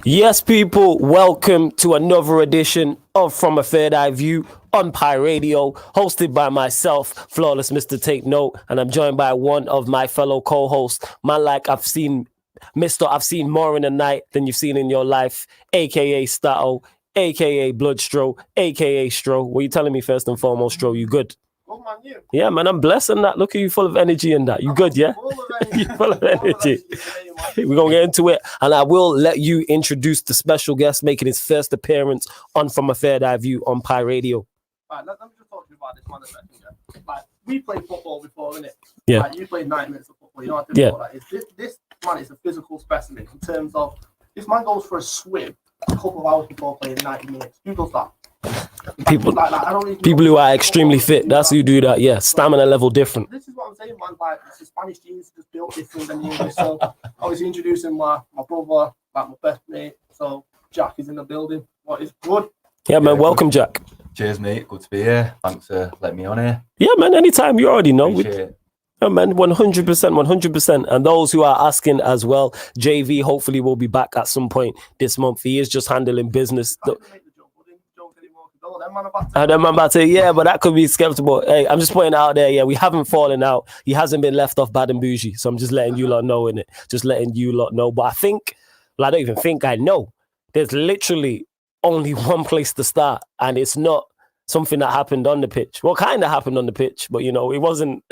Yes, people, welcome to another edition of From a Third Eye View on Pi Radio, hosted by myself, Flawless Mr. Take Note, and I'm joined by one of my fellow co-hosts, man like I've seen more in a night than you've seen in your life, aka Stato, aka Bloodstro, aka Stro. What are you telling me first and foremost, Stro? You good? Good man, you. Yeah, man, I'm blessed in that. Look at you, full of energy and that. You good, yeah? You full of energy. We're going to get into it, and I will let you introduce the special guest making his first appearance on From a Third Eye View on Pi Radio. Right, let me just talk to you about this man a second. Yeah? Like, we played football before, innit? Yeah. Like, you played 90 minutes of football. You know what I mean? Yeah. This man is a physical specimen in terms of, this man goes for a swim a couple of hours before playing 90 minutes. Who does that? People who are extremely fit, that's who do that. Yeah, stamina level different. This is what I'm saying, man. Like, the Spanish genes just built different than the English. So I was introducing my brother, like my best mate. So Jack is in the building. What is good? Yeah, man. Welcome, Jack. Cheers, mate. Good to be here. Thanks for letting me on here. Yeah, man. Anytime. You already know. Appreciate Yeah, man. 100%. And those who are asking as well, JV hopefully will be back at some point this month. He is just handling business. Yeah, but that could be skeptical. Hey, I'm just pointing out there, yeah, we haven't fallen out. He hasn't been left off bad and bougie. So I'm just letting you lot know, innit? Just letting you lot know. But I think, well, I don't even think I know. There's literally only one place to start, and it's not something that happened on the pitch. Well, kind of happened on the pitch, but, you know, it wasn't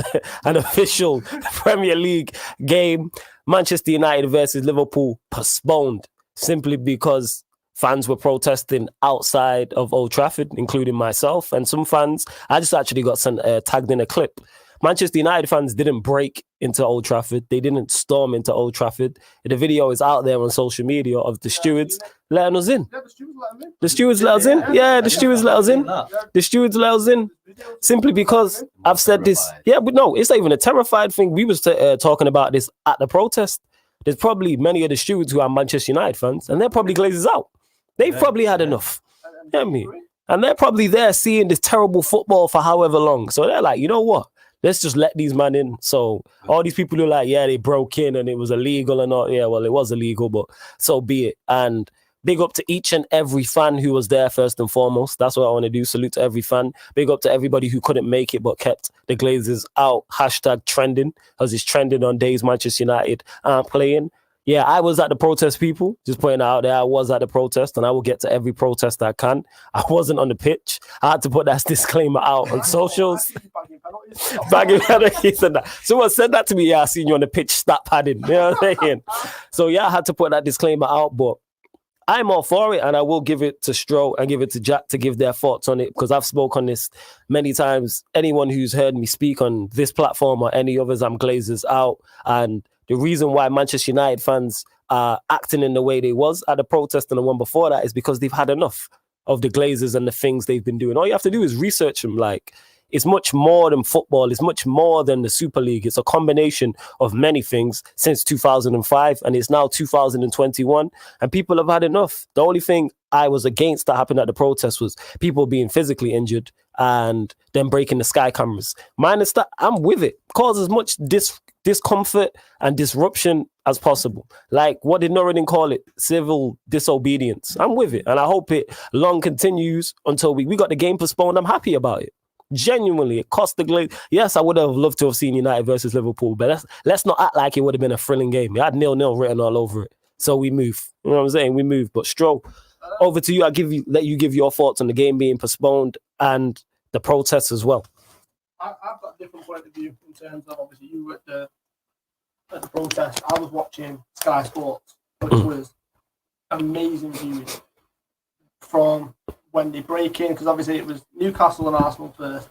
an official Premier League game. Manchester United versus Liverpool postponed simply because fans were protesting outside of Old Trafford, including myself and some fans. I just actually got tagged in a clip. Manchester United fans didn't break into Old Trafford. They didn't storm into Old Trafford. The video is out there on social media of the stewards letting us in. Yeah, the stewards let him in. The stewards let us in? Yeah, the stewards let us in. The stewards let us in. Simply because I've said this. Yeah, but no, it's not even a terrified thing. We was talking about this at the protest. There's probably many of the stewards who are Manchester United fans, and they're probably glazes out. They've probably had enough. You know what I mean? And they're probably there seeing this terrible football for however long. So they're like, you know what? Let's just let these men in. So all these people who are like, yeah, they broke in and it was illegal and all. Yeah, well, it was illegal, but so be it. And big up to each and every fan who was there first and foremost. That's what I want to do. Salute to every fan. Big up to everybody who couldn't make it but kept the Glazers out. Hashtag trending, as it's trending on days Manchester United aren't playing. Yeah, I was at the protest, people. Just pointing out there, I was at the protest, and I will get to every protest I can. I wasn't on the pitch. I had to put that disclaimer out on socials. Someone said that to me, yeah, I seen you on the pitch, stat padding. You know what I'm saying? So, yeah, I had to put that disclaimer out, but I'm all for it, and I will give it to Stro and give it to Jack to give their thoughts on it, because I've spoken on this many times. Anyone who's heard me speak on this platform or any others, I'm Glazers out, and the reason why Manchester United fans are acting in the way they was at the protest and the one before that is because they've had enough of the Glazers and the things they've been doing. All you have to do is research them. Like, it's much more than football. It's much more than the Super League. It's a combination of many things since 2005, and it's now 2021, and people have had enough. The only thing I was against that happened at the protest was people being physically injured and then breaking the sky cameras. Minus that, I'm with it. Cause as much discomfort and disruption as possible. Like, what did Norridin call it? Civil disobedience. I'm with it, and I hope it long continues until we got the game postponed. I'm happy about it. Genuinely, it cost the Glaze. Yes, I would have loved to have seen United versus Liverpool, but let's not act like it would have been a thrilling game. It had 0-0 written all over it. So we move. You know what I'm saying? We move. But Stro, over to you. Let you give your thoughts on the game being postponed and the protests as well. I've got a different point of view in terms of, obviously, you were at the protest. I was watching Sky Sports, which was amazing viewing from when they break in, because obviously it was Newcastle and Arsenal first,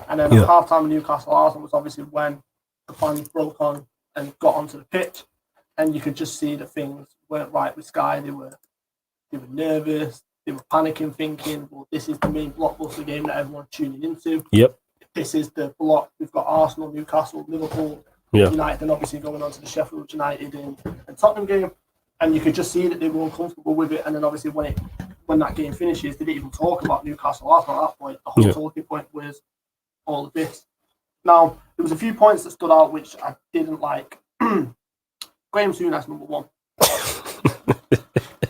and then at half-time Newcastle Arsenal was obviously when the fans broke on and got onto the pitch, and you could just see that things weren't right with Sky. They were nervous, they were panicking, thinking, well, this is the main blockbuster game that everyone's tuning into. Yep. This is the block. We've got Arsenal, Newcastle, Liverpool, United, and obviously going on to the Sheffield United and Tottenham game, and you could just see that they were uncomfortable with it. And then obviously when that game finishes, they didn't even talk about Newcastle Arsenal at that point. The whole talking point was all of this. Now, there was a few points that stood out which I didn't like. Graham Souness, number one.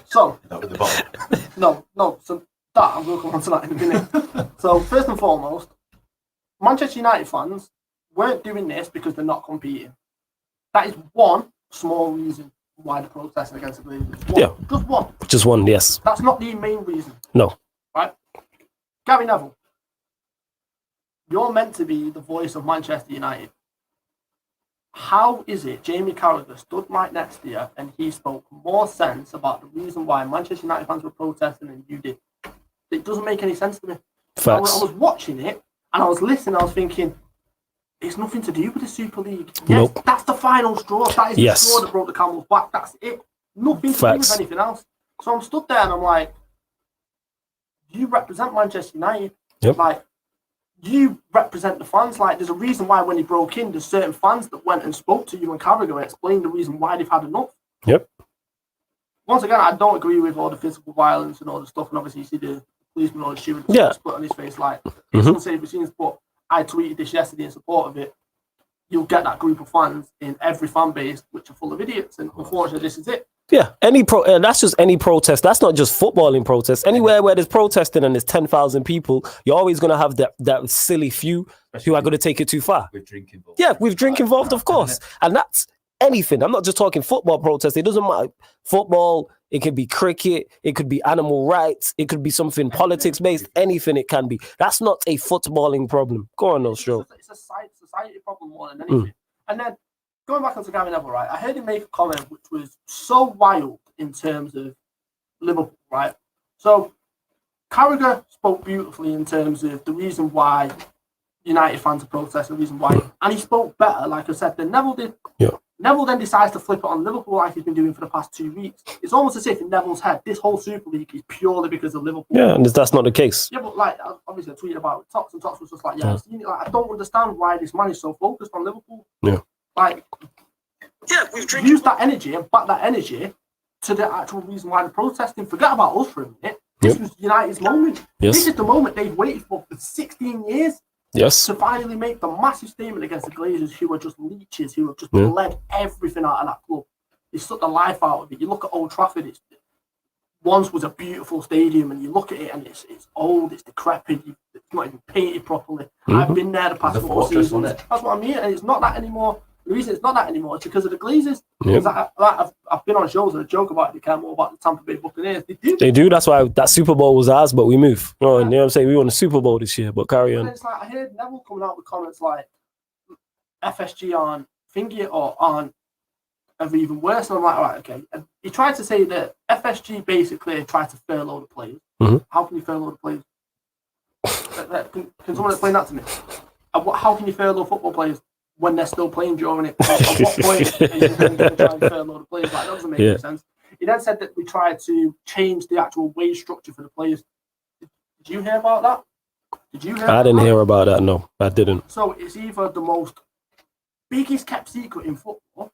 So, we'll come on to that in a minute. So first and foremost, Manchester United fans weren't doing this because they're not competing. That is one small reason why they're protesting against the Glazers. Just one. Yes. That's not the main reason. No. Right? Gary Neville, you're meant to be the voice of Manchester United. How is it Jamie Carragher stood right next to you and he spoke more sense about the reason why Manchester United fans were protesting than you did? It doesn't make any sense to me. Facts. I was watching it and I was listening. I was thinking, it's nothing to do with the Super League. Yes, that's the final straw. That is the straw that broke the camel's back. That's it. Nothing to do with anything else. So I'm stood there and I'm like, you represent Manchester United. Yep. Like, you represent the fans. Like, there's a reason why when he broke in, there's certain fans that went and spoke to you and Carragher and explained the reason why they've had enough. Yep. Once again, I don't agree with all the physical violence and all the stuff. And obviously, you see the policeman or the steward split on his face. Like, it's unsafe scenes. But I tweeted this yesterday in support of it. You'll get that group of fans in every fan base which are full of idiots. And unfortunately, this is it. Yeah, that's just any protest. That's not just footballing protests. Anywhere where there's protesting and there's 10,000 people, you're always going to have that silly few who are going to take it too far. With drink involved. Yeah, with drink involved, of course. And that's anything. I'm not just talking football protests. It doesn't matter. Football, it could be cricket, it could be animal rights, it could be something politics-based, anything it can be. That's not a footballing problem. Go on, Nostro. It's a society problem more than anything. And then, going back onto Gary Neville, right? I heard him make a comment which was so wild in terms of Liverpool, right? So Carragher spoke beautifully in terms of the reason why United fans are protesting, the reason why, and he spoke better, like I said, than Neville did. Yeah. Neville then decides to flip it on Liverpool like he's been doing for the past 2 weeks. It's almost as if in Neville's head, this whole Super League is purely because of Liverpool. Yeah, and that's not the case. Yeah, but like, obviously I tweeted about Tox, and Tox was just like, I've seen it. Like, I don't understand why this man is so focused on Liverpool. Yeah. Like, we've used that energy and back that energy to the actual reason why they're protesting. Forget about us for a minute. This was United's moment. Yes. This is the moment they've waited for 16 years. Yes. To finally make the massive statement against the Glazers, who are just leeches, who have just bled everything out of that club. They sucked the life out of it. You look at Old Trafford, it once was a beautiful stadium, and you look at it and it's old, it's decrepit, it's not even painted properly. I've been there the past couple of seasons. That's what I mean, and it's not that anymore. The reason it's not that anymore is because of the Glazers. I've been on shows and I joke about it. They care more about the Tampa Bay Buccaneers. They do. That's why that Super Bowl was ours, but we move. You know what I'm saying? We won the Super Bowl this year, but carry on. And it's like, I heard Neville coming out with comments like FSG aren't thingy or aren't even worse. And I'm like, all right, okay. And he tried to say that FSG basically tried to furlough the players. How can you furlough the players? Can someone explain that to me? How can you furlough football players when they're still playing during it? At what point are you going to try and furlough the players? Like, that doesn't make any sense. He then said that we tried to change the actual wage structure for the players. Did you hear about that? I didn't hear about that. No, I didn't. So it's either the most biggest kept secret in football,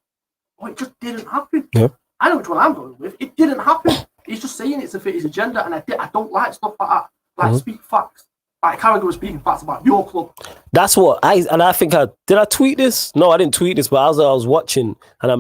or it just didn't happen. Yeah. I know which one I'm going with. It didn't happen. He's just saying it to fit his agenda, and I don't like stuff like that. Like, speak facts. Like Carragher was speaking facts about your club. That's what I think did I tweet this? No, I didn't tweet this, but I was watching and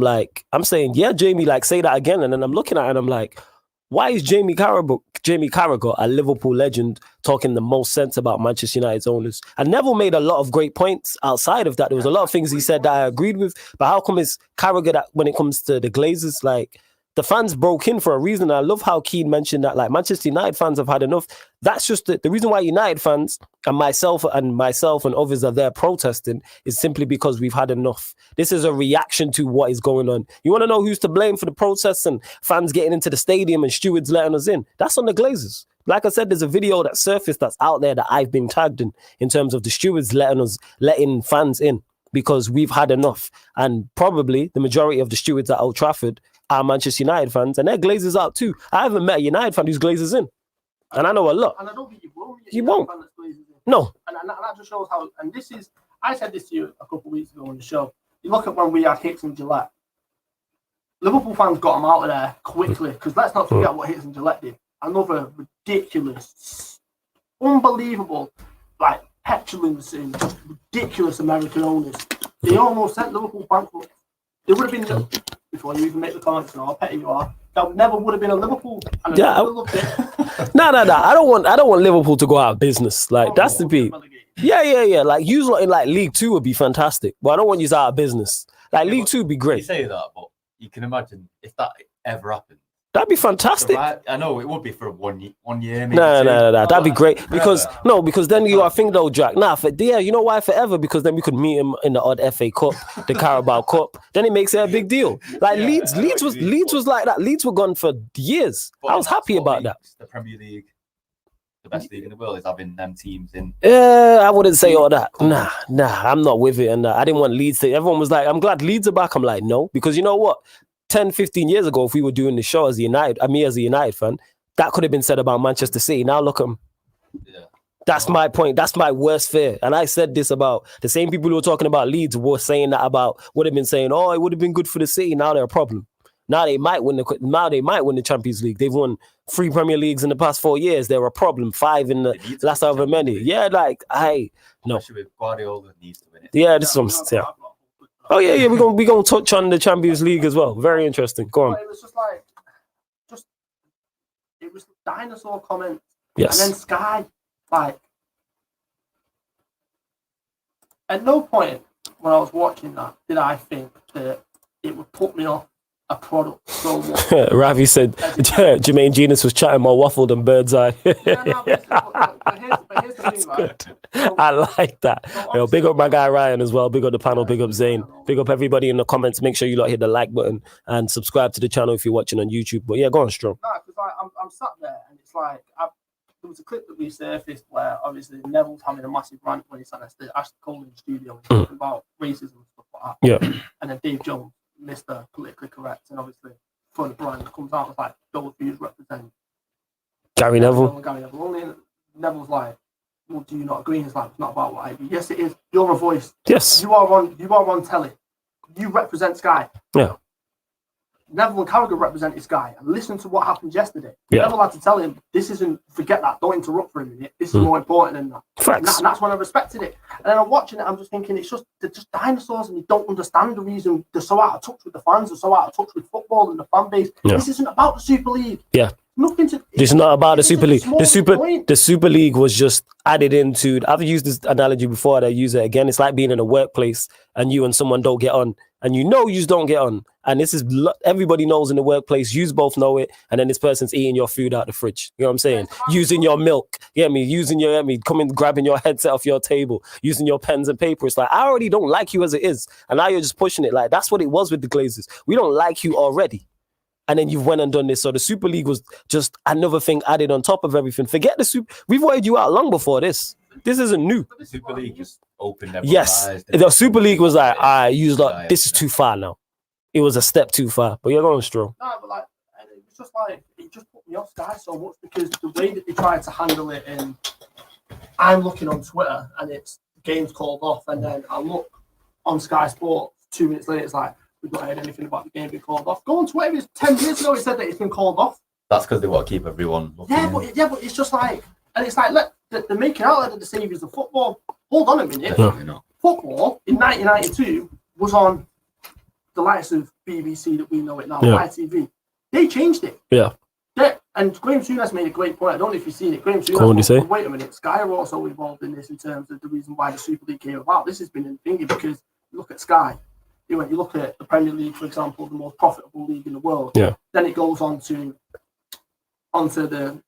I'm saying, yeah, Jamie, like, say that again. And then I'm looking at it and I'm like, why is Jamie Carragher, a Liverpool legend, talking the most sense about Manchester United's owners? And Neville made a lot of great points outside of that. There was a lot of things he said that I agreed with, but how come it's Carragher that when it comes to the Glazers, like, the fans broke in for a reason. I love how Keane mentioned that, like, Manchester United fans have had enough. That's just the reason why United fans and myself and others are there protesting is simply because we've had enough. This is a reaction to what is going on. You want to know who's to blame for the protests and fans getting into the stadium and stewards letting us in? That's on the Glazers. Like I said, there's a video that surfaced that's out there that I've been tagged in terms of the stewards letting fans in because we've had enough. And probably the majority of the stewards at Old Trafford are Manchester United fans, and they're Glazers out too. I haven't met a United fan who's Glazers in, and I know a lot. And I don't think you will. You won't. No. And that just shows how. And this is, I said this to you a couple of weeks ago on the show. You look at when we had Hicks and Gillette. Liverpool fans got them out of there quickly because let's not forget what Hicks and Gillette did. Another ridiculous, unbelievable, like petulance and just ridiculous American owners. They almost sent Liverpool bankrupt. They would have been. Before you even make the comments, I'll petty you are. That never would have been a Liverpool. And yeah, No. I don't want Liverpool to go out of business. Like that's the beat. Yeah. Like use in like League Two would be fantastic, but I don't want you out of business. Like League Two would be You great. say that, but you can imagine if that ever happened. That'd be fantastic. I know it would be for 1 year. Maybe No. two. That'd be great because Forever. because then you I think though, Jack. You know why forever? Because then we could meet him in the odd FA Cup, the Carabao Cup. Then it makes it a big deal. Like Yeah, Leeds I know what you mean, Leeds was like that. Leeds were gone for years. But I was that's happy what about that. makes the Premier League the best league in the world is having them teams in. I wouldn't say all that. Nah, I'm not with it. And I didn't want Leeds to. Everyone was like, I'm glad Leeds are back. I'm like, no, because you know what? 10, 15 years ago, if we were doing the show as a United, me as a United fan, that could have been said about Manchester City. Now look at them. Yeah. That's my point. That's my worst fear. And I said this about the same people who were talking about Leeds were saying that about, would have been saying, oh, it would have been good for the City. Now they're a problem. Now they might win the Champions League. They've won 3 Premier Leagues in the past 4 years. They're a problem. 5 in the last however many. Yeah, like no. Especially with Guardiola needs to win it. Yeah, this one. Yeah. Oh yeah. We're gonna touch on the Champions League as well. Very interesting. Go on. It was it was dinosaur comments. Yes. And then Sky, like, at no point when I was watching that did I think that it would put me off a product so much. Ravi said Jermaine Genius was chatting more waffle than bird's eye. But here's the thing, right? I like that. Yo, big up my guy Ryan as well. Big up the panel. Big up Zane. Big up everybody in the comments. Make sure you hit the like button and subscribe to the channel if you're watching on YouTube. But yeah, go on, Strong. No, because I'm sat there and it's like there was a clip that resurfaced where obviously Neville's having a massive rant when he's at Ashley Cole in the studio talking about racism and stuff like that. Yeah. And then Dave Jones, Mr. Politically Correct, and obviously front Brian comes out and was like, those views represent Gary Neville. Gary Neville. Only Neville's like, well, do you not agree? And it's like, it's not about what I do. Yes, it is. You're a voice. Yes. You are on telly. You represent Sky. Yeah. Neville and Carragher represented Sky. And listen to what happened yesterday. Yeah. Neville had to tell him, this isn't, forget that, don't interrupt for a minute. This is more important than that. Facts. And that's when I respected it. And then I'm watching it, I'm just thinking, they're just dinosaurs and you don't understand the reason they're so out of touch with the fans, they're so out of touch with football and the fan base. Yeah. This isn't about the Super League. Yeah. Nothing to. This is not about the Super League. Point. The Super League was just added into. I've used this analogy before, and I use it again. It's like being in a workplace and you and someone don't get on, and you just don't get on. And this is everybody knows in the workplace. You both know it, and then this person's eating your food out the fridge. You know what I'm saying? Using your milk. Get me? Coming, grabbing your headset off your table, using your pens and paper. It's like I already don't like you as it is, and now you're just pushing it. Like that's what it was with the Glazers. We don't like you already. And then you've went and done this. So the Super League was just another thing added on top of everything. Forget the Super. We've wanted you out long before this. This isn't new. The Super League just opened everyone's eyes. The Super League was like, I used like this is too far now. It was a step too far. But you're going strong. No, but like, and it was just like it just put me off Sky so much because the way that they tried to handle it. And I'm looking on Twitter and it's the game's called off, and then I look on Sky Sports 2 minutes later. It's like, we've not heard anything about the game being called off. Go on Twitter, it's 10 years ago it said that it's been called off. That's because they want to keep everyone looking. But it's just like, and it's like, they're making out like the saviors of football. Hold on a minute. Definitely not. Football in 1992 was on the likes of BBC that we know it now, ITV. They changed it. Yeah. And Graham Souness made a great point. I don't know if you've seen it. Graham Souness. What did you say? Wait a minute. Sky are also involved in this in terms of the reason why the Super League came about. This has been in thinking because look at Sky. You look at the Premier League, for example, the most profitable league in the world. Yeah. Then it goes onto the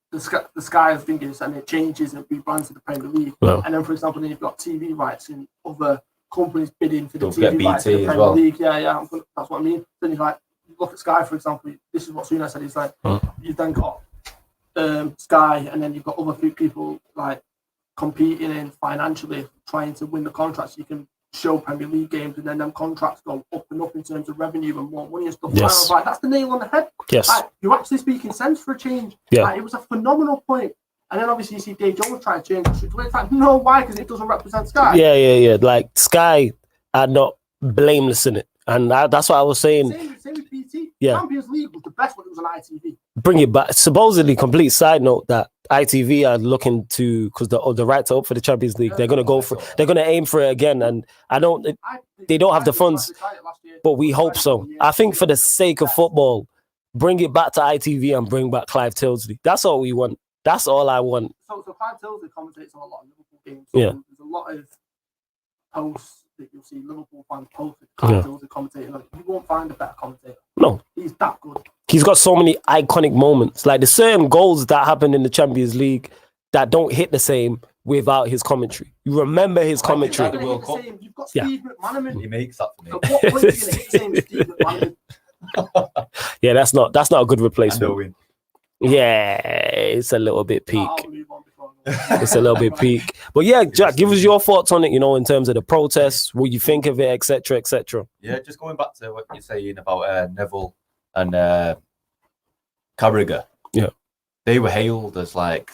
Sky fingers and it changes and rebrands to the Premier League. Wow. And then, for example, then you've got TV rights in other companies bidding for the Don't forget TV rights in the BT as Premier well. League. Yeah, that's what I mean. Then you look at Sky, for example. This is what Souness said. He's like, you've then got Sky, and then you've got other people like competing in financially trying to win the contracts. You can show Premier League games, and then them contracts go up and up in terms of revenue and more money and stuff. Yes. I was like, that's the nail on the head. Yes. Like, you're actually speaking sense for a change. Yeah. Like, it was a phenomenal point. And then obviously you see Dave Jones try to change it. It's like, no, why? Because it doesn't represent Sky. Yeah. Like Sky are not blameless in it. And that's what I was saying. Same with BT. Yeah. Champions League was the best when it was on ITV. Bring it back. Supposedly, complete side note that ITV are looking to, because the rights are up for the Champions League. They're gonna go for. They're gonna aim for it again. And they don't have the funds, but we hope so. I think for the sake of football, bring it back to ITV and bring back Clive Tildesley. That's all we want. That's all I want. So Clive Tilsley commentates on a lot of Liverpool games. So Yeah. there's a lot of posts that you'll see Liverpool fans post with Clive Tilsley commentating on it. You won't find a better commentator. No. He's that good. He's got so many iconic moments. Like, there's certain goals that happen in the Champions League that don't hit the same without his commentary. You remember his commentary. the World Cup. You've got Steve McManaman. He makes that for me. At what point are you going to hit the same as Steve McManaman? Yeah, that's not a good I replacement. know him. Yeah, it's a little bit peak. I'll move on before I go. It's a little bit peak. But yeah, Jack, give us your thoughts on it, you know, in terms of the protests, what you think of it, etc., etc. Yeah, just going back to what you're saying about Neville and Carragher. Yeah. They were hailed as like,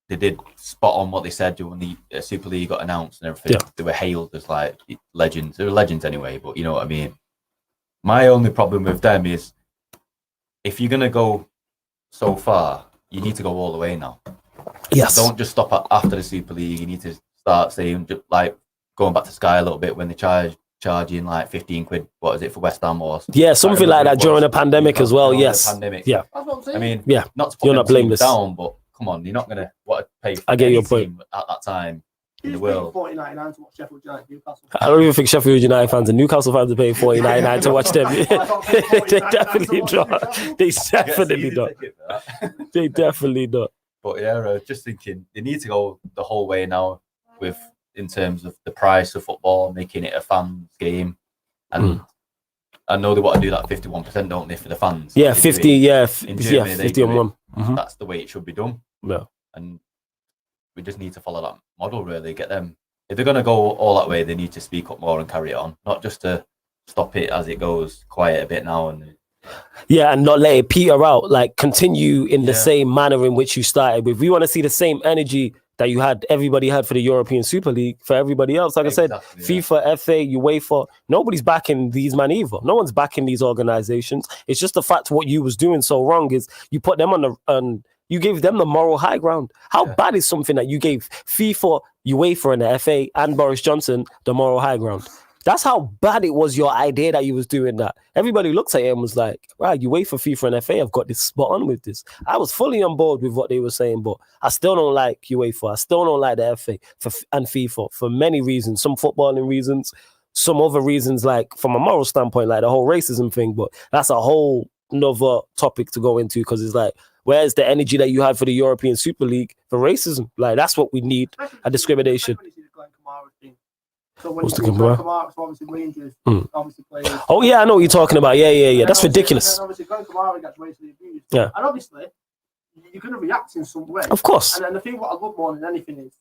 they did spot on what they said when the Super League got announced and everything. Yeah. They were hailed as like legends. They were legends anyway, but you know what I mean. My only problem with them is if you're going to go so far, you need to go all the way now. Yes. Don't just stop after the Super League. You need to start saying, like, going back to Sky a little bit when they charging like 15 quid, what is it, for West Ham or Yeah, something like that during the pandemic as well. Yes. Pandemic. Yeah. That's what I'm saying. I mean, Yeah. not to put You're them not blameless. teams down, but come on, you're not going to want to pay for I get any your point. team at that time in the Who's paying world. $40.99 to watch Sheffield United Newcastle? I don't even think Sheffield United fans and Newcastle fans are paying $49.99 to watch them. They definitely not. They definitely not. They definitely not. But yeah, just thinking they need to go the whole way now in terms of the price of football, making it a fans game. And I know they want to do that 51%, don't they, for the fans? Yeah, They do 50. it. Yeah, In yeah, Germany, they 50 do on it. one. Mhm. That's the way it should be done. Yeah. And we just need to follow that model, really. Get them. If they're going to go all that way, they need to speak up more and carry it on, not just to stop it as it goes quiet a bit now. And Yeah, and not let it peter out. Like, continue in the Yeah. same manner in which you started with. We want to see the same energy that everybody had for the European Super League, for everybody else. Like I said, Exactly, yeah. FIFA, FA, UEFA, nobody's backing these man either. No one's backing these organizations. It's just the fact what you was doing so wrong is you put them you gave them the moral high ground. How bad is something that you gave FIFA, UEFA, and the FA and Boris Johnson the moral high ground? That's how bad it was, your idea that you was doing that. Everybody looked at it and was like, right, UEFA, FIFA, and FA have got this spot on with this. I was fully on board with what they were saying, but I still don't like UEFA. I still don't like the FA and FIFA for many reasons. Some footballing reasons, some other reasons, like from a moral standpoint, like the whole racism thing. But that's a whole nother topic to go into, because it's like, where's the energy that you had for the European Super League for racism? Like, that's what we need, a discrimination. So when What's you the see Kamara? Kamara, so obviously Rangers, obviously players. Oh, yeah, I know what you're talking about. Yeah. That's ridiculous. And obviously Glenn Kamara gets racially abused. Yeah. And obviously, you're going to react in some way. Of course. And the thing what I love more than anything is,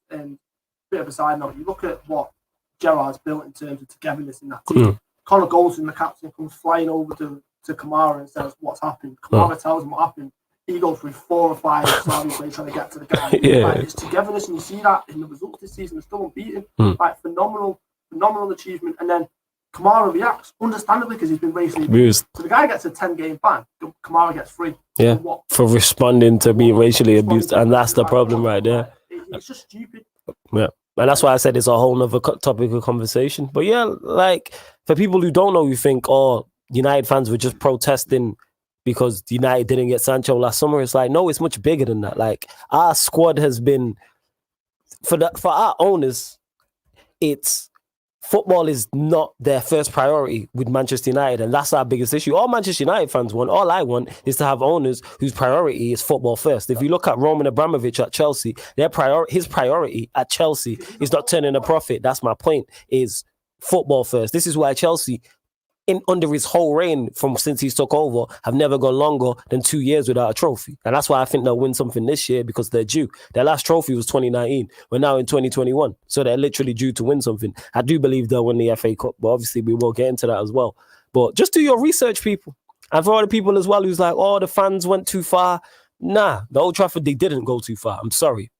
bit of a side note, you look at what Gerrard's built in terms of togetherness in that team. Conor Goldson, the captain, comes flying over to Kamara and says, what's happened? Kamara tells him what happened. He goes through 4 or 5 Slavic players trying to get to the guy. Like, it's togetherness, and you see that in the results this season. They're still unbeaten. Like, phenomenal achievement. And then Kamara reacts, understandably, because he's been racially abused. So the guy gets a 10-game ban. Kamara gets 3. Yeah, For what? for responding to being racially abused. And that's the problem right there. It's just stupid. Yeah. And that's why I said it's a whole nother topic of conversation. But yeah, like, for people who don't know, you think, oh, United fans were just protesting because United didn't get Sancho last summer. It's like, no, it's much bigger than that. Like, our squad has been, for our owners, it's football is not their first priority with Manchester United, and that's our biggest issue. All Manchester United fans want, all I want, is to have owners whose priority is football first. If you look at Roman Abramovich at Chelsea, his priority at Chelsea is not turning a profit. That's my point, is football first. This is why Chelsea, under his whole reign since he's took over, have never gone longer than 2 years without a trophy. And that's why I think they'll win something this year, because they're due. Their last trophy was 2019. We're now in 2021. So they're literally due to win something. I do believe they'll win the FA Cup, but obviously we will get into that as well. But just do your research, people. And for all the people as well who's like, oh, the fans went too far. Nah, the Old Trafford, they didn't go too far. I'm sorry.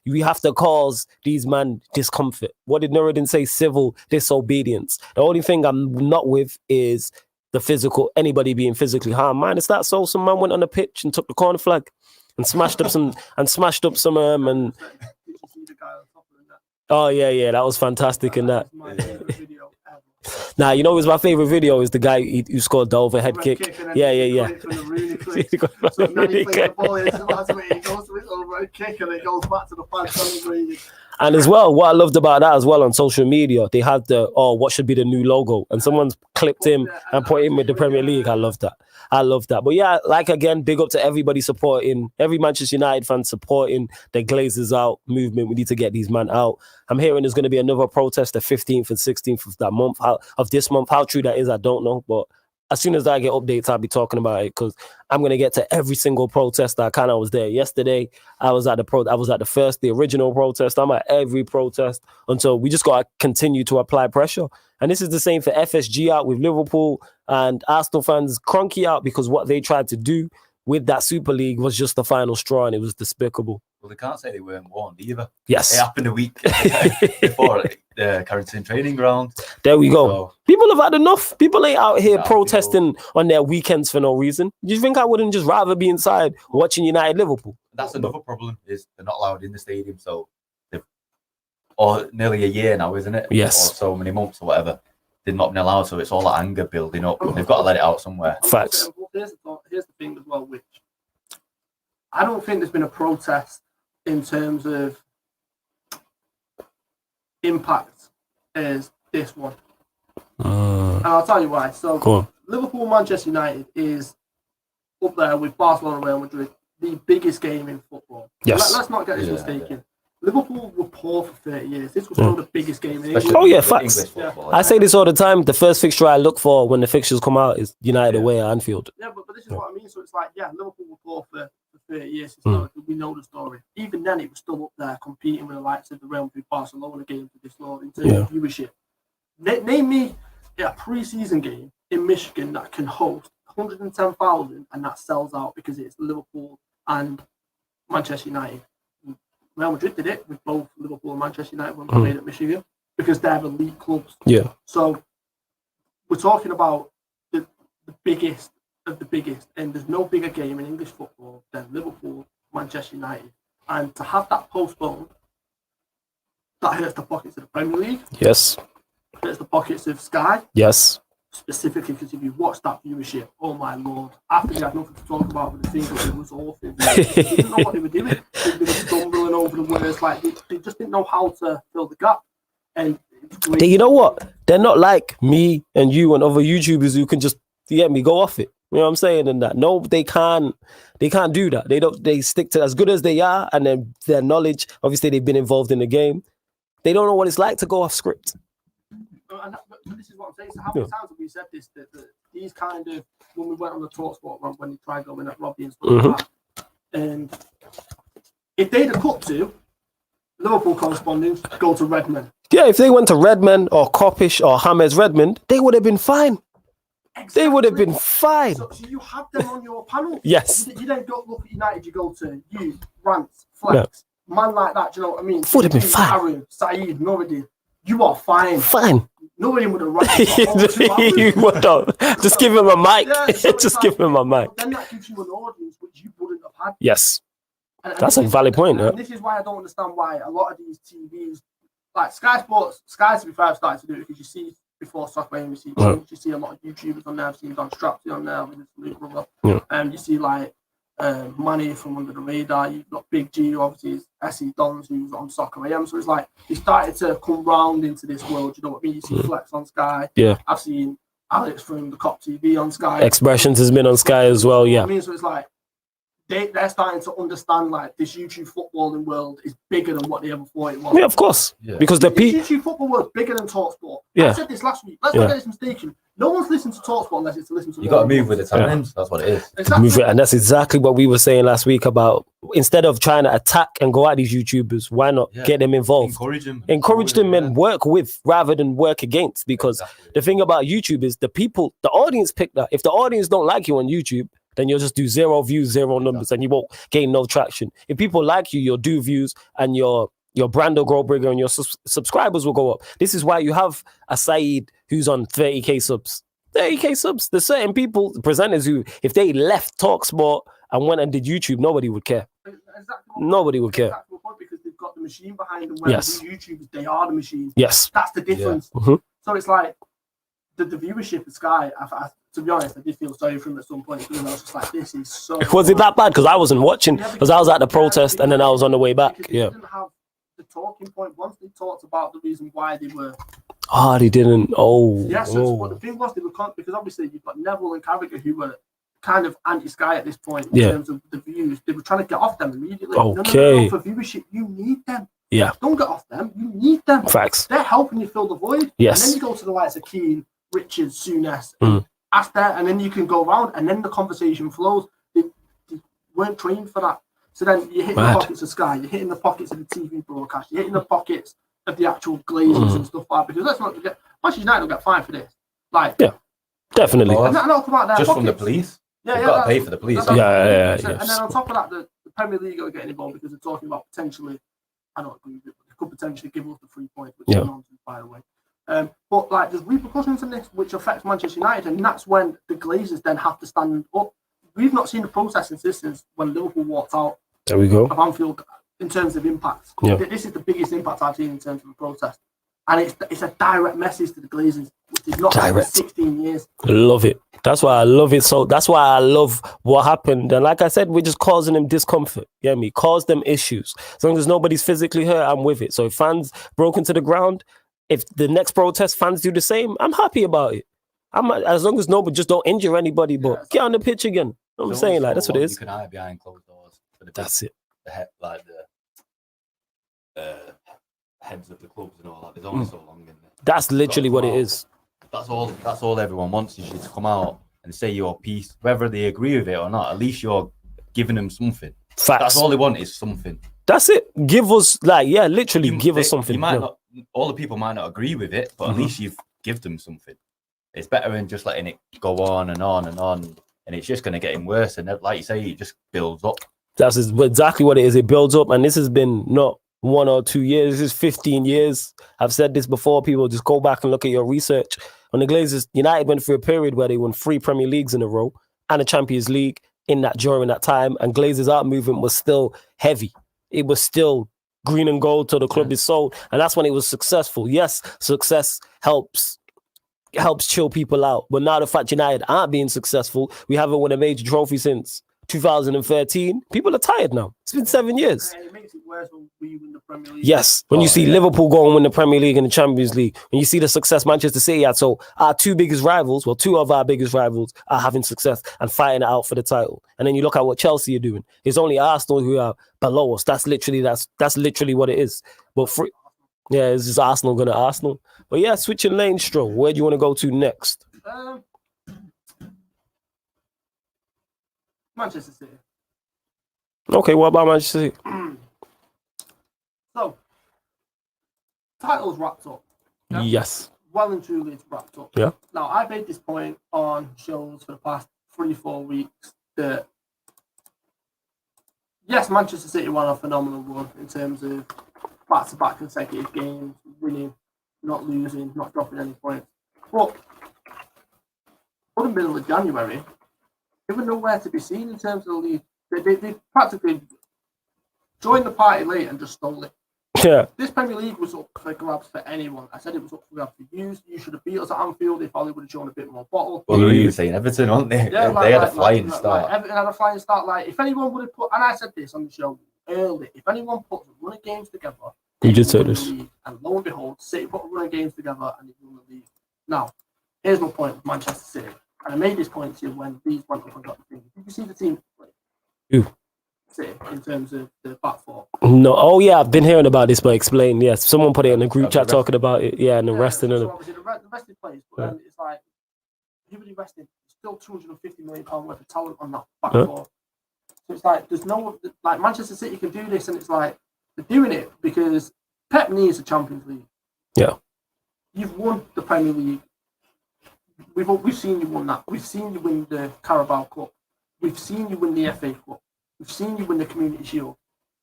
We have to cause these man discomfort. What did Nuruddin say? Civil disobedience. The only thing I'm not with is the physical, anybody being physically harmed. Minus that, so some man went on the pitch and took the corner flag and smashed up some and oh yeah, that was fantastic in that. Nah, you know what's my favorite video is the guy who scored the overhead kick. Yeah. So then he plays the ball into the last minute, he goes to his overhead kick and it goes back to the fans celebrating. And as well, what I loved about that as well on social media, they had the what should be the new logo, and someone's clipped him and put him with the Premier League. I love that. But yeah, like again, big up to everybody supporting, every Manchester United fan supporting the Glazers out movement. We need to get these men out. I'm hearing there's going to be another protest the 15th and 16th of that month. Of this month, how true that is, I don't know, but as soon as I get updates, I'll be talking about it because I'm gonna get to every single protest. I was there yesterday. I was at the original protest. I'm at every protest until we just gotta continue to apply pressure. And this is the same for FSG out with Liverpool and Arsenal fans cronky out because what they tried to do with that Super League was just the final straw and it was despicable. Well, they can't say they weren't warned either. Yes. It happened a week before the Carrington training ground. There we go. So, people have had enough. People ain't out here protesting on their weekends for no reason. Do you think I wouldn't just rather be inside watching United Liverpool? that's another problem is they're not allowed in the stadium. So or nearly a year now, isn't it? Yes. Or so many months or whatever. They've not been allowed, so it's all that anger building up. They've got to let it out somewhere. Facts. Here's the thing as well, which I don't think there's been a protest in terms of impact as this one. And I'll tell you why. So Go on. Liverpool Manchester United is up there with Barcelona Real Madrid, the biggest game in football. Yes. Let's not get this mistaken. Liverpool were poor for 30 years. This was still the biggest game in England. Oh yeah, facts. I say this all the time. The first fixture I look for when the fixtures come out is United away at Anfield. Yeah, but this is what I mean. So it's like, yeah, Liverpool were poor for 30 years. We know the story. Even then, it was still up there competing with the likes of the Real Madrid Barcelona games with this Lord in terms of viewership. Name me a pre-season game in Michigan that can host 110,000 and that sells out because it's Liverpool and Manchester United. Real Madrid did it with both Liverpool and Manchester United when they played at Michigan because they're elite clubs. Yeah. So we're talking about the biggest of the biggest, and there's no bigger game in English football than Liverpool, Manchester United. And to have that postponed, that hurts the pockets of the Premier League. Yes. Hurts the pockets of Sky. Yes. Specifically because if you watch that viewership, oh my lord, after they had nothing to talk about with the thing, it was awful. They didn't know what they were doing. They were stumbling over the words, like they just didn't know how to fill the gap. And you know what? They're not like me and you and other YouTubers who can just go off it. You know what I'm saying? And that no, they can't do that. They stick to as good as they are, and then their knowledge. Obviously, they've been involved in the game. They don't know what it's like to go off script. But this is what I'm saying. So how many times have we said this? That these kind of, when we went on the TalkSport run, when they tried going at Robbie and stuff like that, and if they'd have cut to Liverpool correspondents, go to Redmond. Yeah, if they went to Redmond or Coppish or James Redmond, they would have been fine. Exactly. They would have been fine. So you had them on your panel. Yes. You don't go look at United, you go to you, Rants, Flex, man like that, do you know what I mean? Would have been fine. Aaron, Saeed, Nuruddin, you are fine. Fine. Nobody would have run. You would have. Just give him a mic. Just give him a mic. Then that gives you an audience which you wouldn't have had. Yes. That's a valid point. And this is why I don't understand why a lot of these TVs, like Sky Sports, Sky to be fair, started to do it because you see before Soccer Aim, you see a lot of YouTubers on there. I've seen Don Strapsy on there with his little brother. You see like Manny from Under the Radar. You've got Big G, obviously, is SE Dons, who's on Soccer AM. So it's like he started to come round into this world. You know what I mean? You see Flex on Sky. Yeah. I've seen Alex from the Cop TV on Sky. Expressions has been on Sky as well. Yeah. I mean, so it's like they're starting to understand like this YouTube footballing world is bigger than what they ever thought it was. Yeah, of course. Yeah. Because the YouTube football world is bigger than TalkSport. I said this last week. Let's not get this mistaken. No one's listening to TalkSport unless it's to listen to. You got to move with the times. That's what it is. Exactly. And that's exactly what we were saying last week about instead of trying to attack and go at these YouTubers, why not get them involved? Encourage them and work with rather than work against. Because the thing about YouTube is the audience pick that. If the audience don't like you on YouTube, then you'll just do 0 views, 0 numbers, and you won't gain no traction. If people like you, you'll do views and your brand will grow bigger and your subscribers will go up. This is why you have a Saeed who's on 30k subs. 30k subs. There's certain people, presenters who, if they left TalkSport and went and did YouTube, nobody would care. Nobody would care. Exactly because they've got the machine behind them. Whereas YouTubers, they are the machine. Yes. That's the difference. Yeah. So it's like, the viewership of Sky, to be honest, I did feel sorry for him at some point because I was just like, this is so. Was it that bad? Because I wasn't watching, because I was at the protest and then I was on the way back. Yeah. They didn't have the talking point. Once they talked about the reason why they were. Oh, they didn't. Oh. Yes, but the thing was, they were because obviously you've got Neville and Carragher who were kind of anti-Sky at this point in terms of the views. They were trying to get off them immediately. Okay. No, for viewership, you need them. Yeah. Don't get off them. You need them. Facts. They're helping you fill the void. Yes. And then you go to the likes of Keane, Richards, Souness, ask that, and then you can go around, and then the conversation flows. They weren't trained for that. So then you hit the pockets of Sky, you're hitting the pockets of the TV broadcast, you're hitting the pockets of the actual Glazers and stuff like that. Because let's not forget, Manchester United will get fined for this. Like, yeah, definitely. And that'll come out their just pockets. from the police. Yeah, They've got to pay for the police. Yeah. And then on top of that, the Premier League are getting involved because they're talking about potentially, I don't agree with it, but they could potentially give us the 3 points, which is nonsense, by the way. But like, there's repercussions in this which affects Manchester United, and that's when the Glazers then have to stand up. We've not seen the process since when Liverpool walked out there we go. of Anfield in terms of impact. Yeah. This is the biggest impact I've seen in terms of the protest, and it's a direct message to the Glazers, which is not for 16 years. Love it. That's why I love it. So that's why I love what happened. And like I said, we're just causing them discomfort. You know me? Cause them issues. As long as nobody's physically hurt, I'm with it. So if fans broke into the ground, if the next protest fans do the same, I'm happy about it. As long as nobody just don't injure anybody, but get on the pitch again. You know what I'm saying? Like, that's what it is. You can hide behind closed doors. That's it. The heads of the clubs and all that. There's only so long in there. That's literally what it is. That's all everyone wants is you to come out and say your piece, whether they agree with it or not. At least you're giving them something. Facts. That's all they want is something. That's it. Give us literally give us something. You might not. All the people might not agree with it, but at least you've give them something. It's better than just letting it go on and on and on, and it's just going to get worse. And like you say, it just builds up. That's exactly what it is. It builds up, and this has been not 1 or 2 years. This is 15 years. I've said this before. People just go back and look at your research. When the Glazers, United went through a period where they won 3 Premier Leagues in a row and a Champions League during that time, and Glazers' art movement was still heavy. It was still green and gold till the club is sold, and that's when it was successful. Yes, success helps chill people out, but now the fact United aren't being successful, we haven't won a major trophy since 2013. People are tired now. It's been 7 years. And it makes it worse when we win the Premier League. Yes, when you see Liverpool go and win the Premier League and the Champions League, when you see the success Manchester City had. So our two of our biggest rivals are having success and fighting it out for the title. And then you look at what Chelsea are doing. It's only Arsenal who are below us. That's literally what it is. But it's just Arsenal going to Arsenal. But yeah, switching lanes, Stroll. Where do you want to go to next? Manchester City. Okay, what about Manchester City? So, title's wrapped up. Yeah? Yes. Well and truly, it's wrapped up. Yeah. Now, I've made this point on shows for the past 3-4 weeks that, yes, Manchester City won a phenomenal run in terms of back-to-back consecutive games, winning, not losing, not dropping any points. But for the middle of January, they were nowhere to be seen in terms of the league. They practically joined the party late and just stole it. Yeah. This Premier League was up for grabs for anyone. I said it was up for grabs for you. You should have beat us at Anfield if Ollie would have shown a bit more bottle. Well, they were even saying Everton, weren't they? Yeah, they had a flying start. Everton had a flying start. Like, if anyone would have put, and I said this on the show early, if anyone put a run of games together, you did say this. And lo and behold, City put a run of games together and they won the league. Now, here's my point with Manchester City. And I made this point to you when these went up and got the thing. Did you see the team play? Who? City, in terms of the back four. No. Oh, yeah, I've been hearing about this, but explain. Yes, someone put it in the group chat talking about it. Yeah, and the resting of them. Obviously, the rested players, but then it's like, everybody rested. Still £250 million worth of talent on that back four. So it's like, there's no, like, Manchester City can do this, and it's like, they're doing it because Pep needs a Champions League. Yeah. You've won the Premier League. We've seen you win that. We've seen you win the Carabao Cup. We've seen you win the FA Cup. We've seen you win the Community Shield.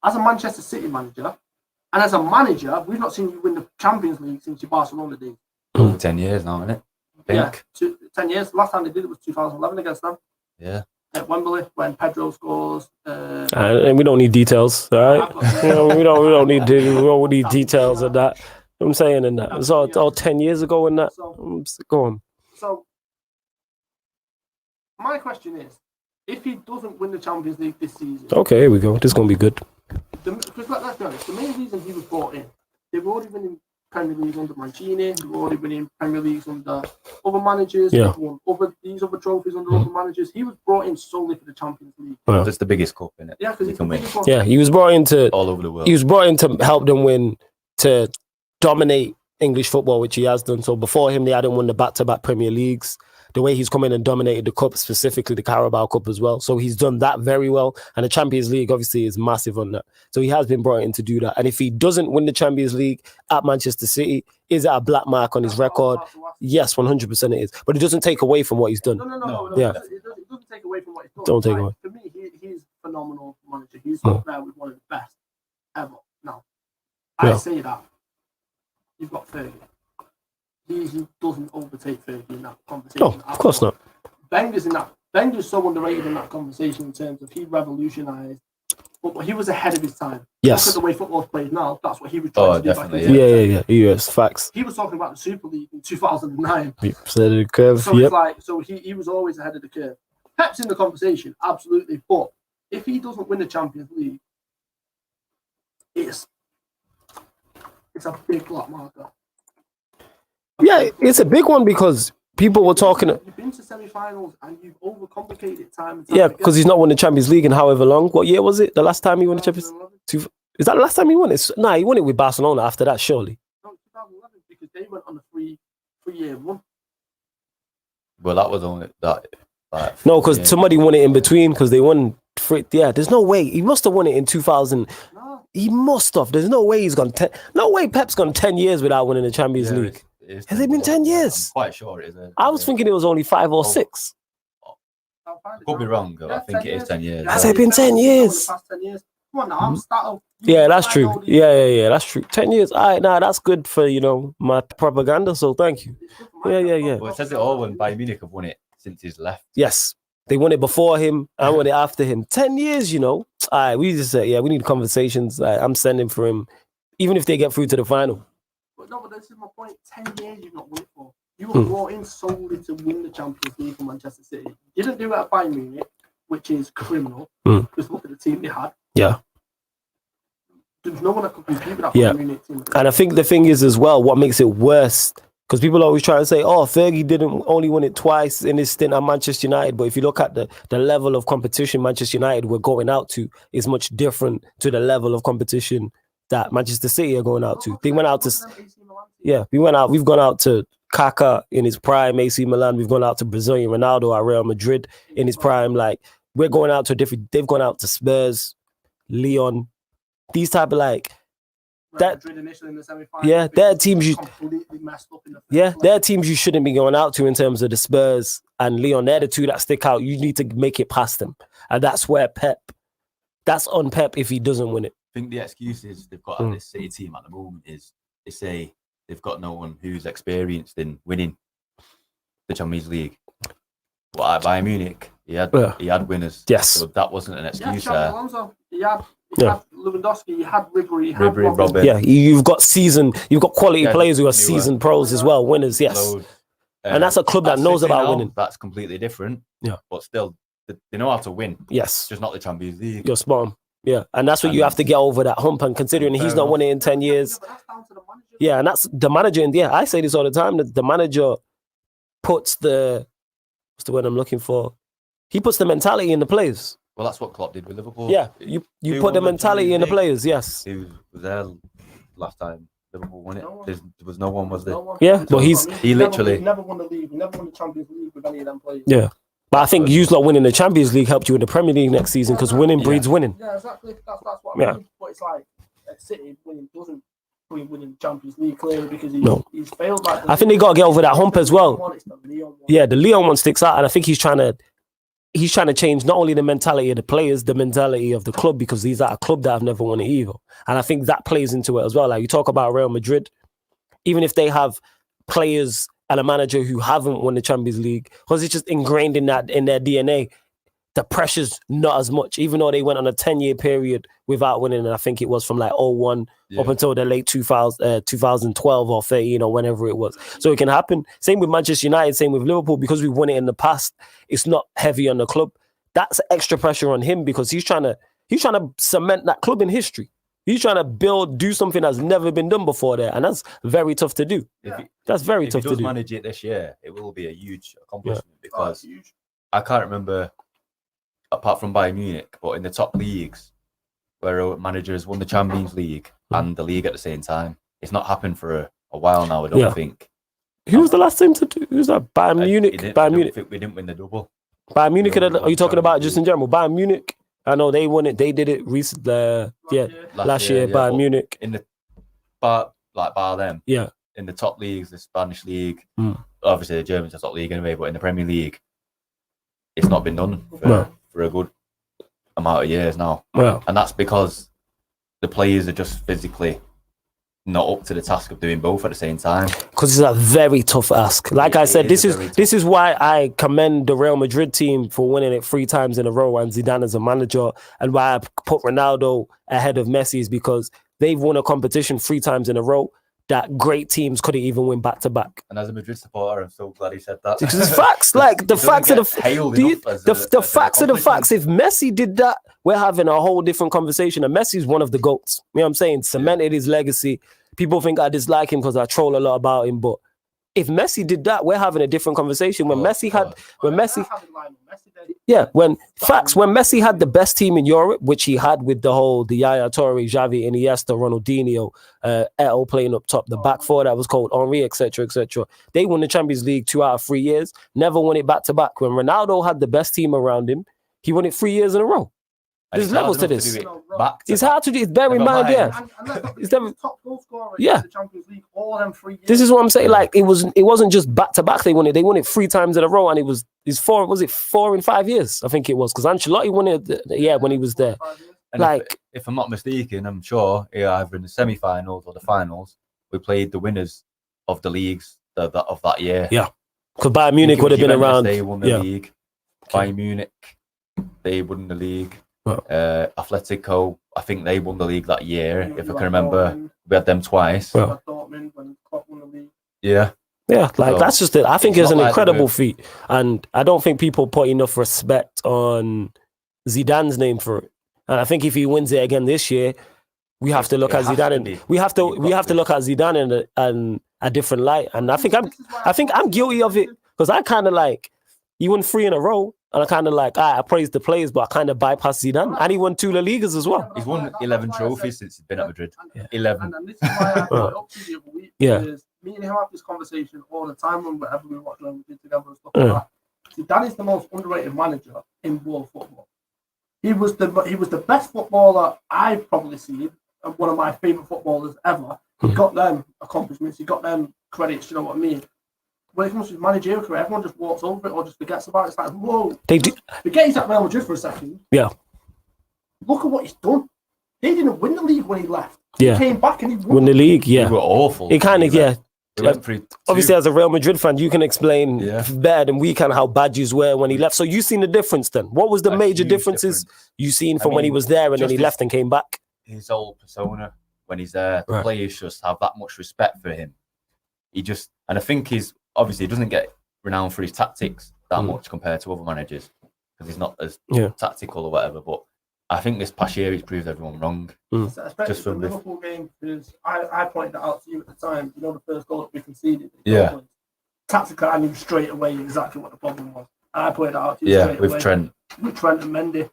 As a Manchester City manager, and as a manager, we've not seen you win the Champions League since your Barcelona days. Over 10 years now, isn't it? Yeah, 10 years. Last time they did it was 2011 against them. Yeah. At Wembley, when Pedro scores. And we don't need details, all right? we don't need details of that. I'm saying in that. It's all 10 years ago in that. So, go on. So, my question is, if he doesn't win the Champions League this season, Okay, here we go. This is gonna be good. because let's be honest, the main reason he was brought in, they were already winning Premier League under Mancini, they were already winning Premier Leagues under other managers, Yeah. they won these other trophies under other managers. He was brought in solely for the Champions League. Yeah. That's the biggest cup in it. Yeah, because You it's the can win biggest one. Yeah, he was brought in to all over the world. he was brought in to help them win, to dominate English football, which he has done. So before him, they hadn't won the back-to-back Premier Leagues. The way he's come in and dominated the cup, specifically the Carabao Cup as well. So he's done that very well. And the Champions League obviously is massive on that. So he has been brought in to do that. And if he doesn't win the Champions League at Manchester City, is it a black mark on his record? Yes, 100% it is. But it doesn't take away from what he's done. No. Yeah. It doesn't take away from what he's done. Don't take Like, away. For me, he's a phenomenal manager. He's up there with one of the best ever. Now, I Yeah. say that. You've got Fergie. He doesn't overtake Fergie in that conversation. No, of course not. Wenger's in that. Wenger's so underrated in that conversation in terms of he revolutionised football. He was ahead of his time. Yes. Look at the way football's played now. That's what he was trying to do. definitely, Back in Yeah. Yes, facts. He was talking about the Super League in 2009. So the curve, So it's like, so he was always ahead of the curve. Pep's in the conversation, absolutely. But if he doesn't win the Champions League, it's a big black marker. Yeah, it's a big one because people were talking. You've been to semi-finals and you've overcomplicated it time and time Yeah, again. because he's not won the Champions League in however long. What year was it? The last time he won the Champions League? 2011. Is that the last time he won it? Nah, he won it with Barcelona after that, surely. No, 2011, because they went on a three-year run. Well, that was only that. Like, No, because yeah. somebody won it in between because they won. Yeah, there's no way. He must have won it in 2000. No, He must have. There's no way he's gone 10. No way Pep's gone 10 years without winning the Champions Yeah, League. it's Has it been 10 years? I'm quite sure it is. I was thinking it was only 5 or 6. I'll find it Could be now. wrong, though. Yeah, I think it is 10 years. Has it been 10 Over years? the past 10 years. Come on now, I'm starting. Yeah, that's true. Yeah, that's true. 10 years. All right, nah, that's good for, my propaganda, so thank you. Yeah. Well, it says it all when Bayern Munich have won it since he's left. Yes. They won it before him. I won it after him. 10 years, All right, we just said, we need conversations. I'm sending for him, even if they get through to the final. But this is my point. 10 years you've not won it for. You were brought in solely to win the Champions League for Manchester City. You didn't do it at Bayern Munich, which is criminal. Because look at the team they had. Yeah. There's no one that could compete with that Yeah. Bayern Munich team. And I think the thing is as well, what makes it worse, because people always try to say, Fergie didn't only win it twice in his stint at Manchester United. But if you look at the level of competition Manchester United were going out to is much different to the level of competition that Manchester City are going out to. They went out to, we've gone out to Kaká in his prime, AC Milan. We've gone out to Brazilian Ronaldo at Real Madrid in his prime. Like, we're going out to they've gone out to Spurs, Lyon, these type of Madrid initially in the semi-final. Yeah, they're teams you completely messed up in the they're teams you shouldn't be going out to in terms of the Spurs and Lyon. They're the two that stick out. You need to make it past them. And that's where that's on Pep if he doesn't win it. I think the excuses they've got at this City team at the moment is they say they've got no one who's experienced in winning the Champions League. Well, at Bayern Munich, he had winners. Yes. So that wasn't an excuse Xabi there. Alonso. He had Lewandowski, he had Ribery, he had Ribery, Robben. Robben. Yeah, you've got quality players who are newer. seasoned pros as well, winners, yes. Load. And that's a club that At knows City about now, winning. That's completely different. Yeah. But still, they know how to win. Yes. Just not the Champions League. You're spot on. Yeah, and that's what you have to get over that hump. And considering he's not won it in 10 years, But that's down to the manager. yeah, and that's the manager. And I say this all the time, that the manager puts what's the word I'm looking for? He puts the mentality in the players. Well, that's what Klopp did with Liverpool. Yeah, you Who put won the the mentality in the Champions players, yes. He was there last time Liverpool won it. No one. There was no one, was there? No one. Yeah, but He He literally- never won the league. He never won the Champions League with any of them players. Yeah. But I think you not winning the Champions League helped you in the Premier League next season because winning breeds winning. Yeah, exactly. That's what Yeah. I mean. But it's like City winning doesn't bring winning the Champions League clearly because he's failed. Like I think they got to get over that hump as well. It's the Lyon one. Yeah, the Lyon one sticks out, and I think he's trying to change not only the mentality of the players, the mentality of the club, because these are a club that have never won it either. And I think that plays into it as well. Like you talk about Real Madrid, even if they have players and a manager who haven't won the Champions League, because it's just ingrained in their DNA. the pressure's not as much, even though they went on a 10-year period without winning. And I think it was from like 01 up until the late 2012 or 13 or whenever it was. So it can happen. Same with Manchester United, same with Liverpool, because we've won it in the past. It's not heavy on the club. That's extra pressure on him because he's trying to cement that club in history. He's trying to do something that's never been done before there. And that's very tough to do. That's very tough to do. If he does manage it this year, it will be a huge accomplishment because I can't remember, apart from Bayern Munich, but in the top leagues where a manager has won the Champions League and the league at the same time. It's not happened for a while now, I don't think. Who was the last team to do? Who was that? Bayern Munich? Bayern Munich. We didn't win the double. Bayern Munich, are you talking about just in general? Bayern Munich, I know they won it. They did it recently. Last year, Bayern Munich. In the bar them. Yeah. In the top leagues, the Spanish league, obviously the Germans are top league anyway, but in the Premier League, it's not been done for a good amount of years now. And that's because the players are just physically not up to the task of doing both at the same time. Because it's a very tough ask. Like I said, this is why I commend the Real Madrid team for winning it 3 times in a row and Zidane as a manager, and why I put Ronaldo ahead of Messi is because they've won a competition 3 times in a row that great teams couldn't even win back to back. And as a Madrid supporter, I'm so glad he said that. Because it's facts. Like the facts of the facts of the facts. If Messi did that, we're having a whole different conversation. And Messi's one of the GOATs. You know what I'm saying? Cemented his legacy. People think I dislike him because I troll a lot about him, but if Messi did that, we're having a different conversation. When Messi had the best team in Europe, which he had with the Yaya Toure, Xavi, Iniesta, Ronaldinho, Eto'o playing up top, the back four that was called Henry, etc., etc. They won the Champions League 2 out of 3 years, never won it back to back. When Ronaldo had the best team around him, he won it 3 years in a row. There's levels to this. It's hard to do. It's bear in mind, it's top goal scorer in the Champions League all them 3 years. This is what I'm saying. Like it wasn't just back to back. They won it 3 times in a row, and it's 4 in 5 years? I think it was because Ancelotti won it. When he was there. And if I'm not mistaken, I'm sure either in the semi-finals or the finals, we played the winners of the leagues of that year. Yeah, because Bayern Munich would have been around. They won the league. Bayern Munich, they won the league. Atletico, I think they won the league that year. If I can remember, we had them twice. Dortmund when Klopp won the league. Yeah, that's just it. I think it's an incredible feat, and I don't think people put enough respect on Zidane's name for it. And I think if he wins it again this year, we have to look at Zidane. We have to look at Zidane in a different light. And I think I'm guilty of it because I kind of he won 3 in a row. And I kind of I praise the players, but I kind of bypass Zidane. And he won 2 La Ligas as well. He's won 11 trophies since he's been at Madrid. 11. And this is why I brought it up to you the other week. Because me and him have this conversation all the time whenever we watch Real Madrid together and stuff like that. Zidane is the most underrated manager in world football. He was the best footballer I've probably seen, and one of my favourite footballers ever. He got them accomplishments, he got them credits, you know what I mean? When it comes to his managerial career, everyone just walks over it or just forgets about it. It's like, whoa. Forget he's at Real Madrid for a second. Yeah. Look at what he's done. He didn't win the league when he left. He came back and he won the league, They were awful. It kind of, obviously, as a Real Madrid fan, you can explain better than we can how bad you were when he left. So you've seen the difference then. What was the major differences you've seen from when he was there and then he left and came back? His whole persona when he's there, the players just have that much respect for him. And I think obviously, he doesn't get renowned for his tactics that much compared to other managers because he's not as tactical or whatever. But I think this past year he's proved everyone wrong. Especially just from the Liverpool game, because I pointed that out to you at the time. You know, the first goal that we conceded. Tactically, I knew straight away exactly what the problem was. And I pointed that out to you straight away. With Trent and Mendy.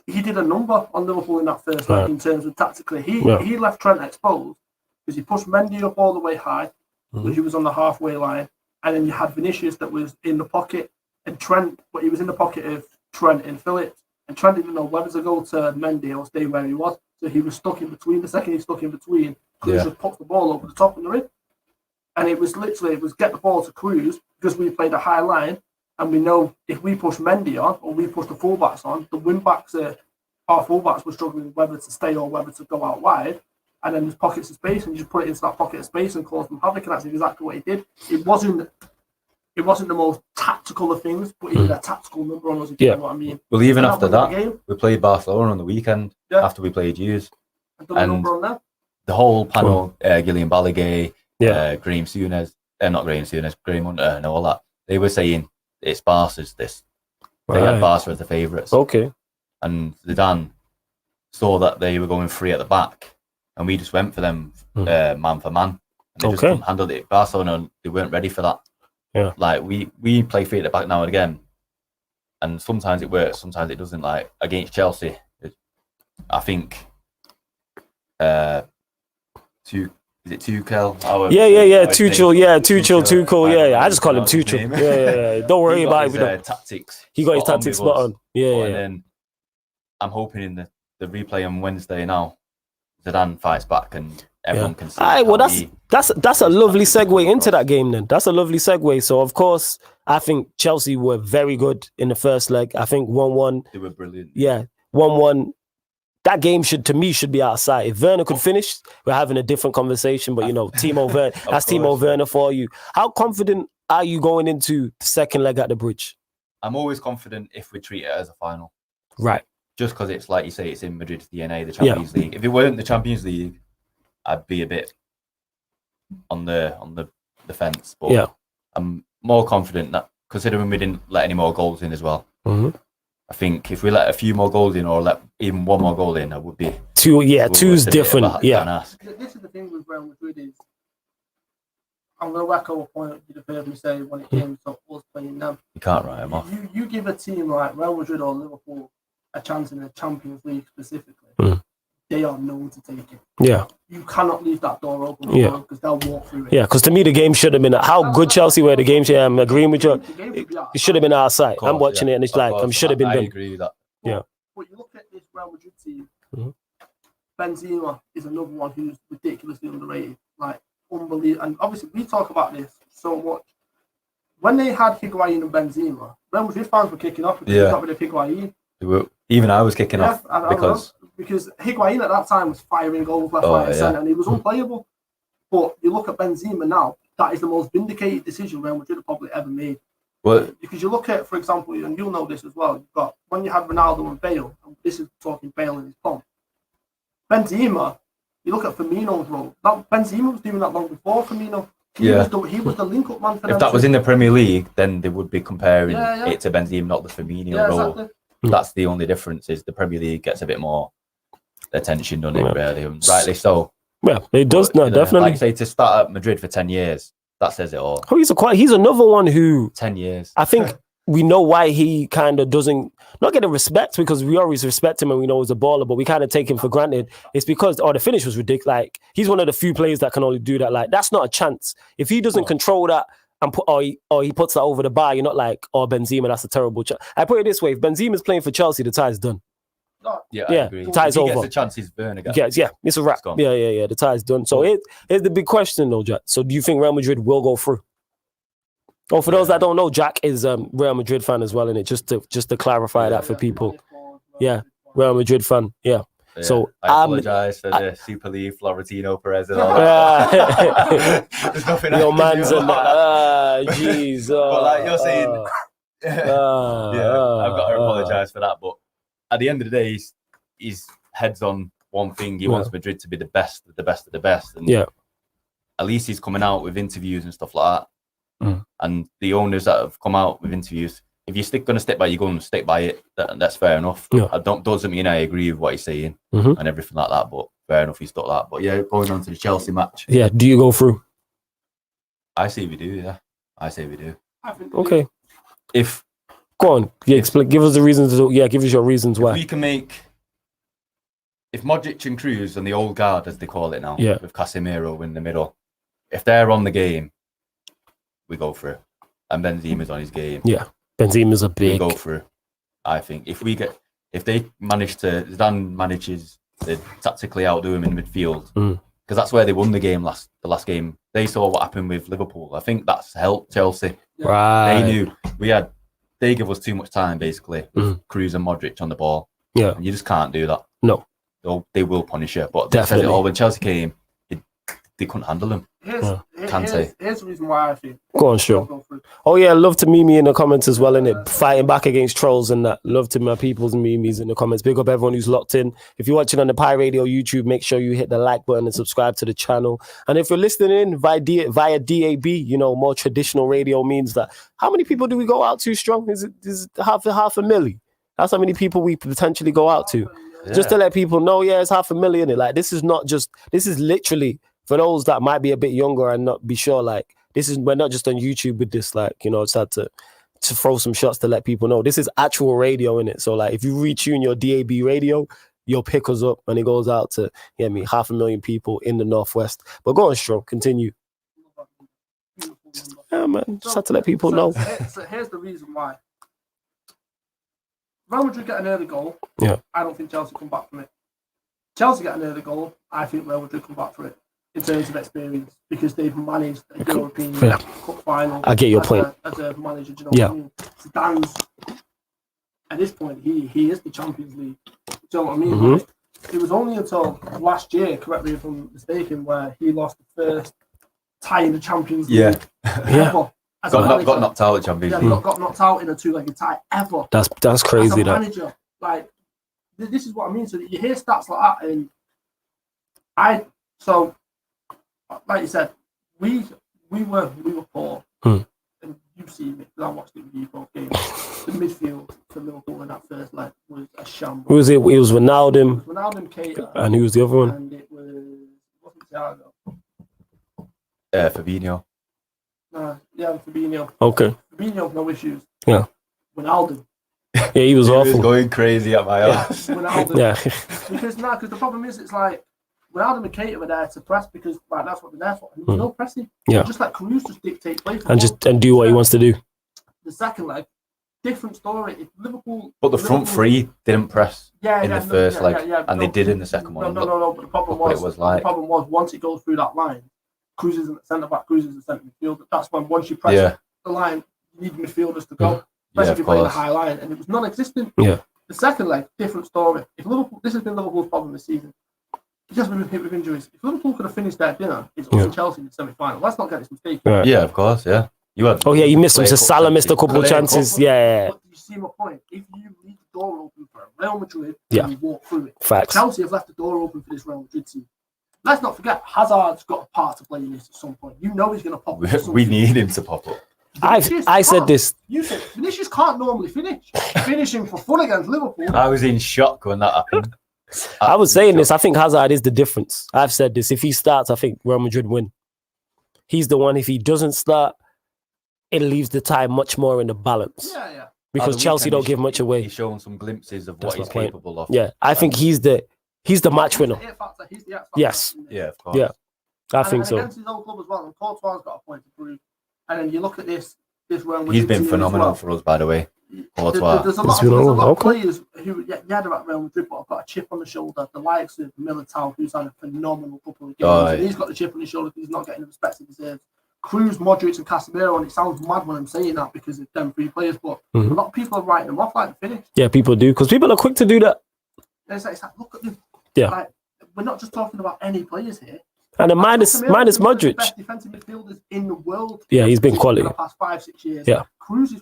He did a number on Liverpool in that first leg in terms of tactically. He left Trent exposed because he pushed Mendy up all the way high, which he was on the halfway line. And then you had Vinicius that was in the pocket, and Trent, but he was in the pocket of Trent and Phillips. And Trent didn't know whether to go to Mendy or stay where he was. So he was stuck in between. The second he was stuck in between, Cruz just puts the ball over the top and they're in. And it was get the ball to Cruz because we played a high line. And we know if we push Mendy on or we push the fullbacks on, the wing-backs, our fullbacks were struggling whether to stay or whether to go out wide. And then there's pockets of space, and you just put it into that pocket of space and cause them havoc. And that's exactly what he did. It wasn't it wasn't the most tactical of things, but it was a tactical number on us. If you know what I mean. Well, even And after that, that, we played Barcelona on the weekend after we played yous. And done a number on them. The whole panel, Gillian Ballagay, Graham Souness, not Graham Souness, Graham Hunter, and all that, they were saying it's Barca's this. They had Barca as the favourites. Okay. And Zidane saw that they were going free at the back, and we just went for them man for man. And they just couldn't handle it. Barcelona, they weren't ready for that. Yeah. Like, we play free at the back now and again, and sometimes it works, sometimes it doesn't. Like, against Chelsea, I think... is it Tuchel? Tuchel. Yeah. I just call him Tuchel. Yeah. Don't worry about it. Tactics. He got his tactics spot on. Yeah. And then I'm hoping in the replay on Wednesday now, Zidane fights back and everyone can see. Well, that's a lovely segue into that game then. That's a lovely segue. So, of course, I think Chelsea were very good in the first leg. I think 1-1. They were brilliant. Yeah, 1-1. That game should be outside. If Werner could finish, we're having a different conversation. But, Timo Werner, that's Timo Werner for you. How confident are you going into the second leg at the Bridge? I'm always confident if we treat it as a final. Right. Just because it's, like you say, it's in Madrid's DNA, the Champions League. If it weren't the Champions League, I'd be a bit on the fence. But I'm more confident that, considering we didn't let any more goals in as well, I think if we let a few more goals in or let even one more goal in, that would be... two's different. This is the thing with Real Madrid is, I'm going to echo a point you'd have heard me say when it came to us playing them. You can't write them off. You give a team like Real Madrid or Liverpool a chance in the Champions League specifically, they are known to take it. Yeah. You cannot leave that door open because they'll walk through it. Yeah, because to me, the game should have been... How good Chelsea were, the game should... I'm agreeing with you. It should have been outside. I'm watching it and it's like, should have been done. I agree with that. But you look at this Real Madrid team, Benzema is another one who's ridiculously underrated. Like, unbelievable. And obviously, we talk about this so much. When they had Higuain and Benzema, Real Madrid fans were kicking off because they got rid of Higuain. Even I was kicking off because Higuain at that time was firing goals left, right, and centre, and he was unplayable. But you look at Benzema now; that is the most vindicated decision Real Madrid have probably ever made. Well, because you look at, for example, and you'll know this as well. You've got when you had Ronaldo and Bale. And this is talking Bale in his pomp. Benzema. You look at Firmino's role. Benzema was doing that long before Firmino. He was the link-up man for them. If that was in the Premier League, then they would be comparing it to Benzema, not the Firmino role. Exactly. That's the only difference, is the Premier League gets a bit more attention, doesn't it, really? And rightly so. Yeah, it does. Definitely. Like I say, to start at Madrid for 10 years, that says it all. He's another one who... 10 years. I think we know why he kind of doesn't... Not get the respect, because we always respect him and we know he's a baller, but we kind of take him for granted. It's because... the finish was ridiculous. Like, he's one of the few players that can only do that. Like, that's not a chance. If he doesn't control that, and he puts that over the bar, you're not like, Benzema, that's a terrible chance. I put it this way: if Benzema's playing for Chelsea, the tie's done. I agree. The tie's over. Gets the chances Werner gets. It's a wrap. The tie's done. So here's the big question, though, Jack. So do you think Real Madrid will go through? Oh, for those that don't know, Jack is a Real Madrid fan as well, and just to clarify that for people. Yeah, Real Madrid fan. Yeah. Yeah, so I apologise for the Super League, Florentino Perez and all that. There's nothing your man's and that. Jeez. But like you're saying, I've got to apologise for that. But at the end of the day, his head's on one thing. He wants Madrid to be the best of the best of the best. And at least he's coming out with interviews and stuff like that. And the owners that have come out with interviews, if you're going to stick by your gun, stick by it. That's fair enough. Doesn't mean I agree with what he's saying and everything like that, but fair enough, he's stuck that. But going on to the Chelsea match. Yeah, do you go through? I say we do, I say we do. Okay. Go on, explain. Give us the reasons. Give us your reasons why. We can if Modric and Cruz and the old guard, as they call it now, with Casemiro in the middle, if they're on the game, we go through. And Benzema's on his game. Yeah. Benzema's a big... We go through, I think. If Zidane manages to tactically outdo him in midfield, because that's where they won the game the last game. They saw what happened with Liverpool. I think that's helped Chelsea. Right. They knew they give us too much time, basically, with Cruz and Modric on the ball. Yeah. And you just can't do that. No. They will punish you. But definitely. When Chelsea came, they couldn't handle them. Here's the reason why I think. Go on, sure. Go through. Oh yeah, love to meet me in the comments as well, innit? Fighting back against trolls and that. Love to my people's memes in the comments. Big up everyone who's locked in. If you're watching on the Pi Radio YouTube, make sure you hit the like button and subscribe to the channel. And if you're listening in via DAB, you know, more traditional radio means that. How many people do we go out to, Strong? Is it half a million? That's how many people we potentially go out to. Yeah. Just to let people know, yeah, it's 500,000. Like, this is literally for those that might be a bit younger and not be sure, like, we're not just on YouTube with this, like, you know, it's had to throw some shots to let people know. This is actual radio, innit? So, like, if you retune your DAB radio, you'll pick us up and it goes out to, 500,000 people in the Northwest. But go on, Strong, continue. Yeah, man, just had to let people know. So here's the reason why. Real Madrid get an early goal. Yeah. I don't think Chelsea come back from it. Chelsea get an early goal. I think Real Madrid come back for it in terms of experience because they've managed a European Cup final. I get your point. As a manager, do you know what I mean? Zidane's, at this point, he is the Champions League. Do you know what I mean? Mm-hmm. Like, it was only until last year, correct me if I'm mistaken, where he lost the first tie in the Champions League. Yeah. Got knocked out at Champions League. Got knocked out in a two-legged tie ever. That's crazy. As a manager, like, this is what I mean. So you hear stats like that, and like you said, we were poor, and you've seen it. I watched it with you both games. The midfield for Liverpool in that first leg was a shambles. Who was it? It was Ronaldo. Ronaldo, Keita, and who was the other one? And it wasn't Thiago. Fabinho. Fabinho. Okay. Fabinho, no issues. Yeah. Ronaldo. Yeah, he was awful. He was going crazy at my house. Ronaldo. Yeah. Because the problem is, it's like Ronaldo and Keita were there to press because that's what they're there for. And there was no pressing. Yeah. Just like Cruz just dictate play for and do what he wants to do. The second leg, different story. If Liverpool, But the front three didn't press in the first leg, and they did in the second one. No. But the problem was once it goes through that line, Cruz isn't the centre back. Cruz is the centre midfielder. That's when once you press the line, you need midfielders to go. Especially if you're playing a high line, and it was non-existent. Yeah. The second leg, different story. If Liverpool, this has been Liverpool's problem this season. It's just been hit with injuries. If Liverpool could have finished their dinner, it's us and Chelsea in the semi-final. Let's not get this mistake. Right. Yeah, of course. Yeah. You missed some. So Salah missed a couple of chances. Yeah. But you see my point. If you leave the door open for Real Madrid, you walk through it. Facts. Chelsea have left the door open for this Real Madrid team. Let's not forget, Hazard's got a part to play in this at some point. You know he's going to pop up. We need him to pop up. I said this. You said Vinicius can't normally finish. Finishing for fun against Liverpool. I was in shock when that happened. I was saying this. I think Hazard is the difference. I've said this. If he starts, I think Real Madrid win. He's the one. If he doesn't start, it leaves the tie much more in the balance. Yeah. Because Chelsea don't give much away. He's shown some glimpses of what he's capable of. Yeah, I think he's the match winner. He's the X-factor. Yes. Yeah, of course. Yeah, I think so. Against his own club as well, and Courtois got a point to prove. And then you look at this Real Madrid. He's been phenomenal for us, by the way. Courtois. There's a lot of players who had about Real Madrid, but have got a chip on the shoulder. The likes of Militao, who's had a phenomenal couple of games, and he's got the chip on his shoulder because he's not getting the respect he deserves. Cruz, Modric, and Casemiro, and it sounds mad when I'm saying that because it's them three players, but a lot of people are writing them off like the finish. Yeah, people do because people are quick to do that. It's like look at them. Yeah, like, we're not just talking about any players here. And minus Modric, the best defensive midfielders in the world. Yeah, he's been quality for the past 5-6 years. Yeah, Cruz is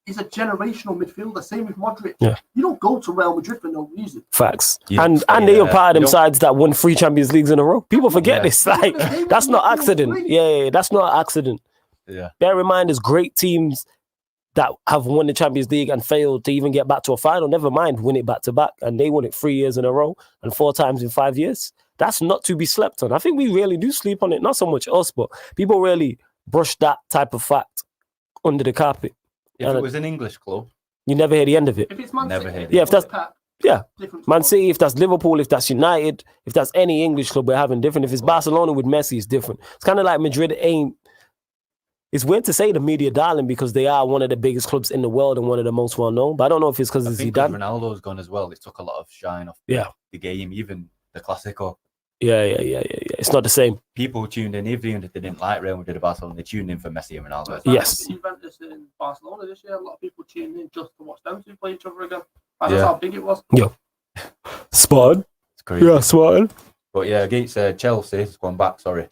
he's a generational midfielder. Same with Modric. Yeah, you don't go to Real Madrid for no reason. Facts. And they are part of them sides that won 3 Champions Leagues in a row. People forget this. Like that's not accident. Yeah, that's not accident. Yeah. Bear in mind, there's great teams that have won the Champions League and failed to even get back to a final. Never mind win it back to back, and they won it 3 years in a row and 4 times in 5 years. That's not to be slept on. I think we really do sleep on it. Not so much us, but people really brush that type of fact under the carpet. If it was an English club, you never hear the end of it. If it's Man City, if that's Man City, if that's Liverpool, if that's United, if that's any English club, we're having different. If it's Barcelona with Messi, it's different. It's kind of like Madrid ain't. It's weird to say the media darling because they are one of the biggest clubs in the world and one of the most well known. But I don't know if it's because Zidane. Ronaldo's gone as well. It took a lot of shine off the game, even the Clásico. Yeah. It's not the same. People tuned in, even if they didn't like Real Madrid or Barcelona, they tuned in for Messi and Ronaldo. Yes. Juventus in Barcelona this year, a lot of people tuned in just to watch them two play each other again. That's how big it was. Yeah. Spot. It's crazy. Yeah, spot. But yeah, against Chelsea, it's gone back, sorry.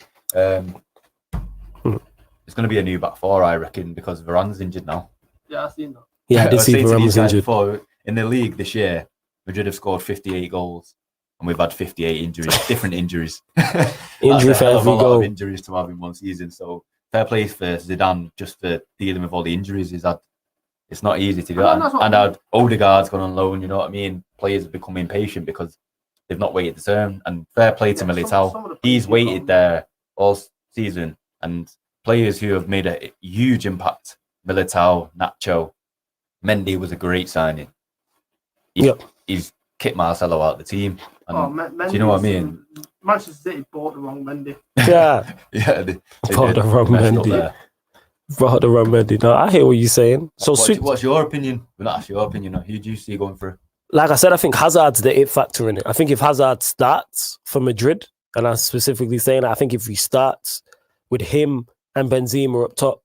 It's going to be a new back four, I reckon, because Varane's injured now. Yeah, I've seen that. Yeah, I did was see saying to Varane these was guys injured. before, in the league this year, Madrid have scored 58 goals, and we've had 58 injuries, different injuries. Injury That's for a hell of a every lot goal. of injuries to have in one season. So fair play for Zidane just for dealing with all the injuries he's had. It's not easy to do that. And our Odegaard's gone on loan, you know what I mean? Players have become impatient because they've not waited the turn. And fair play to Militao. He's waited there all season. And players who have made a huge impact, Militao, Nacho, Mendy was a great signing. He's kicked Marcelo out of the team. And do you know what I mean? Manchester City bought the wrong Mendy. Yeah. Yeah, they Bought the wrong Mendy. Brought the wrong Mendy. No, I hear what you're saying. So what's your opinion? Well, not your opinion. Who do you see going through? Like I said, I think Hazard's the it factor in it. I think if Hazard starts for Madrid, and I'm specifically saying that, I think if he starts with him and Benzema up top,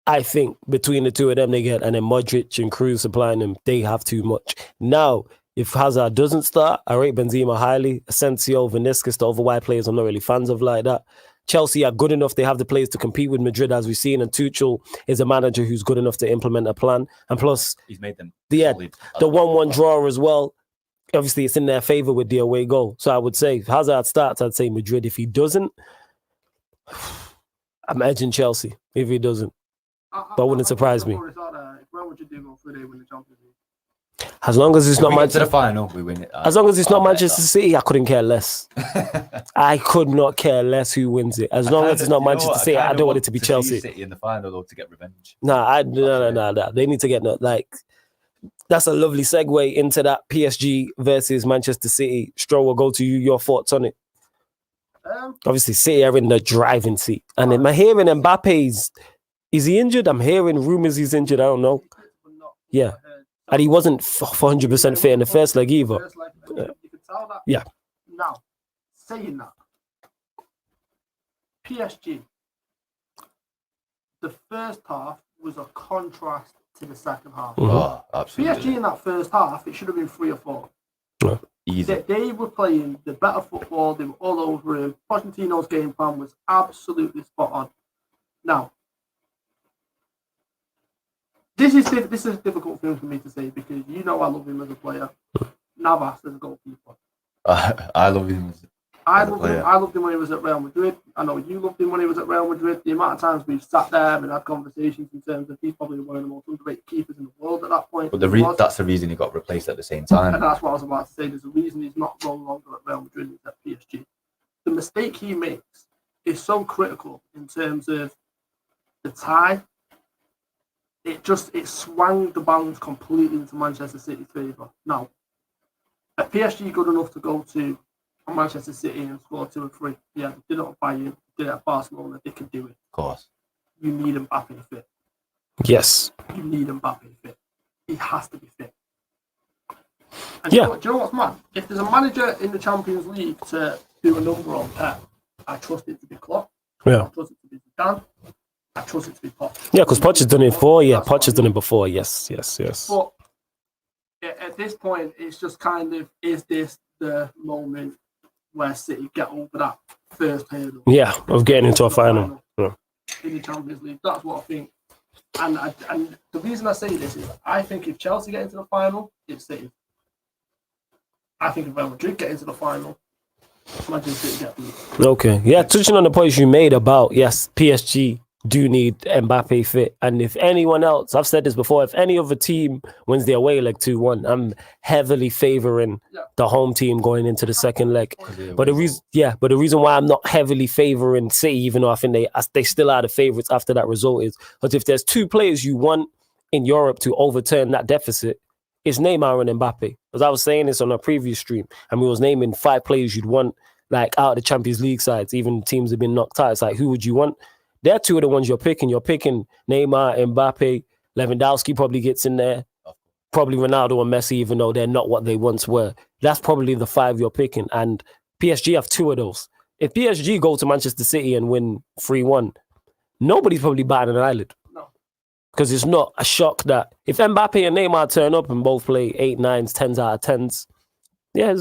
I think between the two of them, they get, and then Modric and Kroos supplying them, they have too much. Now, if Hazard doesn't start, I rate Benzema highly. Asensio, Vinicius, the other wide players I'm not really fans of like that. Chelsea are good enough. They have the players to compete with Madrid, as we've seen. And Tuchel is a manager who's good enough to implement a plan. And plus, he's made them the 1-1 draw as well. Obviously, it's in their favour with the away goal. So I would say, if Hazard starts, I'd say Madrid. If he doesn't, imagine Chelsea. If he doesn't. But wouldn't surprise me. Where would you do go for they win the Champions League? As long as it's not Manchester, to the final, we win it. As long as it's not Manchester City, I couldn't care less. I could not care less who wins it. As long as it's not Manchester City, I don't want it to be Chelsea. City in the final though to get revenge. No. They need to get like. That's a lovely segue into that PSG versus Manchester City. Stroll, will go to you. Your thoughts on it? Obviously, City are in the driving seat, and am I hearing Mbappe's? Is he injured? I'm hearing rumors he's injured. I don't know. Yeah. And he wasn't 100% fit in the first leg either. You can tell that. Yeah. Now, saying that, PSG, the first half was a contrast to the second half. Oh, absolutely. PSG in that first half, it should have been 3 or 4. Yeah. Easy. They were playing the better football. They were all over him. Pochettino's game plan was absolutely spot on. Now, this is a difficult thing for me to say because you know I love him as a player. Navas as a goalkeeper. I love him as I loved him when he was at Real Madrid. I know you loved him when he was at Real Madrid. The amount of times we've sat there and had conversations in terms of he's probably one of the most underrated keepers in the world at that point. But that's the reason he got replaced at the same time. And that's what I was about to say. There's a reason he's not no longer at Real Madrid, he's at PSG. The mistake he makes is so critical in terms of the tie. It swung the balance completely into Manchester City's favour. Now, are PSG good enough to go to Manchester City and score 2 or 3? Yeah, they did it at Bayern, they did it at Barcelona, they can do it. Of course. You need Mbappe fit. Yes. You need Mbappe fit. He has to be fit. And yeah. Do you know what's mad? If there's a manager in the Champions League to do a number on Pep, I trust it to be Klopp. Yeah. I trust it to be Zidane. I trust it to be Poch. Yeah, because Poch has done it before. Yeah, Poch has done it before. Yes. But at this point, it's just kind of, is this the moment where City get over that first hurdle? Yeah, of getting into a final. Yeah. In the Champions League. That's what I think. And the reason I say this is I think if Chelsea get into the final, it's City. I think if Real Madrid get into the final, Manchester City get beat. Okay. Yeah, touching on the points you made about, yes, PSG do need Mbappe fit. And if anyone else, I've said this before, if any other team wins the away leg 2-1, I'm heavily favouring the home team going into the second leg. But the reason why I'm not heavily favouring City, even though I think they still are the favourites after that result, is because if there's 2 players you want in Europe to overturn that deficit, it's Neymar and Mbappe. As I was saying this on a previous stream, and we was naming 5 players you'd want like out of the Champions League sides, even teams have been knocked out. It's like, who would you want? They're 2 of the ones you're picking. You're picking Neymar, Mbappe, Lewandowski probably gets in there. Probably Ronaldo and Messi, even though they're not what they once were. That's probably the 5 you're picking. And PSG have 2 of those. If PSG go to Manchester City and win 3-1, nobody's probably batting an eyelid. No. Because it's not a shock that if Mbappe and Neymar turn up and both play 8, 9s, 10s out of 10s, yeah,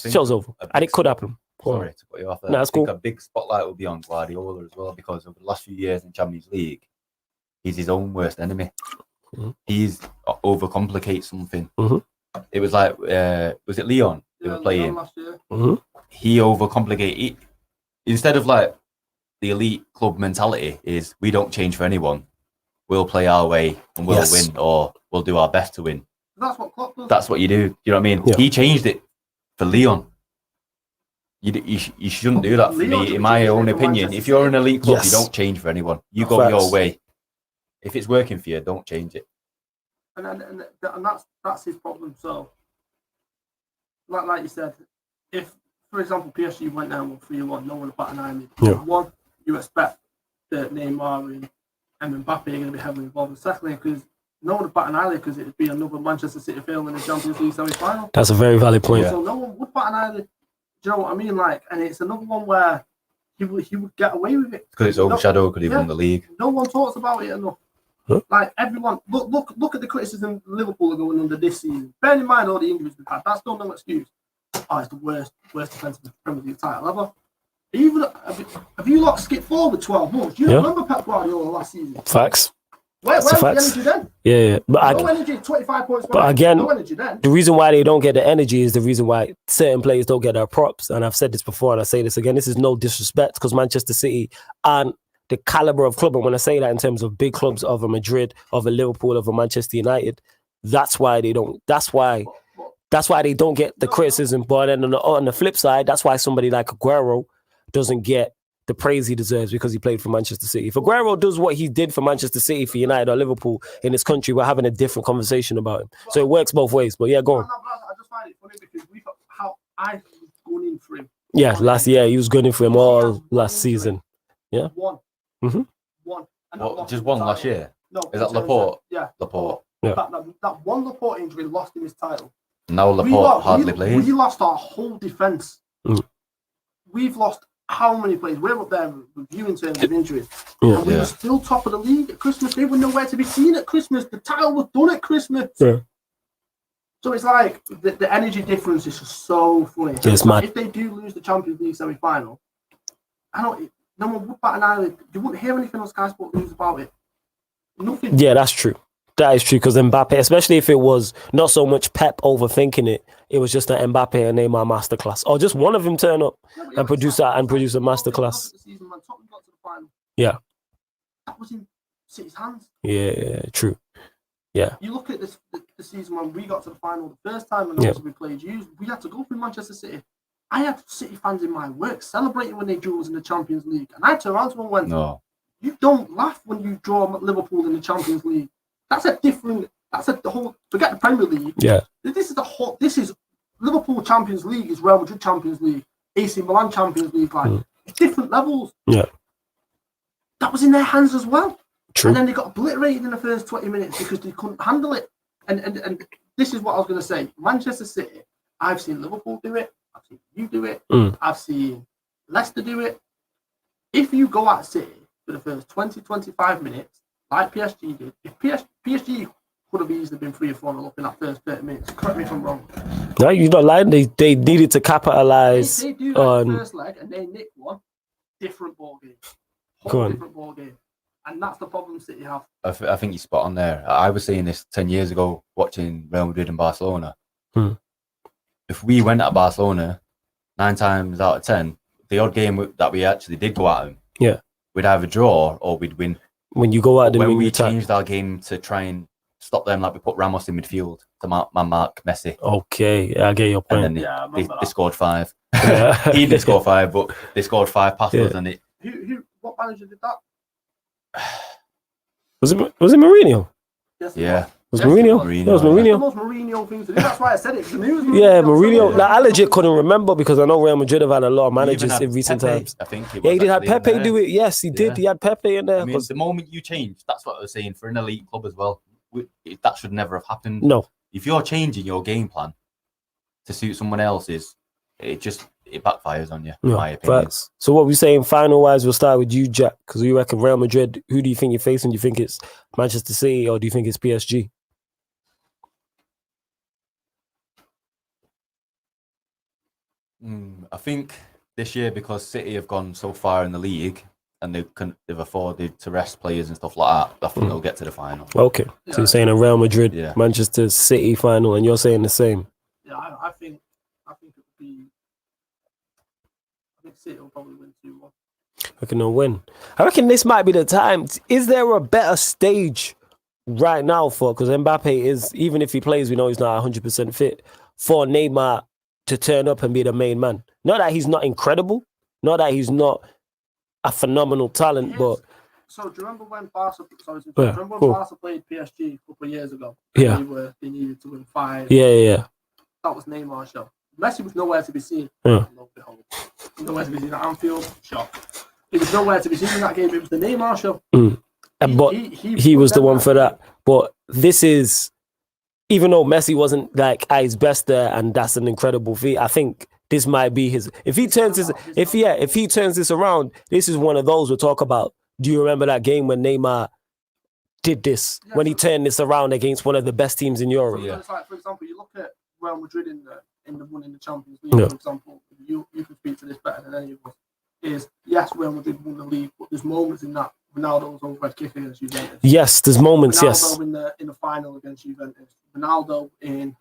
show's over. And it could happen. sorry to cut you off there. No, that's I think cool. a big spotlight will be on Guardiola as well, because over the last few years in Champions League, he's his own worst enemy. He's overcomplicates something. It was like, was it Leon they were playing? Last year. He overcomplicated. Instead of like the elite club mentality is, we don't change for anyone. We'll play our way and we'll win, or we'll do our best to win. That's what Klopp does. That's what you do. You know what I mean? Yeah. He changed it for Leon. You shouldn't do that for me, in my own opinion. If you're an elite club, you don't change for anyone. You go your way. If it's working for you, don't change it. And that's his problem. So, like you said, if, for example, PSG went down 3-1, no one would bat an eyelid. One, you expect that Neymar and Mbappe are going to be heavily involved. And secondly, because no one would bat an eyelid, because it would be another Manchester City fail in the Champions League semi-final. That's a very valid point. So no one would bat an eyelid. Do you know what I mean? Like, and it's another one where he would get away with it because it's overshadowed because he won the league. No one talks about it enough. Like everyone, look at the criticism Liverpool are going under this season. Bearing in mind all the injuries we've had, that's still no excuse. Oh, it's the worst defense in the Premier League title ever. Even have you lot skipped forward 12 months? Do you remember Pep Guardiola last season? Facts. Where was the energy then? Yeah. But no energy, 25 points. But again, no energy then. The reason why they don't get the energy is the reason why certain players don't get their props. And I've said this before, and I say this again. This is no disrespect, because Manchester City aren't the caliber of club. And when I say that in terms of big clubs, of a Madrid, of a Liverpool, of a Manchester United, that's why they don't. That's why they don't get the criticism. But then on the flip side, that's why somebody like Aguero doesn't get the praise he deserves, because he played for Manchester City. If Aguero does what he did for Manchester City, for United or Liverpool in this country, we're having a different conversation about him. So it works both ways. But yeah, go on. I just find it funny because how I was going in for him. Yeah, last year he was going in for him all last season. Yeah. One. One. Just one last year? No. Is that Laporte? Yeah. Laporte. Yeah. That one Laporte injury lost him his title. Now Laporte hardly plays. We lost our whole defence. We've lost how many players? We're up there with you in terms of injuries. And we were still top of the league at Christmas. They were nowhere to be seen at Christmas. The title was done at Christmas. Yeah. So it's like the energy difference is just so funny. It's mad. If they do lose the Champions League semi-final, no one would bat an eyelid. You wouldn't hear anything on Sky Sports News about it. Nothing. Yeah, that's true. That is true, because Mbappe, especially if it was not so much Pep overthinking it, it was just an Mbappe and Neymar masterclass, or just one of them turn up and produce a masterclass. Yeah, that was in City's hands. Yeah, true. Yeah, you look at the season when we got to the final the first time, and obviously we played you. We had to go through Manchester City. I had City fans in my work celebrating when they drew us in the Champions League, and I turned around to them and went, "No, you don't laugh when you draw Liverpool in the Champions League. That's the whole, forget the Premier League. Yeah. This is Liverpool Champions League, is Real Madrid Champions League, AC Milan Champions League, like different levels. Yeah. That was in their hands as well. True. And then they got obliterated in the first 20 minutes because they couldn't handle it. And this is what I was going to say. Manchester City, I've seen Liverpool do it. I've seen you do it. I've seen Leicester do it. If you go at City for the first 20, 25 minutes, like PSG did, if PSG could have easily been 3 or 4 up in that first 30 minutes. Correct me if I'm wrong. No, you're not lying. They needed to capitalize. They do that first leg and they nick one. Different ball game. Different ball game. And that's the problem City have. I think you're spot on there. I was saying this 10 years ago, watching Real Madrid and Barcelona. If we went at Barcelona 9 times out of 10, the odd game that we actually did go at them, we'd either draw or we'd win. When you go out, when we changed our game to try and stop them, like we put Ramos in midfield to mark Messi. Okay, I get your point. And then they scored 5. He did score 5, but they scored 5 passes, and it. What manager did that? Was it Mourinho? Yes, yeah. Was Mourinho? That was Mourinho. The most Mourinho thing to do. That's why I said it. Mourinho. Like, I legit couldn't remember, because I know Real Madrid have had a lot of managers in recent times. I think he did have Pepe do it. Yes, he did. He had Pepe in there. I mean, the moment you change, that's what I was saying, for an elite club as well. That should never have happened. No. If you're changing your game plan to suit someone else's, it backfires on you, in my opinion. Facts. So what we're saying, final-wise, we'll start with you, Jack, because you reckon Real Madrid, who do you think you're facing? Do you think it's Manchester City, or do you think it's PSG? I think this year, because City have gone so far in the league and they've afforded to rest players and stuff like that, I think they'll get to the final. Okay. So you're saying a Real Madrid, Yeah. Manchester City final, and you're saying the same. Yeah, I think it would be. I think City will probably win 2-1. I reckon they'll win. I reckon this might be the time. Is there a better stage right now because Mbappe is, even if he plays, we know he's not 100% fit, for Neymar to turn up and be the main man. Not that he's not incredible, not that he's not a phenomenal talent, but... So do you remember when Barca, Barca played PSG a couple of years ago? Yeah. They needed to win 5. Yeah. That was Neymar's show. Messi was nowhere to be seen. Yeah. Nowhere to be seen at Anfield. Shock. He was nowhere to be seen in that game. It was the Neymar show. But he was the one for that. But this is, even though Messi wasn't like at his best there, and that's an incredible feat, I think this might be his. If he turns this around, this is one of those we'll talk about. Do you remember that game when Neymar did this? Yeah, when he turned this around against one of the best teams in Europe? Yeah. It's like, for example, you look at Real Madrid in the one in the Champions League, for example. You can speak to this better than any of us. Is yes, Real Madrid won the league, but there's moments in that Ronaldo's overhead kick against Juventus. Yes, there's moments. Ronaldo in the final against Juventus. Ronaldo in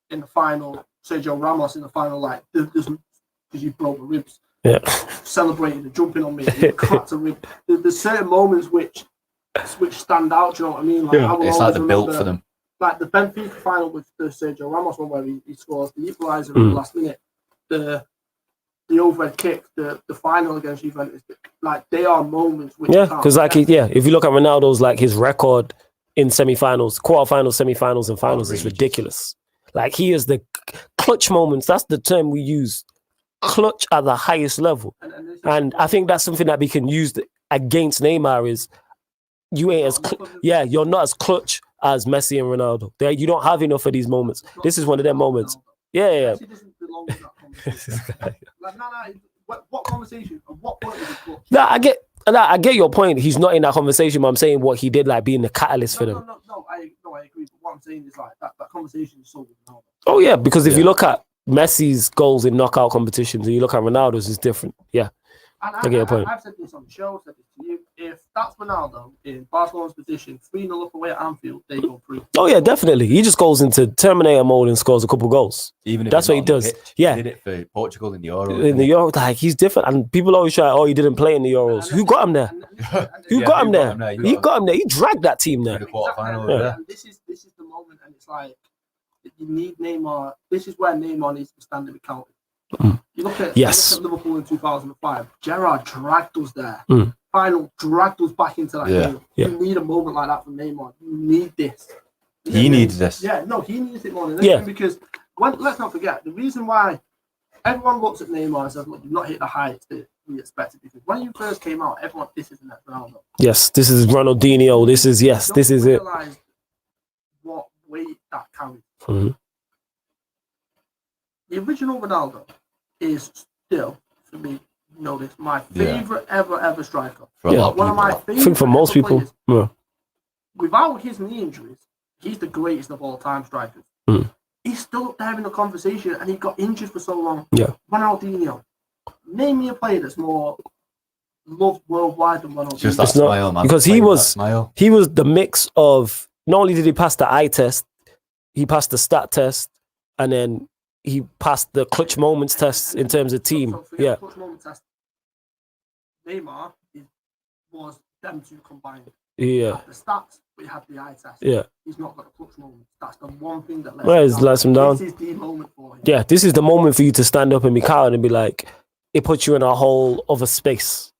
the final. Sergio Ramos in the final. Like because you broke the ribs. Yeah. Celebrating and jumping on me. You cracked a rib. There's certain moments which stand out. Do you know what I mean? Like, it's like the build for them. Like the Benfica final with the Sergio Ramos one where he scores the equaliser in the last minute. The overhead kick, the final against Juventus, like they are moments which because if you look at Ronaldo's like his record in semi-finals, quarterfinals, semi-finals, and finals is ridiculous. Like he is the clutch moments. That's the term we use. Clutch at the highest level, and I think that's something that we can use against Neymar. Is you ain't you're not as clutch as Messi and Ronaldo. You don't have enough of these moments. This is one of them moments. Yeah. What conversation? What point is it? No, I get your point. He's not in that conversation, but I'm saying what he did, like being the catalyst for them. No, I agree. But what I'm saying is like that conversation is so good. Oh yeah, because if you look at Messi's goals in knockout competitions and you look at Ronaldo's, it's different. Yeah. And I get your point. I've said this on the show, said this to you. If that's Ronaldo in Barcelona's position, 3-0 up away at Anfield, they go through. Oh yeah, definitely. He just goes into Terminator mode and scores a couple goals. Even if that's what he does. Pitch, yeah, he did it for Portugal in the Euros. In the Euros, like he's different, and people always try. Oh, he didn't play in the Euros. Who got him there? Who got him there? He got him there. He dragged that team there. The quarterfinal. Yeah. And this is the moment, and it's like you need Neymar. This is where Neymar needs to stand and be counted. You look at Liverpool in 2005. Gerrard dragged us there. Final dragged us back into that game. You need a moment like that from Neymar. You need this. He needs this. Yeah, no, he needs it more than anything because let's not forget the reason why everyone looks at Neymar and says, "Look, you've not hit the heights that we expected." Because when you first came out, everyone, this is the next Ronaldo. Yes, this is Ronaldinho. This is this is it. What weight that carries. The original Ronaldo is still, for me, my favorite ever striker. One of my favorite. I think for most people, without his knee injuries, he's the greatest of all time strikers. He's still up there in the conversation, and he got injured for so long. Yeah, Ronaldinho. Name me a player that's more loved worldwide than Ronaldinho. Just that smile, man. Because he was the mix of. Not only did he pass the eye test, he passed the stat test, and then he passed the clutch moments test in terms of team. The clutch moments test. Neymar was them two combined. Yeah. The stats, but he had the eye test. Yeah. He's not got the clutch moments. That's the one thing that lets him down. This is the moment for him. Yeah, this is the moment for you to stand up and be counted and be like, it puts you in a whole other space.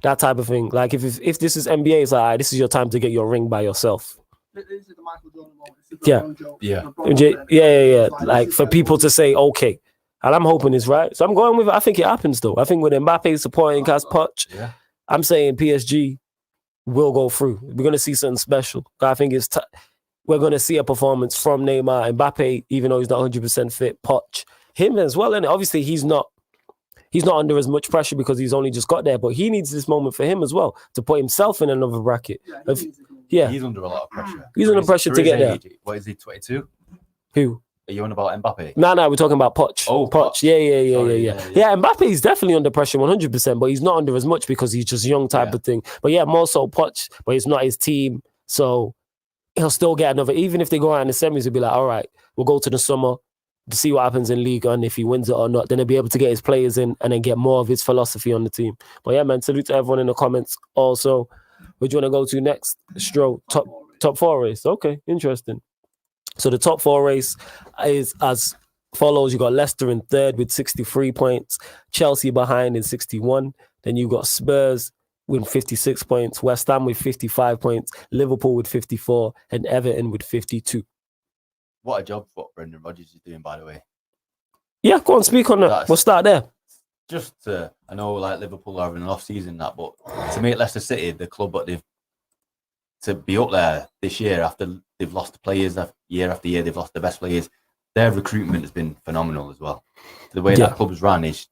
That type of thing. Like if this is NBA, it's like, all right, this is your time to get your ring by yourself. This is the Michael Jordan moment. This is the yeah. Like for people to say, okay. And I'm hoping it's right. So I'm going with it. I think it happens though. I think with Mbappe supporting Cas Poch, I'm saying PSG will go through. We're going to see something special. I think we're going to see a performance from Neymar. Mbappe, even though he's not 100% fit, Poch, him as well. And obviously he's not under as much pressure because he's only just got there, but he needs this moment for him as well to put himself in another bracket. He's under a lot of pressure. He's under pressure to get there. What is he, 22? Who? Are you on about Mbappe? No, we're talking about Poch. Oh, Poch. Poch. Yeah. Sorry, Yeah, Mbappe is definitely under pressure 100%, but he's not under as much because he's just young type of thing. But yeah, more so Poch, but it's not his team. So he'll still get another, even if they go out in the semis, he'll be like, all right, we'll go to the summer to see what happens in League and if he wins it or not, then he'll be able to get his players in and then get more of his philosophy on the team. But yeah, man, salute to everyone in the comments. Also, what do you want to go to next? Stroll, top 4 race. Okay, interesting. So the top 4 race is as follows. You got Leicester in 3rd with 63 points, Chelsea behind in 61. Then you got Spurs with 56 points, West Ham with 55 points, Liverpool with 54, and Everton with 52. What a job what Brendan Rodgers is doing, by the way. Yeah, go on, speak on that. We'll start there. Just I know like Liverpool are having an off season but to make Leicester City the club that they've to be up there this year after they've lost the players year after year, they've lost the best players. Their recruitment has been phenomenal as well. The way that club's run is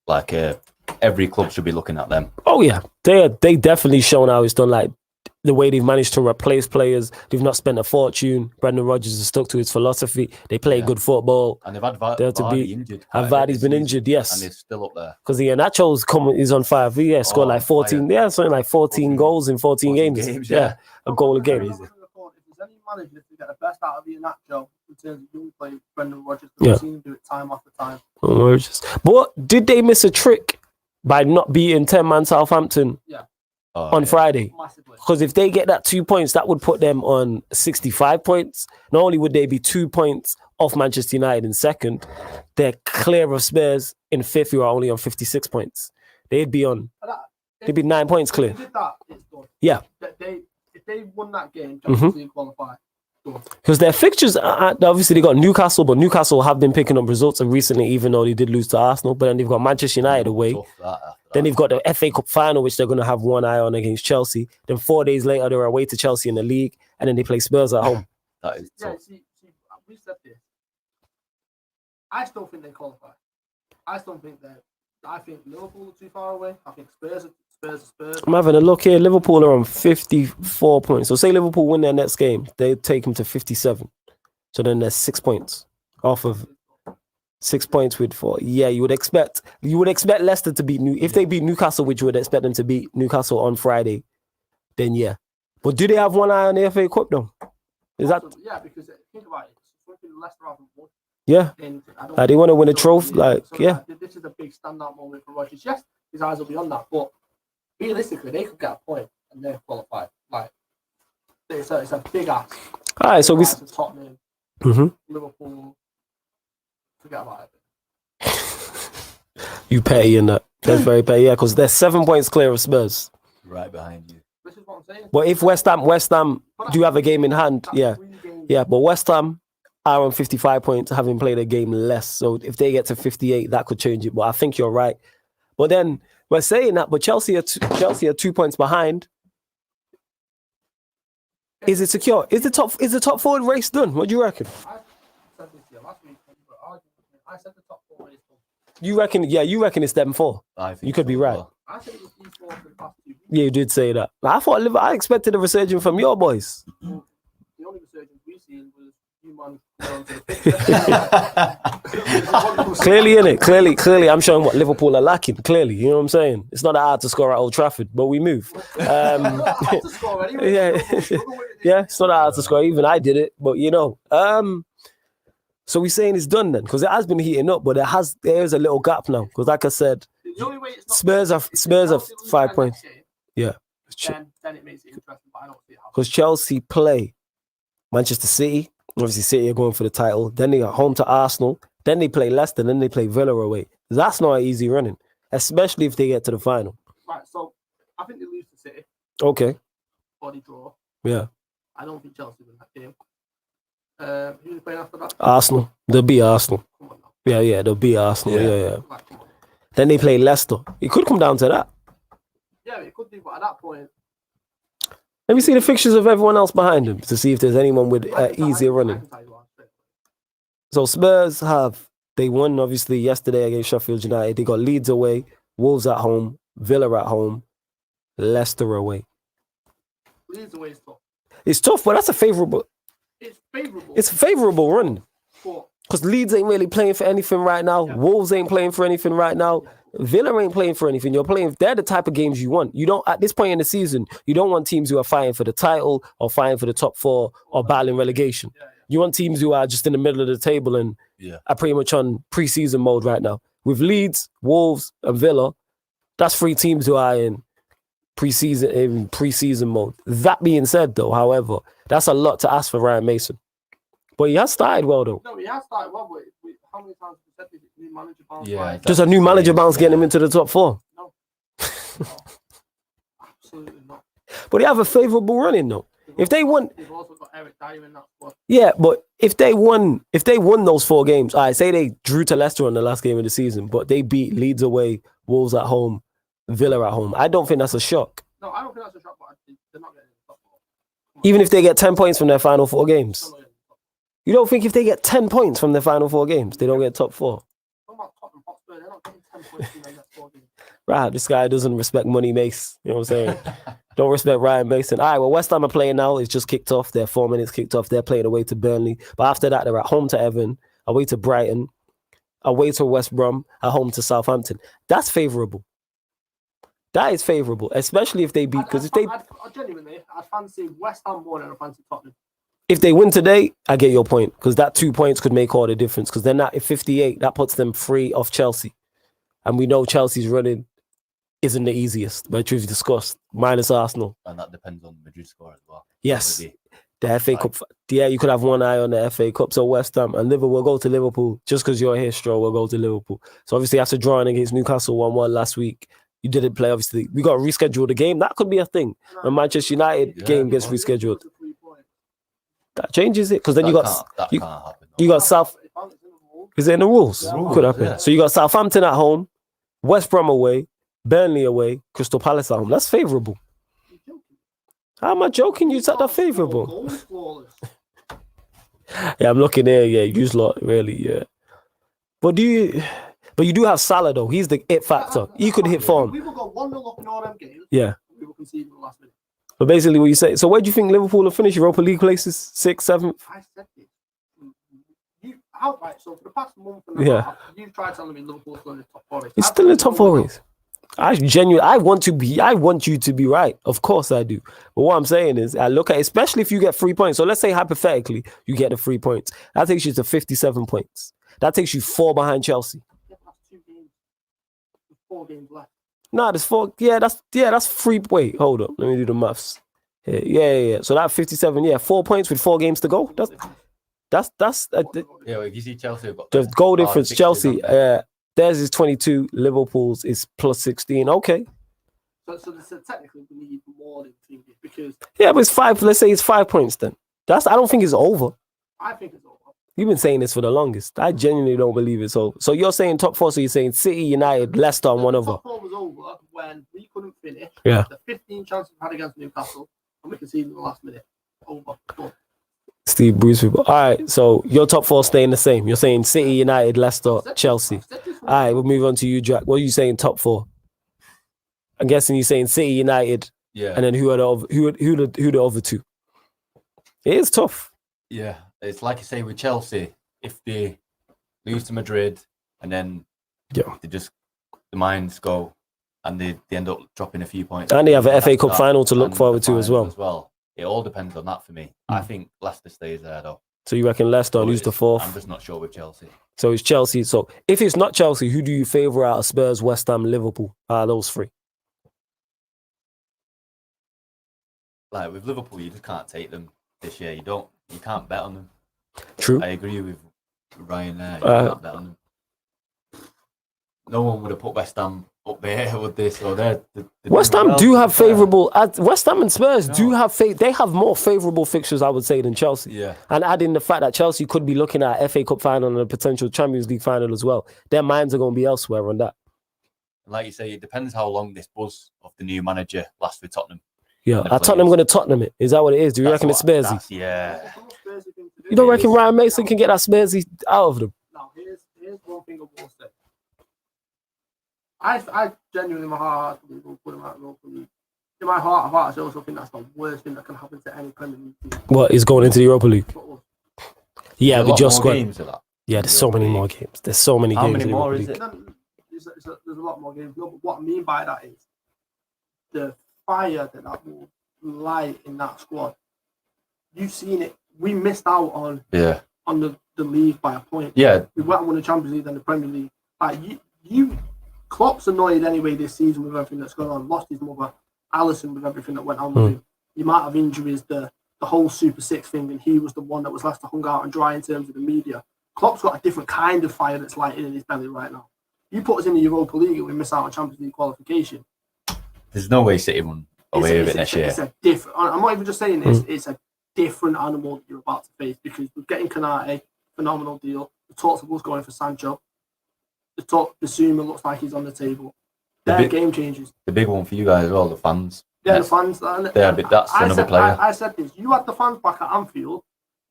like every club should be looking at them. Oh yeah, they definitely shown how it's done. Like the way they've managed to replace players, they've not spent a fortune. Brendan Rodgers has stuck to his philosophy. They play good football. And they've had Vardy injured. And Vardy's been injured, yes. And he's still up there. Because the Nacho's is on fire. Yeah, scored like 14. Yeah, something like 14 goals in 14 games. Yeah, a goal a game. If there's any manager to get the best out of Nacho in terms of young players, Brendan Rodgers, we've seen him do it time after time. But did they miss a trick by not beating 10-man Southampton? Yeah. On Friday, because if they get that 2 points, that would put them on 65 points. Not only would they be 2 points off Manchester United in 2nd, they're clear of Spurs in 5th, who are only on 56 points. They'd be 9 points clear. If they did that, it's done. Yeah. If they won that game, Champions League qualify. Because their fixtures, obviously they got Newcastle, but Newcastle have been picking up results and recently, even though they did lose to Arsenal. But then they've got Manchester United away. Then they've got the FA Cup final, which they're going to have one eye on against Chelsea. Then 4 days later, they're away to Chelsea in the league. And then they play Spurs at home. That is tough. See, we said this. I still think they qualify. I think Liverpool are too far away. I think Spurs. I'm having a look here. Liverpool are on 54 points. So say Liverpool win their next game, they take them to 57. So then there's 6 points off of 6 points with 4. Yeah, you would expect Leicester to beat if they beat Newcastle, which you would expect them to beat Newcastle on Friday. Then yeah, but do they have one eye on the FA Cup though? Because think about it. Something Leicester haven't won. Yeah, they want to win a trophy. This is a big standout moment for Rodgers. Yes, his eyes will be on that, but realistically, they could get a point and they're qualified. Like it's a big ask. All right, so we Tottenham, Liverpool. Forget about it. You petty in that. That's very petty. Yeah, because they're 7 points clear of Spurs. Right behind you. This is what I'm saying. But if West Ham do have a game in hand, but West Ham are on 55 points, having played a game less. So if they get to 58, that could change it. But I think you're right. But then we're saying that, but Chelsea are 2 points behind. Is it secure? Is the top 4 race done? What do you reckon? I said this here last week. I said the top 4 race done. You reckon? Yeah, you reckon it's them 4. You could be right. Well. I said it was these 4 for the past 2 weeks. Yeah, you did say that. I expected a resurgence from your boys. The only resurgence we've seen was you man. Clearly, innit? Clearly, I'm showing what Liverpool are lacking. Clearly, you know what I'm saying? It's not that hard to score at Old Trafford, but we move. Yeah, it's not that hard to score. Even I did it, but so we're saying it's done then, because it has been heating up, but there's a little gap now. Because like I said, Spurs are 5 points. Yeah, then it makes it interesting, but I don't see how. Because Chelsea play Manchester City. Obviously, City are going for the title. Then they are home to Arsenal. Then they play Leicester. Then they play Villa away. That's not an easy running, especially if they get to the final. Right, so I think they lose to City. Okay. Or they draw. Yeah. I don't think Chelsea win that game. Who's playing after that? Arsenal. They'll be Arsenal. Come on now. Yeah, they'll be Arsenal. Yeah. Like, come on. Then they play Leicester. It could come down to that. Yeah, it could do, but at that point... Let me see the fixtures of everyone else behind them to see if there's anyone with easier running. So Spurs they won obviously yesterday against Sheffield United. They got Leeds away, Wolves at home, Villa at home, Leicester away. Leeds away is tough. It's tough, but that's a favourable. It's favourable. It's a favourable run. But Because Leeds ain't really playing for anything right now. Yeah. Wolves ain't playing for anything right now. Villa ain't playing for anything. They're the type of games you want. You don't, at this point in the season, you don't want teams who are fighting for the title or fighting for the top 4 or battling relegation. You want teams who are just in the middle of the table and are pretty much on pre-season mode right now. With Leeds, Wolves, and Villa, that's 3 teams who are in pre-season mode. That being said, though, however, that's a lot to ask for Ryan Mason. But he has started well, though. No, he has started well, but how many times have we said this new manager bounce? Yeah, Just a new manager bounce getting him into the top 4. No. Absolutely not. But they have a favourable running, though. If they won, They've also got Eric Dyer in that squad. yeah, but if they won those 4 games, I say they drew to Leicester on the last game of the season, but they beat Leeds away, Wolves at home, Villa at home. I don't think that's a shock. No, I don't think that's a shock, but they're not getting in the top 4. Even if they get 10 points from their final 4 games. They're not getting in the top 4. You don't think if they get 10 points from their final 4 games, they don't get top 4? What about Tottenham Hotspur? They're not getting 10 points from their next 4 games. Right, this guy doesn't respect Money Mace. You know what I'm saying? Don't respect Ryan Mason. All right, well, West Ham are playing now. It's just kicked off. They're 4 minutes kicked off. They're playing away to Burnley. But after that, they're at home to Everton, away to Brighton, away to West Brom, at home to Southampton. That's favourable. That is favourable, especially if they beat. Because if they genuinely, I fancy West Ham more than I fancy Tottenham. If they win today, I get your point. Because that 2 points could make all the difference. Because they're not at 58. That puts them free off Chelsea. And we know Chelsea's running isn't the easiest, by truth discussed, minus Arsenal. And that depends on Madrid's score as well. Yes, the FA Cup. Yeah, you could have one eye on the FA Cup. So West Ham and Liverpool will go to Liverpool. Just because you're here, Stroll, we'll go to Liverpool. So obviously after drawing against Newcastle 1-1 last week, you didn't play, obviously. We got to reschedule the game. That could be a thing. When Manchester United game gets rescheduled. That changes it. Because then That can't happen. you got South. Is it in the rules? Could happen. Yeah. So you got Southampton at home, West Brom away, Burnley away, Crystal Palace at home. That's favourable. How am I joking? You said that favourable. Yeah, I'm looking there. Yeah, you lot really. Yeah, but you do have Salah though. He's the it factor. He could hit form. We will go 1-0 up in all them games. Yeah. We will concede in the last minute. But basically, what you say. So where do you think Liverpool will finish? Europa League places, 6th, 7th? I said this. You outright. So for the past month and a half, you've tried telling me Liverpool's still in the top 4. It's still in the top 4. I want you to be right. Of course I do. But what I'm saying is, I look at, especially if you get 3 points. So let's say hypothetically, you get the 3 points. That takes you to 57 points. That takes you 4 behind Chelsea. Yeah, that's 2 games. There's 4 games left. No, there's 4. Yeah, that's 3. Wait, hold up. Let me do the maths. Yeah. So that 57. 4 points with 4 games to go. That's Yeah, well, if you see Chelsea have got the goal difference. fixtures Chelsea, on there. theirs is 22. Liverpool's is plus 16. Okay. So technically we need more than 3 games because Yeah, but it's 5. Let's say it's 5 points then. I don't think it's over. I think it's over. You've been saying this for the longest. I genuinely don't believe it's over. So you're saying top 4. So you're saying City, United, Leicester, and one The other. top 4 was over when we couldn't finish. Yeah. The 15 chances we had against Newcastle, and we conceded in the last minute. Over. Done. Steve Bruce people. All right. So your top 4 staying the same. You're saying City, United, Leicester, Chelsea. All right. We'll move on to you, Jack. What are you saying? Top 4. I'm guessing you're saying City, United, Yeah. and then who are the other 2? It is tough. Yeah. It's like you say with Chelsea, if they lose to Madrid and then the minds go and they end up dropping a few points. And they have an FA Cup that, final to look and forward the to as finals well. It all depends on that for me. I think Leicester stays there though. So you reckon Leicester But lose the 4th? I'm just not sure with Chelsea. So it's Chelsea. So if it's not Chelsea, who do you favour out of Spurs, West Ham, Liverpool? Those 3. Like with Liverpool, you just can't take them this year. You can't bet on them. True. I agree with Ryan there. You can't bet on them. No one would have put West Ham up there, would they? So they're West Ham do have favourable. West Ham and Spurs do have they have more favourable fixtures, I would say, than Chelsea. Yeah. And adding the fact that Chelsea could be looking at FA Cup final and a potential Champions League final as well. Their minds are going to be elsewhere on that. Like you say, it depends how long this buzz of the new manager lasts with Tottenham. Yeah, are Tottenham going to Tottenham it? Is that what it is? Do you reckon it's Spursy? Yeah. You don't reckon Ryan Mason can get that Spursy out of them? Now, here's one thing I will say. I genuinely, in my heart, believe we'll put him out of Europa League. In my heart of hearts, I also think that's the worst thing that can happen to any Premier League team. What is going into the Europa League? Yeah, A with lot your more squad. games of that. Yeah, there's so many more games. There's so many How games. many in the more Europa is League. it? There's a lot more games. No, but what I mean by that is the fire that will light in that squad. You've seen it. We missed out on the league by a point. Yeah. We went and won the Champions League and the Premier League. Like you Klopp's annoyed anyway this season with everything that's going on. Lost his mother, Alisson, with everything that went on with him. The amount of injuries, the whole Super Six thing, and he was the one that was left to hung out and dry in terms of the media. Klopp's got a different kind of fire that's lighting in his belly right now. You put us in the Europa League and we miss out on Champions League qualification. There's no way City won away with it next year. It's a different. I'm not even just saying this. It's a different animal that you're about to face because we're getting Kanate, phenomenal deal. The talks of us going for Sancho. The talk, Basuma looks like he's on the table. They're game changers. The big one for you guys as well, the fans. Yeah, the fans. That's another player. I said this. You had the fans back at Anfield.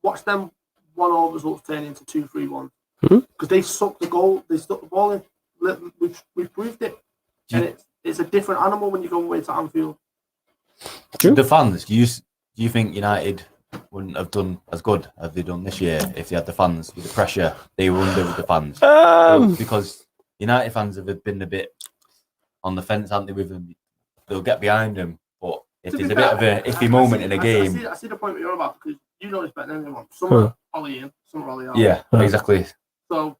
Watch them 1-0 results turn into 2-3-1 because they sucked the goal. They stuck the ball in. We've proved it. And it's a different animal when you go away to Anfield. True. The fans. Do you think United wouldn't have done as good as they've done this year if they had the fans with the pressure they were under with the fans? Because United fans have been a bit on the fence, haven't they, with them? They'll get behind them, but if there's a bit of an iffy moment in a game... I see the point that you're about, because you know this better than anyone. Some are Ollie in, some are Ollie out. Yeah, exactly. So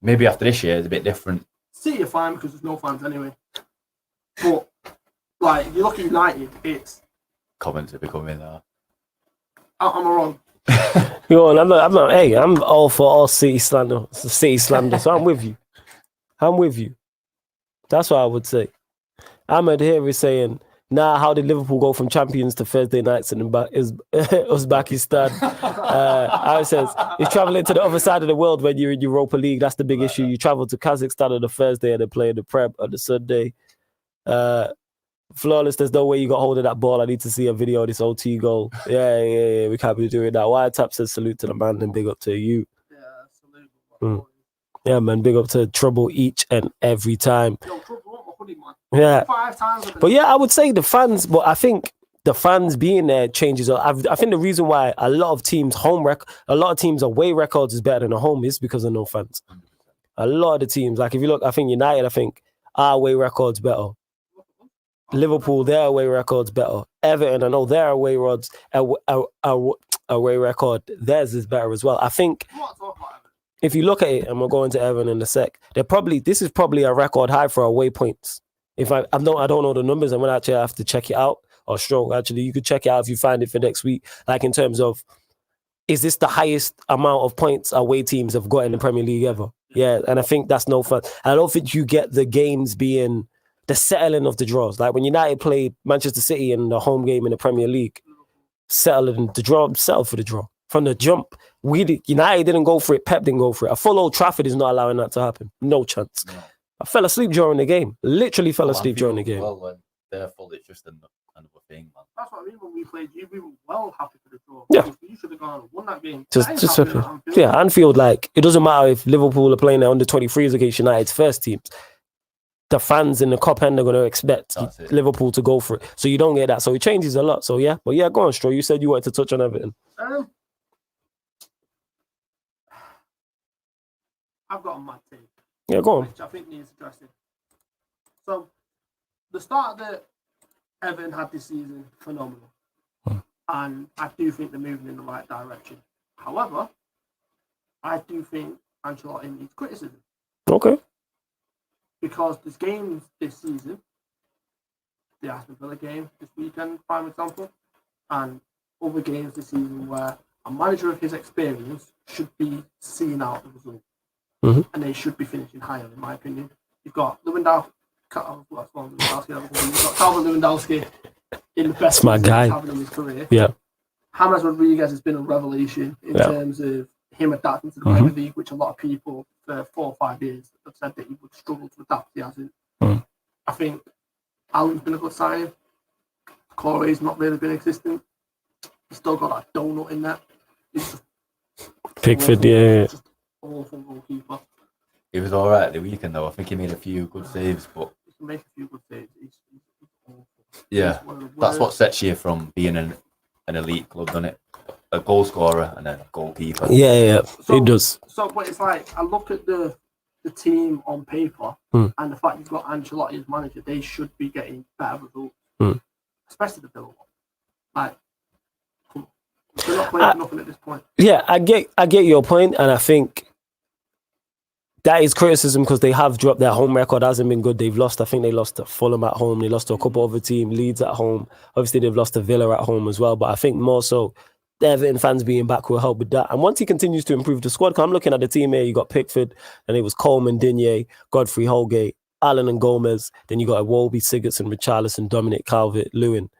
maybe after this year, it's a bit different. City are fine because there's no fans anyway. But, like, if you look at United, it's... Comments are becoming there. I'm wrong. I'm not. Hey, I'm all for all City slander. City slander. So I'm with you. That's what I would say. Ahmed here is saying, how did Liverpool go from champions to Thursday nights in Uzbekistan? I says, you're traveling to the other side of the world when you're in Europa League. That's the big issue. You travel to Kazakhstan on the Thursday and then play in the Prem on the Sunday. Flawless, there's no way you got hold of that ball. I need to see a video of this OT goal. Yeah. We can't be doing that. Wiretap says salute to the man and big up to you. Yeah, salute. Yeah, man, big up to Trouble each and every time. Yo, Trouble, hoodie, man. Yeah. 5 times. But yeah, I would say the fans, but I think the fans being there changes. I think the reason why a lot of teams' away records is better than a home is because of no fans. A lot of the teams, like if you look, I think United, our away records better. Liverpool, their away records better. Everton, I know their away record, theirs is better as well. I think if you look at it, and we'll go into Everton in a sec, this is probably a record high for away points. If I don't know the numbers, and when actually I have to check it out, or Stroke, actually, you could check it out if you find it for next week. Like in terms of, is this the highest amount of points away teams have got in the Premier League ever? Yeah, and I think that's no fun. I don't think you get the games being the settling of the draws. Like when United played Manchester City in the home game in the Premier League, settle for the draw. From the jump, United didn't go for it, Pep didn't go for it. A full Old Trafford is not allowing that to happen. No chance. No. I fell asleep during the game. Literally fell asleep during the game. Well, when they're full, it's just another thing, man. That's what I mean when we played you. We were well happy for the draw. Yeah. You should have gone and won that game. Just Anfield, like, it doesn't matter if Liverpool are playing their under 23s against United's first teams. The fans in the cup end are going to expect Liverpool to go for it. So you don't get that. So it changes a lot. So yeah. But yeah, go on, Stro. You said you wanted to touch on everything. I've got a mad take. Yeah, go on. Which I think needs addressing. So the start that Everton had this season, phenomenal. And I do think they're moving in the right direction. However, I do think Ancelotti needs criticism. Okay. Because there's games this season, the Aston Villa game this weekend, prime example, and other games this season where a manager of his experience should be seeing out the result. And they should be finishing higher, in my opinion. You've got Lewandowski. You've got Calvin Lewandowski in the best my guy. He's having in his career. Yeah. James Rodriguez has been a revelation in terms of him adapting to the Premier League, which a lot of people for 4 or 5 years have said that he would struggle to adapt. He hasn't. I think Allen's been a good sign. Corey's not really been existent. He's still got that donut in there. Pickford, yeah. Awful goalkeeper. He was all right at the weekend, though. I think he made a few good saves, but he can make a few good saves. He's awful. Yeah, that's what sets you from being an elite club, doesn't it? a goal scorer and a goalkeeper. Yeah. It does. So, but it's like I look at the team on paper and the fact you've got Ancelotti as manager, they should be getting better results, especially the Villa one. Like, they're not playing for nothing at this point. Yeah, I get your point, and I think that is criticism because they have dropped their home record. Hasn't been good. They've lost. I think they lost to Fulham at home. They lost to a couple other teams. Leeds at home. Obviously, they've lost to Villa at home as well. But I think more so, the Everton fans being back will help with that. And once he continues to improve the squad, because I'm looking at the team here, you got Pickford, and it was Coleman, Digne, Godfrey Holgate, Allen and Gomez. Then you got Iwobi, Sigurdsson, Richarlison, Dominic Calvert-Lewin.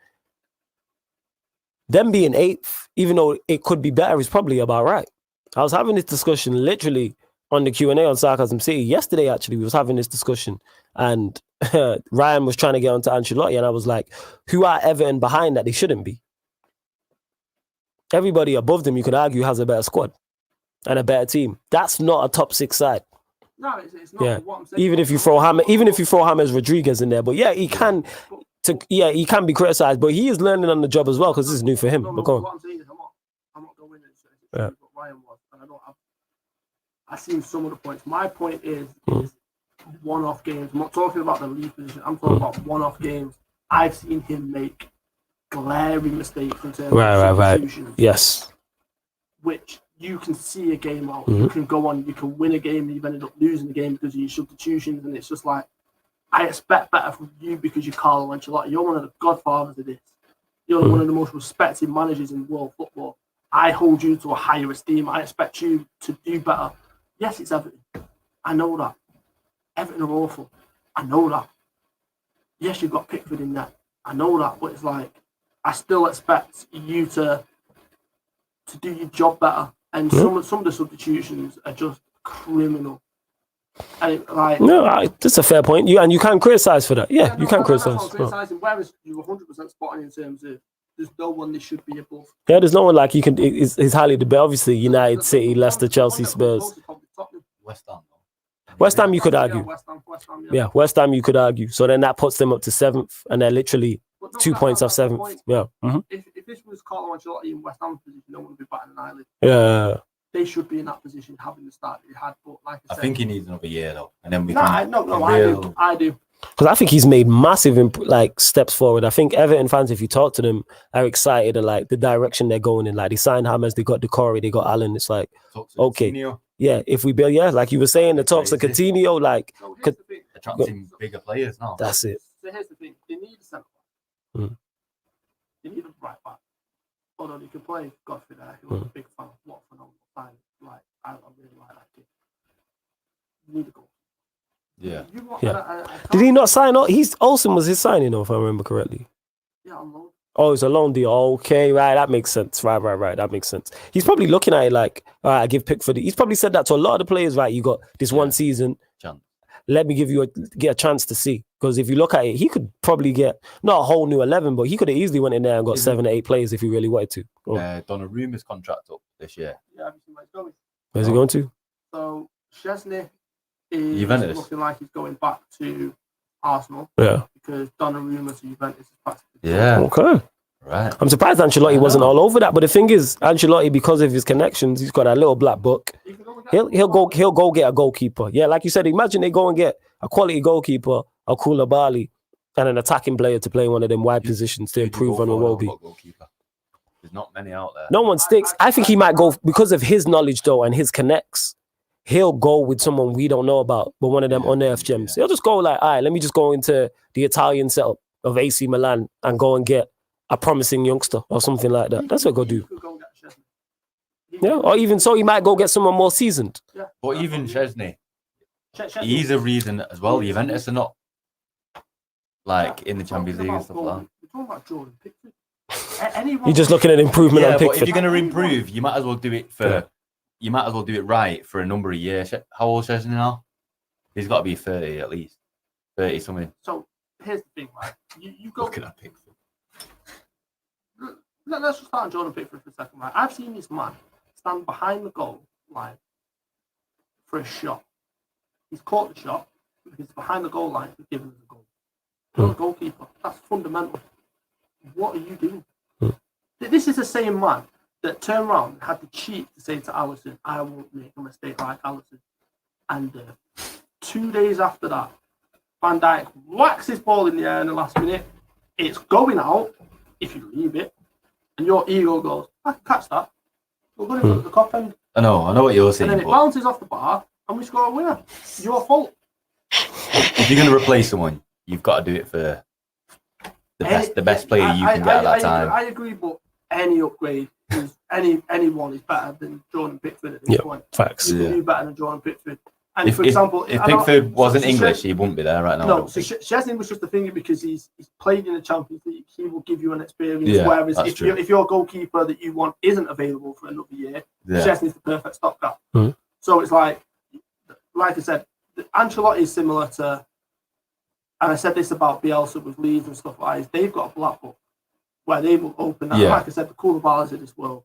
Them being 8th, even though it could be better, is probably about right. I was having this discussion literally on the Q&A on Sarcasm City. Yesterday, actually, we was having this discussion, and Ryan was trying to get onto Ancelotti, and I was like, who are Everton behind that they shouldn't be? Everybody above them, you could argue, has a better squad and a better team. That's not a top 6 side. No, it's not. Yeah. What I'm saying. Even if you throw James Rodriguez in there, but yeah, he can be criticised, but he is learning on the job as well because this is new for him. No, But go on. what I'm saying is I'm not going into what Ryan was, and I've seen some of the points. My point is one-off games. I'm not talking about the lead position. I'm talking about one-off games. I've seen him make glaring mistakes in terms of substitutions. Yes. Which you can see a game out. You can go on, you can win a game, and you've ended up losing the game because of your substitutions, and it's just like, I expect better from you because you're Carlo Ancelotti. You're one of the godfathers of this. You're one of the most respected managers in world football. I hold you to a higher esteem. I expect you to do better. Yes, it's Everton. I know that. Everton are awful. I know that. Yes, you've got Pickford in there. I know that. But it's like, I still expect you to do your job better. And some of the substitutions are just criminal. And that's a fair point. You can criticize for that. Yeah, you can criticize. That's what I'm criticizing. Whereas you were 100% spot on in terms of there's no one they should be above. Yeah, there's no one like you can. Is highly debated. Obviously, United, City, Leicester, Chelsea, Spurs. West Ham, you could argue. West Ham, you could argue. So then that puts them up to 7th, and they're literally 2 points off 7th. Yeah. If this was Carlo Ancelotti in West Ham's position, no one would be batting an eyelid. Yeah. They should be in that position, having the start they had. But like I said, think he needs another year though, and then we. I do. Because I think he's made massive steps forward. I think Everton fans, if you talk to them, are excited at like the direction they're going in. Like they signed James, they got Decore, they got Allen. It's like okay, yeah. If we build, like you were saying, the talks of Coutinho, like attracting bigger players now. That's it. So here's the thing: they need a centre back. They need a right back. Although they can play Godfrey there, who was a big fan of what phenomenal signing. Like I really like that kid. You need a goal. Yeah. Did he not sign up? Olsen was his signing, if I remember correctly. Yeah, on loan. Oh, it's a loan deal. Okay, right. That makes sense. Right. That makes sense. He's probably looking at it like, all right, I give Pickford. He's probably said that to a lot of the players, right? You got this one season. Chance. Let me get a chance to see. Because if you look at it, he could probably get not a whole new 11, but he could have easily went in there and got 7 or 8 players if he really wanted to. Donnarumma's contract up this year. Yeah, I've seen where he's going. Where's he going to? So Szczesny is Juventus. looking like he's going back to Arsenal. Yeah. Because Donnarumma to Juventus is back to Okay. Right. I'm surprised Ancelotti wasn't all over that. But the thing is, Ancelotti, because of his connections, he's got that little black book. He'll go get a goalkeeper. Yeah, like you said, imagine they go and get a quality goalkeeper, a Koulibaly, and an attacking player to play one of them wide positions to improve on Iwobi. There's not many out there. No one sticks. I think he might go because of his knowledge though and his connects. He'll go with someone we don't know about, but one of them unearthed gems. He'll just go like, all right, let me just go into the Italian setup of AC Milan and go and get a promising youngster or something like that. That's what he'll do. Yeah, or even so, he might go get someone more seasoned. Yeah. But even Szczesny, he's a reason as well. Juventus are not in the Champions League and stuff like that. We're talking about Jordan Pickford. You're just looking at improvement on Pickford. But if you're going to improve, you might as well do it You might as well do it right for a number of years. How old is Szczesny now? He's got to be 30 at least. 30 something. So here's the thing, right? You go. Looking at Pickford. Let's just start on Jordan Pickford for a second, right? I've seen this man stand behind the goal line for a shot. He's caught the shot because he's behind the goal line and given us a goal. You're a goalkeeper. That's fundamental. What are you doing? This is the same man that turned around and had the cheek to say to Alisson, I won't make a mistake like Alisson. And 2 days after that, Van Dijk whacks his ball in the air in the last minute. It's going out if you leave it. And your ego goes, I can catch that. We're going to go to the top end. I know what you're saying. And then it bounces off the bar and we score a winner. It's your fault. If you're going to replace someone, you've got to do it for the best player you can get at that time. I agree, but any upgrade is anyone is better than Jordan Pickford at this point. Facts. You can do better than Jordan Pickford. And If, for example, if Pickford wasn't English, he wouldn't be there right now. No, so Szczesny was just the thing because he's played in the Champions League. He will give you an experience. Whereas if your goalkeeper that you want isn't available for another year, Szczesny's the perfect stopgap. Mm-hmm. So it's like I said, Ancelotti is similar to, and I said this about Bielsa with Leeds and stuff like that. They've got a black book where they will open that. Like I said, the Koulibalis of this world.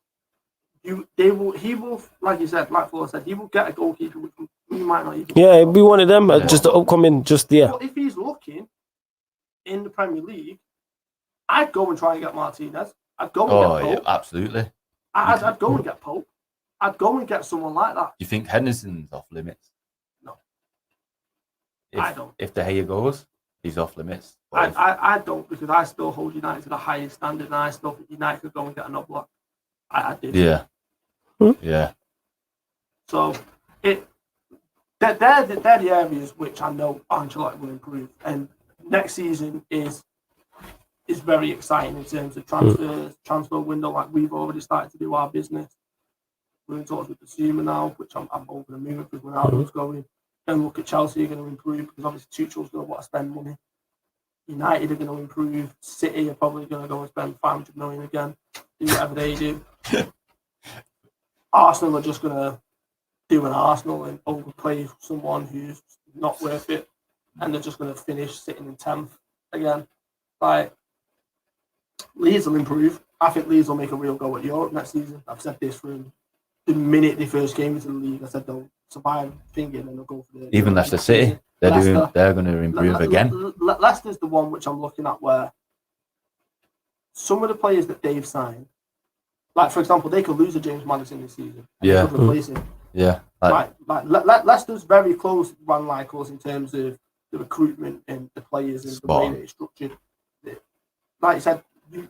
He will, like you said, like Flo said, he will get a goalkeeper which we might not even. Yeah, it'd be one of them. Just the upcoming, But if he's looking in the Premier League, I'd go and try and get Martinez. I'd go and get Pope. Yeah, absolutely. I'd go and get Pope. I'd go and get someone like that. Do you think Henderson's off limits? No. I don't. If De Gea goes, he's off limits. I don't, because I still hold United to the highest standard, and I still think United could go and get another one. I did. Yeah. Yeah. So they're the areas which I know Ancelotti will improve, and next season is very exciting in terms of transfer window. Like we've already started to do our business. We're in talks with the Zuma now, which I'm over the moon because Ronaldo's going. Then look at Chelsea are going to improve because obviously Tuchel's going to want to spend money. United are going to improve. City are probably going to go and spend 500 million again. Do whatever they do. Arsenal are just going to do an Arsenal and overplay someone who's not worth it, and they're just going to finish sitting in 10th again. Like, Leeds will improve. I think Leeds will make a real go at Europe next season. I've said this from the minute they first came into the league. I said they'll survive thinking and they'll go for the even Leicester City. They're going to improve again. Leicester's the one which I'm looking at where some of the players that they've signed, like for example, they could lose a James Maddison this season. Yeah. They could replace him. Yeah. Like Leicester's very close run like us in terms of the recruitment and the players and the way that it's structured. Like I said, you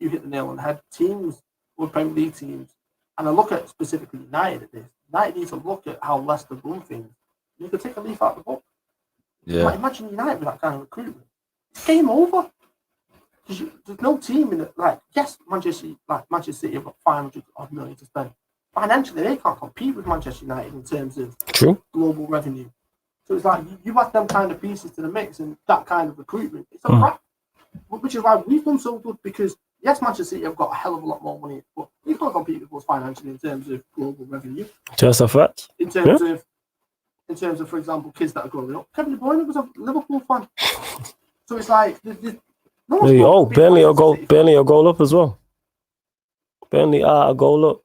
hit the nail on the head. Teams or Premier League teams, and I look at specifically United at this. United needs to look at how Leicester run things. You could take a leaf out of the book. Yeah. Like, imagine United with that kind of recruitment. It's game over. There's no team in it. Like, yes, Manchester City have got 500 odd million to spend. Financially, they can't compete with Manchester United in terms of global revenue. So it's like you add them kind of pieces to the mix and that kind of recruitment. It's a wrap. Which is why we've done so good because yes, Manchester City have got a hell of a lot more money, but we can't compete with us financially in terms of global revenue. Just a fact. In terms of, for example, kids that are growing up. Kevin De Bruyne was a Liverpool fan, so it's like Burnley a goal up as well. Burnley are a goal up.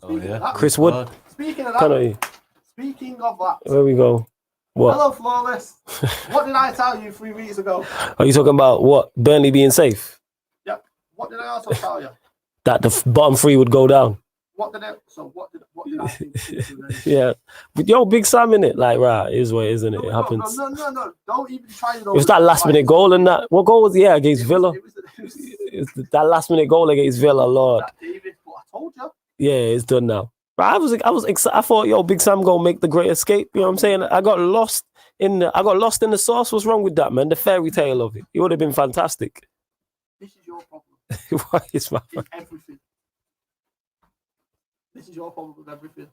Speaking of that, Chris Wood. Speaking of that, There we go. What? Hello, Flawless. What did I tell you 3 weeks ago? Are you talking about what? Burnley being safe? Yep. What did I also tell you? That the bottom three would go down. What did I think? Yeah. But Big Sam in it. Like, right, is what, isn't it? It happens. No. Don't even try it. It was that last minute goal and that. What goal was it? Yeah, against Villa? It was that last minute goal against Villa, Lord. David, but I told you. Yeah, it's done now. But I was excited. I thought, Big Sam gonna make the great escape. You know what I'm saying? I got lost in the sauce. What's wrong with that, man? The fairy tale of it. It would have been fantastic. This is your problem. Why is my everything? This is your problem with everything.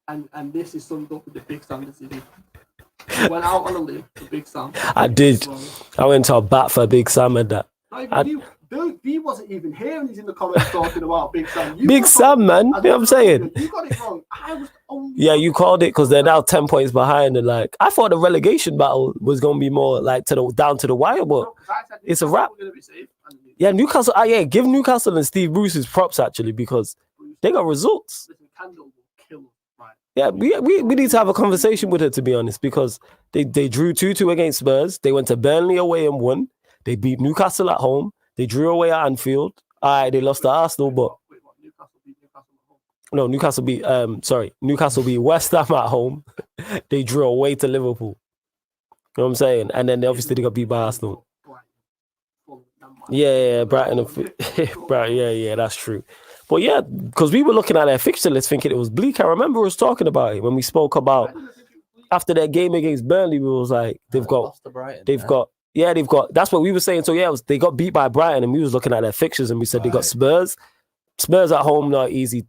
And this is summed up with the Big Sam decision. You went out on a limb for Big Sam. I did. I went to a bat for Big Sam and that. V wasn't even here and he's in the comments talking about Big Sam. Big Sam, man. You know what I'm saying? You got it wrong. I was the only Yeah, you called it because they're now 10 points behind. And like, I thought the relegation battle was going to be more like down to the wire, but it's a wrap. Yeah, Newcastle. Give Newcastle and Steve Bruce his props actually because they got results. Yeah, we need to have a conversation with her to be honest because they drew 2-2 against Spurs. They went to Burnley away and won. They beat Newcastle at home. They drew away at Anfield. All right, they lost to Arsenal, but No, Newcastle beat West Ham at home. They drew away to Liverpool. You know what I'm saying? And then obviously they got beat by Arsenal. Yeah, Brighton and Brighton. Yeah, that's true. But yeah, because we were looking at their fixture list thinking it was bleak. I remember us talking about it when we spoke about after their game against Burnley. We was like, they've got. That's what we were saying. So yeah, they got beat by Brighton, and we was looking at their fixtures, and we said they got Spurs. Spurs at home, not easy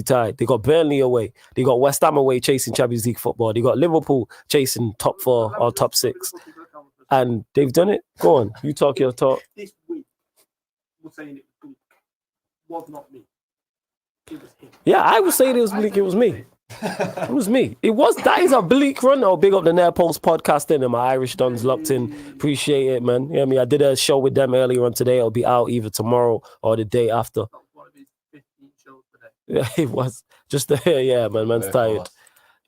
tie. They got Burnley away. They got West Ham away, chasing Champions League football. They got Liverpool chasing top 4 or top 6. And they've done it. Go on, you talk your talk. This week, we're saying it was not me. It was him. Yeah, I was saying it was bleak. It was me. It was me. That is a bleak run. I'll big up the Nair Pulse podcast and my Irish Dons locked in. Appreciate it, man. Yeah, I did a show with them earlier on today. It'll be out either tomorrow or the day after. Yeah, it was just yeah, man. Man's tired.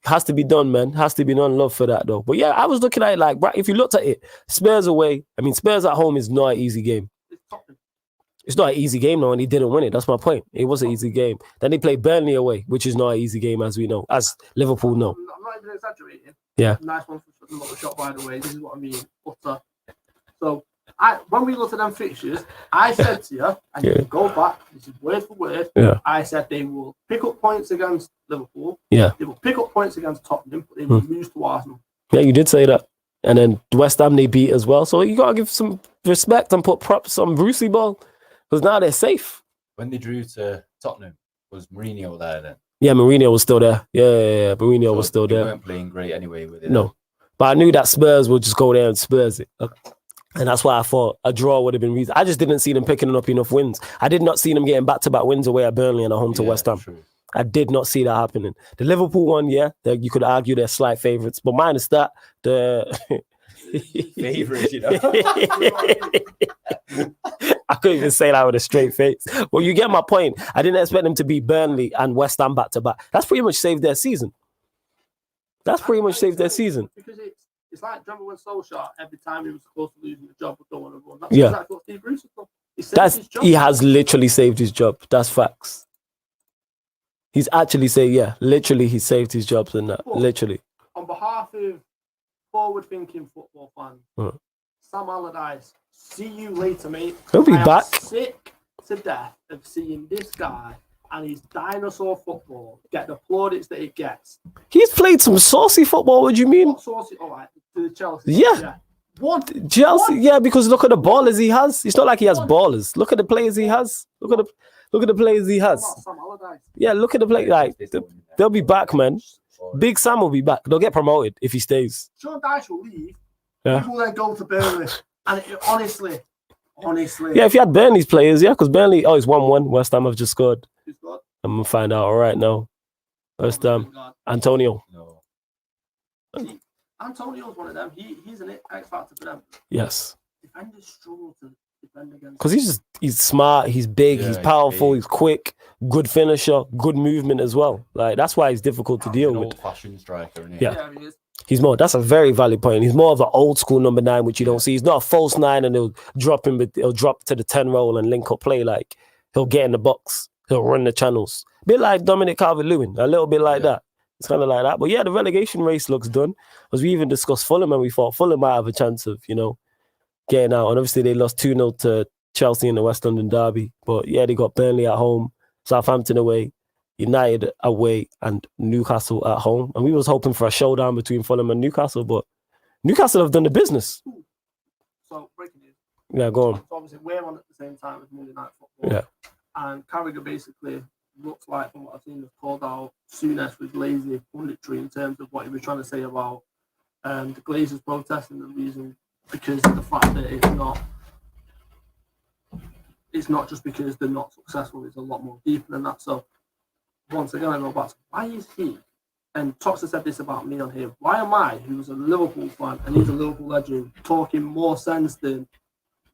Has to be done, man. Has to be done. Love for that though. But yeah, I was looking at it like, if you looked at it, Spurs away. Spurs at home is not an easy game. It's not an easy game though, and he didn't win it. That's my point. It was an easy game. Then they played Burnley away, which is not an easy game, as we know, as Liverpool know. I'm not even exaggerating. Yeah. Nice one for the shot, by the way. This is what I mean. But so when we looked at them fixtures, I said to you, and you can go back, this is word for word, I said they will pick up points against Liverpool. Yeah. They will pick up points against Tottenham, but they will lose to Arsenal. Yeah, you did say that. And then West Ham they beat as well. So you got to give some respect and put props on Brucey Ball, because now they're safe. When they drew to Tottenham, was Mourinho there then? Yeah, Mourinho was still there. Yeah. Mourinho was still there. They weren't playing great anyway with it. No. But I knew that Spurs would just go there and Spurs it. And that's why I thought a draw would have been reason. I just didn't see them picking up enough wins. I did not see them getting back-to-back wins away at Burnley and at home to West Ham. True. I did not see that happening. The Liverpool one, you could argue they're slight favourites. But minus that, favourites, I couldn't even say that with a straight face. Well, you get my point. I didn't expect them to beat Burnley and West Ham back-to-back. That's pretty much saved their season. Because it's like remember when Solskjaer, every time he was supposed to lose the job, would go on and run. That's exactly what Steve Bruce has done. He has literally saved his job. That's facts. He's actually literally he saved his jobs and that. But literally. On behalf of forward-thinking football fans, Sam Allardyce, see you later, mate. He'll be back. Sick to death of seeing this guy and his dinosaur football get the plaudits that it gets. He's played some saucy football. What do you mean? What saucy? All right, to Chelsea. Yeah. What? Chelsea? Yeah, because look at the ballers he has. It's not like he has ballers. Look at the players he has. Look at the players he has. Yeah, look at the play. Like they'll be back, man. Big Sam will be back. They'll get promoted if he stays. Sean Dyche will leave. Yeah. He will then go to Burnley. And honestly. Yeah, if you had Burnley's players, because Burnley, it's 1-1. West Ham have just scored. I'm going to find out right now. West Ham. Antonio. No. See, Antonio's one of them. He's an X factor for them. Yes. Defenders struggle to defend against. Because he's smart, he's big, he's powerful, he's quick, good finisher, good movement as well. Like that's why he's difficult to deal with. Old-fashioned striker, isn't he? Yeah. He's more. That's a very valid point. He's more of an old school number 9, which you don't see. He's not a false 9, and he'll drop to the 10 role and link up play. Like he'll get in the box, he'll run the channels. A bit like Dominic Calvert-Lewin, a little bit like that. It's kind of like that. But yeah, the relegation race looks done. As we even discussed Fulham, and we thought Fulham might have a chance of getting out. And obviously they lost 2-0 to Chelsea in the West London derby. But yeah, they got Burnley at home, Southampton away, United away, and Newcastle at home. And we was hoping for a showdown between Fulham and Newcastle, but Newcastle have done the business. So breaking news. Yeah, go on. So obviously we're on at the same time as Monday Night Football. Yeah. And Carragher basically looks like, from what I've seen, has called out Souness with lazy punditry in terms of what he was trying to say about the Glazers protesting, the reason because of the fact that it's not just because they're not successful, it's a lot more deeper than that. So once again, I go back to why is he, and Toxa said this about me on here, why am I, who's a Liverpool fan and he's a Liverpool legend, talking more sense than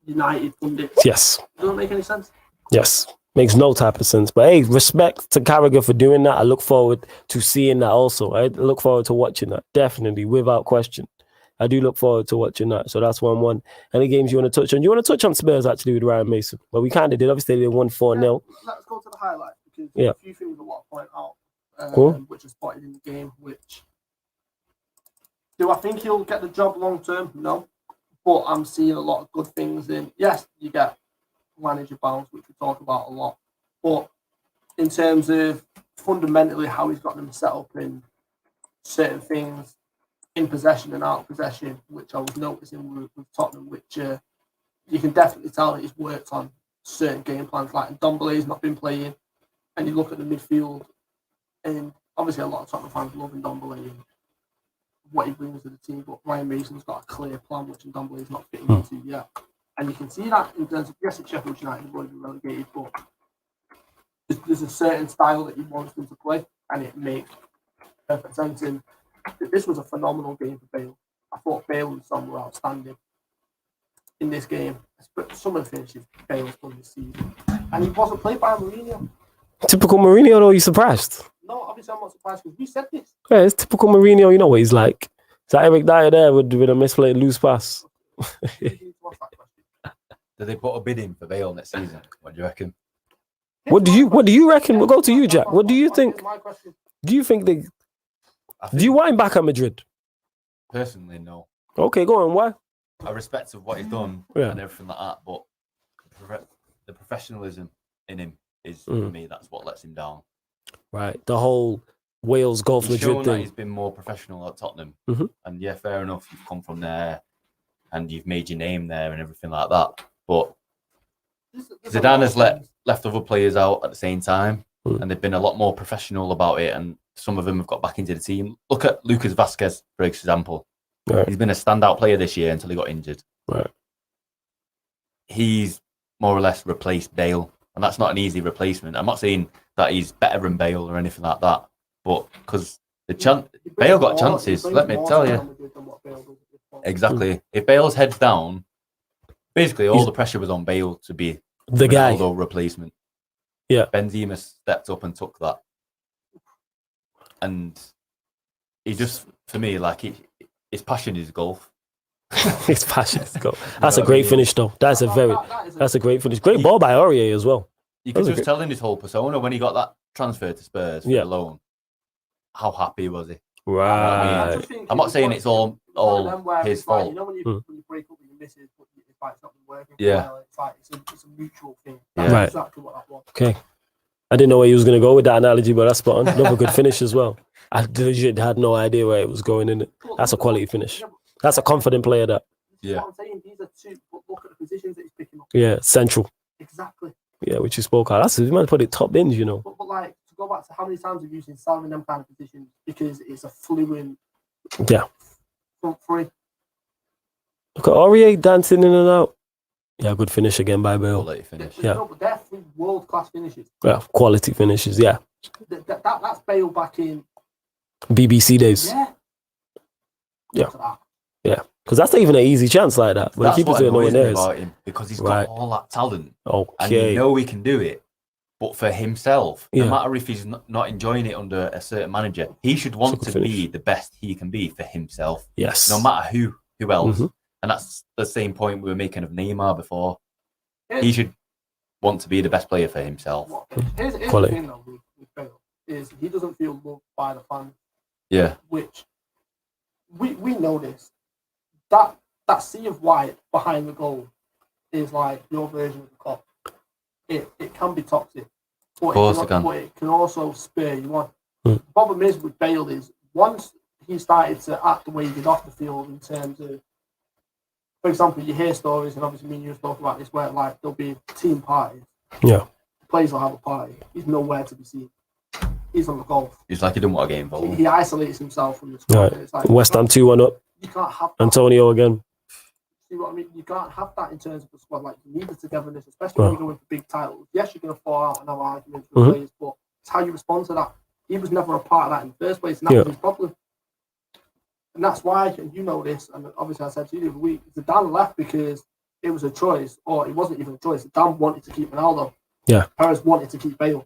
United pundits? Yes. Doesn't make any sense. Yes. Makes no type of sense. But hey, respect to Carragher for doing that. I look forward to seeing that also. I look forward to watching that. Definitely, without question. I do look forward to watching that. So that's 1-1. Any games you want to touch on? You want to touch on Spurs actually with Ryan Mason? Well, we kind of did. Obviously, they won 4-0. Let's go to the highlights. because Yeah. a few things I want to point out, Cool. which are spotted in the game. Which do I think he'll get the job long term? No, but I'm seeing a lot of good things in. Yes, you get manager bounce, which we talk about a lot, but in terms of fundamentally how he's got them set up in certain things in possession and out of possession, which I was noticing with Tottenham, which you can definitely tell that he's worked on certain game plans. Like Ndombele's not been playing, and you look at the midfield, and obviously a lot of Tottenham fans love Ndombele and what he brings to the team, but Ryan Mason's got a clear plan, which Ndombele's not fitting into yet. And you can see that in terms of, yes, it's Sheffield United, have already been relegated, but there's a certain style that he wants them to play, and it makes perfect sense. And this was a phenomenal game for Bale. I thought Bale and Son were outstanding in this game. But some of the finishes Bale's done this season, and he wasn't played by Mourinho. Typical Mourinho, though. You surprised? No, obviously I'm not surprised because we said this. Yeah, it's typical Mourinho. You know what he's like. It's like Eric Dyer there with a misplayed loose pass. You need to ask that question. Do they put a bid in for Bale next season? What do you reckon? What do you reckon? We'll go to you, Jack. What do you think? Here's my question. Do you think they? I Do you want him back at Madrid? personally no. Okay, go on. Why? I respect of what he's done Yeah. and everything like that, but the professionalism in him is for me that's what lets him down. Right, the whole Wales Golf He's shown Madrid that thing. he's been more professional at Tottenham, Mm-hmm. and yeah, fair enough. You've come from there, and you've made your name there, and everything like that. But There's a Zidane lot has of let things. left other players out at the same time, Mm. and they've been a lot more professional about it. And some of them have got back into the team. Look at Lucas Vazquez, for example. Right. He's been a standout player this year until he got injured. Right. He's more or less replaced Bale, and that's not an easy replacement. I'm not saying that he's better than Bale or anything like that, but because He brings Bale got more- chances, he brings let me more tell to you. Real Madrid than what Bale does at this point. Exactly. If Bale's head's down, basically all He's- the pressure was on Bale to be The guy. Ronaldo replacement. Yeah. Benzema stepped up and took that. And he just, for me, like, his passion is golf. His passion is go. That's know a what I great mean? finish, though. That's a great finish. Great ball by Aurier as well. You That was could a just tell in his whole persona when he got that transfer to Spurs for Yeah. the loan. How happy was he? Right. I'm not saying it's all his fault. You know when you break up with your missus, but it's like it's not been working. For Yeah. a while, it's like it's a mutual thing. Yeah. That's Right. exactly what that was. Okay. I didn't know where he was going to go with that analogy, but that's spot on. Another good finish as well. I legit had no idea where it was going in it. That's a quality finish. That's a confident player. That. Yeah. What I'm saying, these are two, but look at the positions that he's picking up. Yeah, central. Exactly. Yeah, which you spoke of. That's you might put it top bins, you know. But like to go back to how many times we've used Salah in them kind of positions because it's a fluent Yeah. front three. Look at Aurier dancing in and out. Yeah, good finish again by I'll Bale. let you finish. Yeah. No, but they're three world class finishes. Yeah, quality finishes. Yeah, That's Bale back in. BBC days. Yeah. Yeah. Look at that. Yeah, because that's not even an easy chance like that. But That's the keeper's what doing nowhere annoys me near. about him, because he's Right. got all that talent. And Okay. you know he can do it. But for himself, Yeah. no matter if he's not enjoying it under a certain manager, he should want It's a to good be finish. the best he can be for himself, Yes. no matter who else. Mhm. And that's the same point we were making of Neymar before. Here's- He should want to be the best player for himself. Here's the Quality. thing though with Bale is he doesn't feel loved by the fans, Yeah. which we know this. That sea of white behind the goal is like your version of the cop. It can be toxic, but Of course it can. but it can also spur you on. Mm. The problem is with Bale is once he started to act the way he did off the field in terms of, for example, you hear stories, and obviously me and you have spoken about this, where like there'll be team parties. Yeah. The players will have a party. He's nowhere to be seen. He's on the golf. He's like he didn't want to get involved. He isolates himself from the squad. Right. and It's like, West Ham 2-1 up. you can't have that. Antonio again. See what I mean? You can't have that in terms of the squad. Like you need the togetherness, especially when you're going for big titles. Yes, you're going to fall out and have arguments with players, but it's how you respond to that. He was never a part of that in the first place, and that was his problem. And that's why, and you know this, and obviously I said to you the other week, Zidane left because it was a choice, or it wasn't even a choice. Zidane wanted to keep Ronaldo. Yeah. Perez wanted to keep Bale.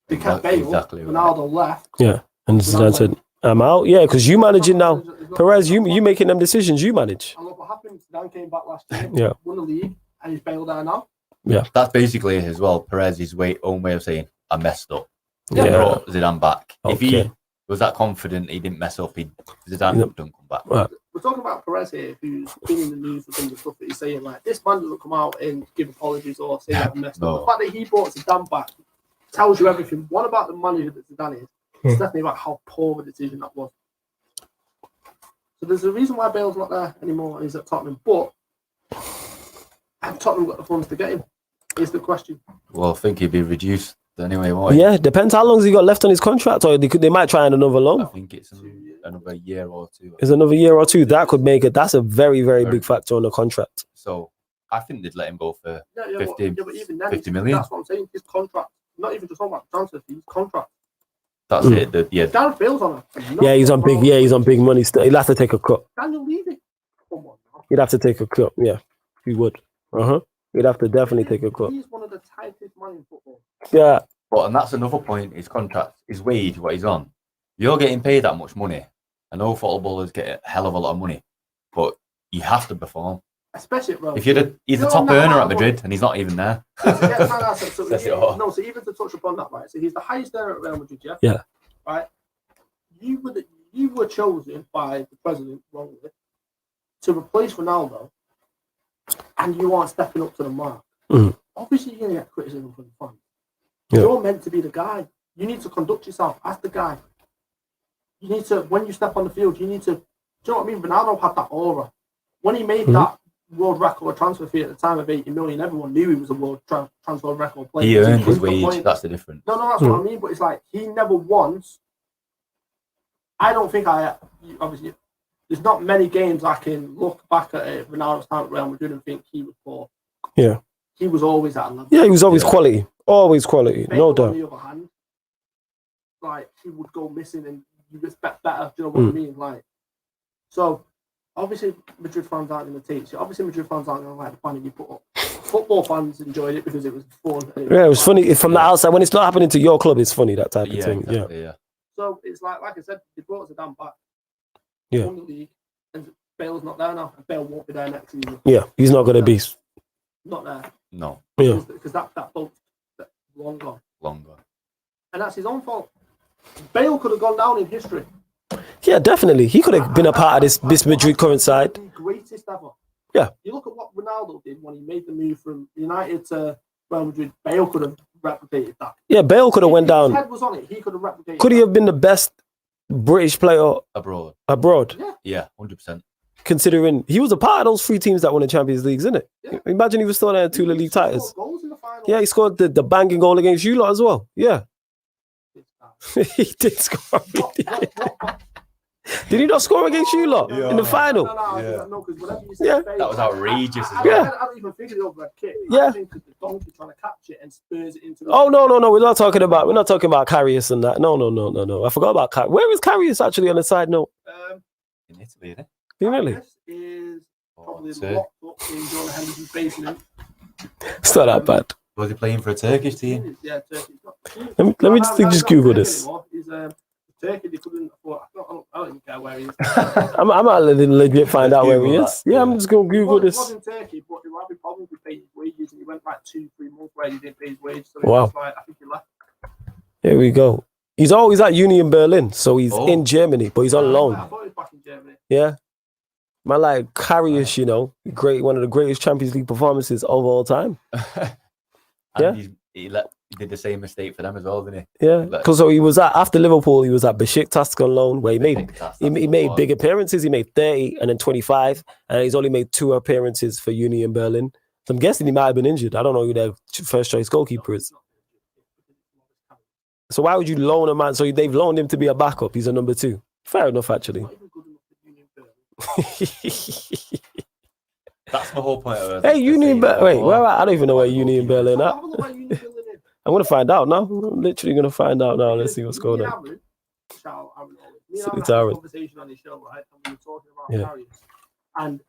They kept Bale. Exactly right. Ronaldo left. Yeah. And Zidane said, I'm out. Yeah, because you managing now. Perez, you making them decisions. You manage. And look what happened. Zidane came back last year, Yeah. won the league, and he's Bale there now. That's basically it as well. Perez's own way of saying, I messed up. Yeah. He brought Zidane back. If he Okay. was that confident he didn't mess up, Zidane don't come back. Right. We're talking about Perez here, who's been in the news for some of the stuff that he's saying. Like, this man doesn't come out and give apologies or say that messed No. up. The fact that he brought Zidane back tells you everything. One, about the manager that Zidane is. It's definitely about how poor a decision that was. So there's a reason why Bale's not there anymore and he's at Tottenham. But have Tottenham got the funds to get him? Is the question. Well, I think he'd be reduced anyway, won't he? Yeah, depends how long has he got left on his contract, or they might try another I loan. think it's another year or two. It's another year or two. That could make it. That's a very, very big factor on the contract. So I think they'd let him go for Yeah, 50, but even then, 50 million. That's what I'm saying. His contract, not even just talking about transfer fees, contract. That's it. Yeah. Gareth Bale's on it. Yeah, he's on big. Yeah, he's on big money. Still, he'll have to take a cut. Daniel Levy. Come on now. He'd have to take a cut. Yeah, he would. He'd have to definitely take a cut. He's one of the tightest men in football. Yeah. But and that's another point. His contract, his wage, what he's on. You're getting paid that much money. I know footballers get a hell of a lot of money, but you have to perform. Especially at Real If he's the top earner at Madrid and he's not even there. So Says it all. no, so even to touch upon that, right? So he's the highest earner at Real Madrid, yeah? Yeah. Right? You were chosen by the president wrongly to replace Ronaldo, and you aren't stepping up to the mark. Obviously, you're going to get criticism from the fans. Yeah. You're meant to be the guy. You need to conduct yourself as the guy. You need to, when you step on the field, you need to, do you know what I mean? Ronaldo had that aura. When he made that world record transfer fee at the time of 80 million, everyone knew he was a world transfer record player. He earned his wage. That's the difference. No, that's what I mean. But it's like he never once. I don't think obviously. There's not many games I can look back at Ronaldo's time at Real Madrid and think he was poor. Yeah. He was always at a level. Yeah, he was always quality. Always quality. Bale, No doubt. on the other hand, like he would go missing and you expect better. Do you know what I mean? Like, so obviously Madrid fans aren't going to teach you. Obviously Madrid fans aren't going to like the planning you put up. Football fans enjoyed it because it was fun. Yeah, it was funny from the outside. When it's not happening to your club, it's funny, that type of thing. Exactly, yeah. So it's like I said, they brought Zidane back. Yeah. Won the league, and Bale's not there now. And Bale won't be there next season. Yeah, he's not going to be. Not there. No. Yeah. Because that boat's long gone. Long gone. And that's his own fault. Bale could have gone down in history. Yeah, definitely. He could have been a part of this Madrid current side. The greatest ever. Yeah. You look at what Ronaldo did when he made the move from United to Real Madrid. Bale could have replicated that. Yeah, Bale could have went If his down. head was on it, he could have replicated. Could he have been the best British player abroad? Yeah, 100%. Considering he was a part of those 3 teams that won the Champions Leagues, isn't it? Yeah. Imagine he was still there in 2 league titles. Scored goals in the final. Yeah, he scored the banging goal against you lot as well. Yeah. He did score. Did he not score against you lot in the final? No, because whenever you say Yeah. Bale, That was outrageous as I well. don't even think of the overhead kick. Yeah. I think the donkey trying to catch it and spurs it into the... Oh no. We're not talking about Karius and that. No. I forgot about Karius. Where is Karius actually on the side note? In Italy, isn't it? Really? This is probably Turkey. locked up in John Henderson's basement. It's not that bad. Was he playing for a Turkish team? Yeah, Turkey. Let me just Google this. He's Turkey. They couldn't afford. I don't even care where he is. I'm out legit find out where he Google is. that. Yeah, I'm just gonna Google He was this. in Turkey, but there were having problems with paying his wages, and he went like 2-3 months where he didn't pay his wages. So Wow. like, I think he left. Here we go. He's always at Union Berlin, so he's in Germany, but he's on I loan. thought he was back in Germany. Yeah. Man, like Karius, one of the greatest Champions League performances of all time. And he did the same mistake for them as well, didn't he? Yeah, because so he was after Liverpool, he was at Besiktas on loan, where he made big appearances. He made 30 and then 25, and he's only made 2 appearances for Union Berlin. So I'm guessing he might have been injured. I don't know who their first choice goalkeeper is. So why would you loan a man? So they've loaned him to be a backup. He's a number 2. Fair enough, actually. Not even good enough for Union Berlin. That's my whole point of it. Hey, Union Berlin. Wait, where? I don't even know where Union Berlin at. Have a look where Union Berlin is. I'm gonna find out now. I'm literally gonna find out now. Let's see what's going on. Me and Aaron It's had a Aaron. conversation on his show, right? And we were talking about Yeah. Karius. And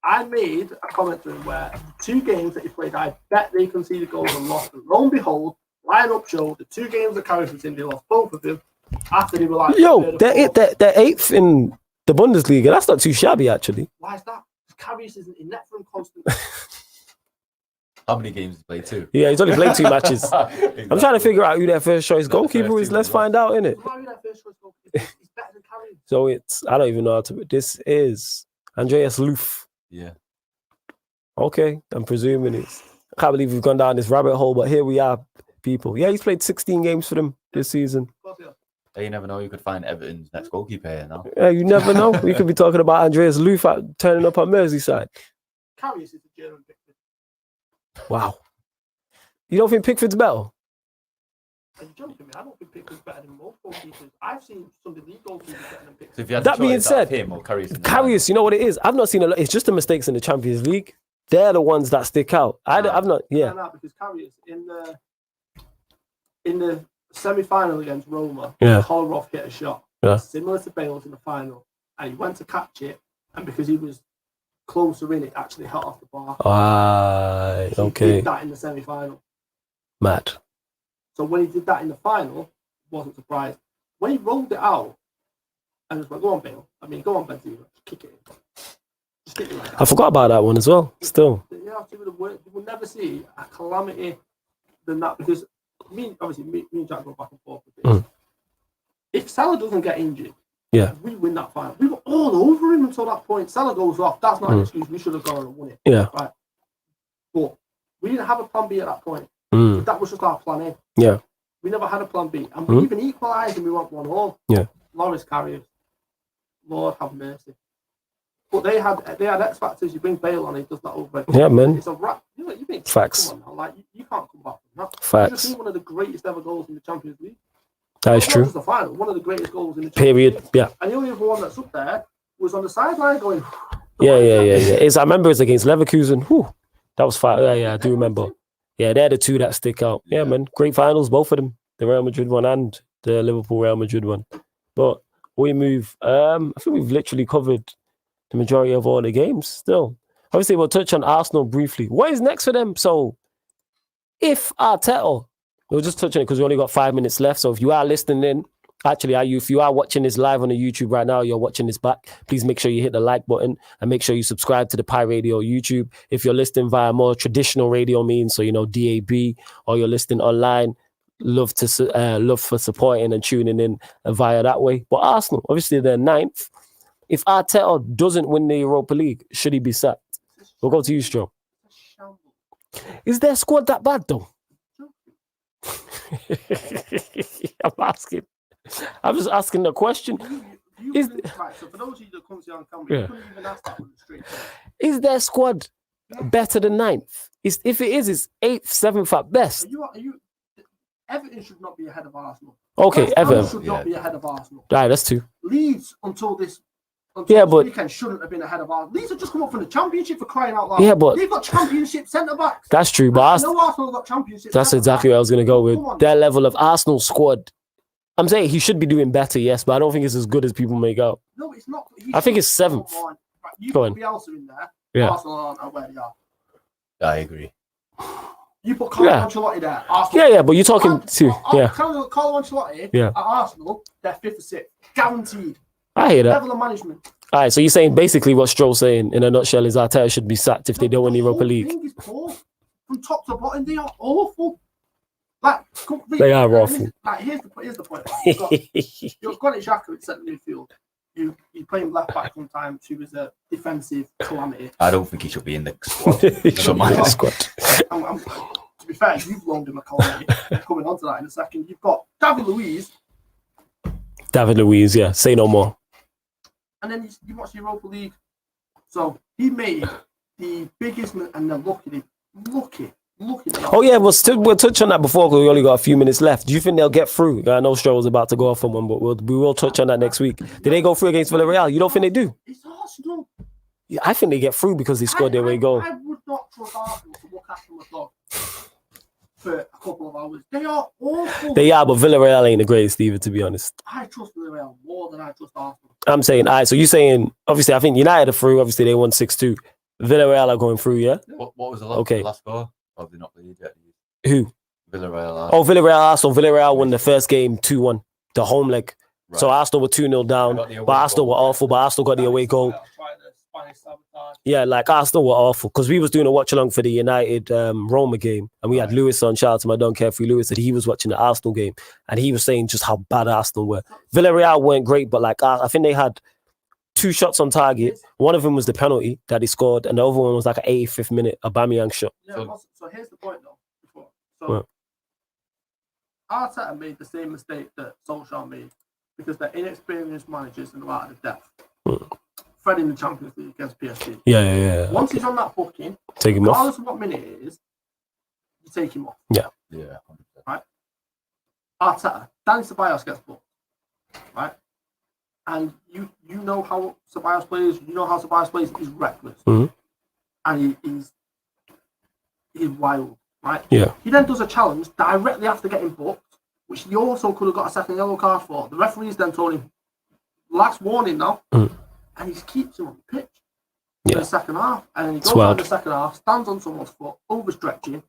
I made a comment to him where the 2 games that he played, I bet they conceded goals and lost. And lo and behold, line-up showed the 2 games that Karius was in, they lost both of them after they were like... Yo, they're 8th in the Bundesliga. That's not too shabby, actually. Why is that? Karius isn't in net for him constantly. How many games did he play? 2? Yeah, he's only played 2 matches. Exactly. I'm trying to figure out who their first choice goalkeeper is. Let's find out, innit? Why would that first choice goalkeeper? He's better than Carrius. So I don't even know how to. This is Andreas Loof. Yeah. Okay, I'm presuming it's. I can't believe we've gone down this rabbit hole, but here we are, people. Yeah, he's played 16 games for them this season. You never know. You could find Everton's next goalkeeper here now. Yeah, you never know. We could be talking about Andreas Loof turning up on Merseyside. Carrius is a German Pickford. Wow. You don't think Pickford's better? Are you joking me? I don't think Pickford's better than most goalkeepers. I've seen some of the league goalkeepers better than Pickford. So if you had That the being choice out of said, him or Carrius, you know what it is? I've not seen a lot. It's just the mistakes in the Champions League. They're the ones that stick out. I've not. Yeah. No, because Carrius in the semi-final against Roma, Yeah. Kolarov hit a shot similar to Bale's in the final, and he went to catch it, and because he was closer in, it actually hit off the bar. He Okay. did that in the semi-final. Mad. So when he did that in the final, wasn't surprised. When he rolled it out, and was like, "Go on, Bale. Go on, Benzema. Kick it in. Just kick it like that." I forgot about that one as well. Still. Yeah, you will never see a calamity than that, because me and Jack go back and forth with this. If Salah doesn't get injured, we win that final. We were all over him until that point. Salah goes off. That's not an excuse. We should have gone and won it. Yeah. Right. But we didn't have a plan B at that point. That was just our plan A. Yeah. We never had a plan B. And we even equalised and we went 1-1. Yeah. Loris Carriers. Lord have mercy. But they had X factors. You bring Bale on, he does that over. Yeah, man. It's a wrap. You think, Facts. come on now, you can't come back from that. Facts. You just seen one of the greatest ever goals in the Champions League. That is Not true. just the final, one of the greatest goals in the Champions Period. League. Yeah. And the only other one that's up there was on the sideline going. Yeah. I remember it's against Leverkusen. Whew. That was fire. Yeah, I do remember. Yeah, they're the two that stick out. Yeah, man. Great finals, both of them. The Real Madrid one and the Liverpool Real Madrid one. But we move. I think we've literally covered the majority of all the games still. Obviously, we'll touch on Arsenal briefly. What is next for them? So, if Arteta, we'll just touch on it because we only got 5 minutes left. So, if you are listening in, if you are watching this live on the YouTube right now, you're watching this back, please make sure you hit the like button and make sure you subscribe to the Pi Radio YouTube. If you're listening via more traditional radio means, so DAB, or you're listening online, love for supporting and tuning in via that way. But Arsenal, obviously, they're 9th. If Arteta doesn't win the Europa League, should he be sacked? We'll go to you, Stro. Is their squad that bad, though? I'm just asking the question. So for those of you that come to on camera, you couldn't even ask that one straight. Is their squad better than 9th? If it is, it's 8th, 7th at best. Everton should not be ahead of Arsenal. Okay, Everton should not be ahead of Arsenal. Right, that's 2. Leeds until this but weekend shouldn't have been ahead of Arsenal. Leeds have just come up from the Championship, for crying out loud. Yeah, but they've got Championship centre backs. That's true, but no Arsenal got Championship. That's exactly what I was going to go with. Their level of Arsenal squad. I'm saying he should be doing better, yes, but I don't think it's as good as people make out. No, it's not. I think it's 7th. You put Bielsa in there. Yeah. Arsenal aren't where they are. I agree. You put Carlo Ancelotti there. Arsenal. Yeah, but you're talking to Carlo Ancelotti at Arsenal, they're 5th or 6th, guaranteed. I hear that. Level of management. All right, so you're saying basically what Stroll's saying in a nutshell is Arteta should be sacked if they don't win the Europa League. Thing is poor. From top to bottom, they are awful. They are awful. Here's the point. You've got Xhaka in centre midfield. You play him left back sometimes. He was a defensive calamity. I don't think he should be in the squad. He should be in the squad. To be fair, you've loaned him a calamity. Coming on to that in a second. You've got David Luiz, yeah. Say no more. And then you watch the Europa League. So he made the biggest, and they're lucky. Oh yeah, we'll touch on that before because we only got a few minutes left. Do you think they'll get through? I know Stroll was about to go off on one, but we will touch on that next week. Did they go through against Villarreal? You don't think they do? It's Arsenal. Yeah, I think they get through because they scored their way goal. I would not trust Arsenal to look after a dog for a couple of hours. They are awful. They are, but Villarreal ain't the greatest either, to be honest. I trust Villarreal more than I trust Arsenal. I'm saying, all right, so you're saying, obviously, I think United are through. Obviously, they won 6-2. Villarreal are going through, yeah? What was the last score? Have they not played yet? Who? Villarreal. Oh, Villarreal, Arsenal. Villarreal won the first game 2-1, the home leg. Right. So Arsenal were 2-0 down, but Arsenal were awful, but Arsenal got the away goal. sabotage. Yeah, like Arsenal were awful because we was doing a watch along for the United Roma game, and we had Lewis on. Shout out to my Don Carefree Lewis, and he was watching the Arsenal game, and he was saying just how bad Arsenal were. Villarreal weren't great, but like I think they had 2 shots on target. One of them was the penalty that he scored, and the other one was like an 85th minute Aubameyang shot. Yeah, so here's the point though. So Arteta made the same mistake that Solskjaer made because they're inexperienced managers and they're out of depth. Fred in the Champions League against PSG. Yeah. Once he's on that booking, Take him off. regardless of what minute it is, you take him off. Yeah. Right? Arteta, Danny Ceballos gets booked. Right? And you know how Ceballos plays, he's reckless. Mm-hmm. And he's wild. Right? Yeah. He then does a challenge directly after getting booked, which he also could have got a second yellow card for. The referees then told him, last warning now, and he keeps him on the pitch in the second half. And then he goes out in the second half, stands on someone's foot, overstretching,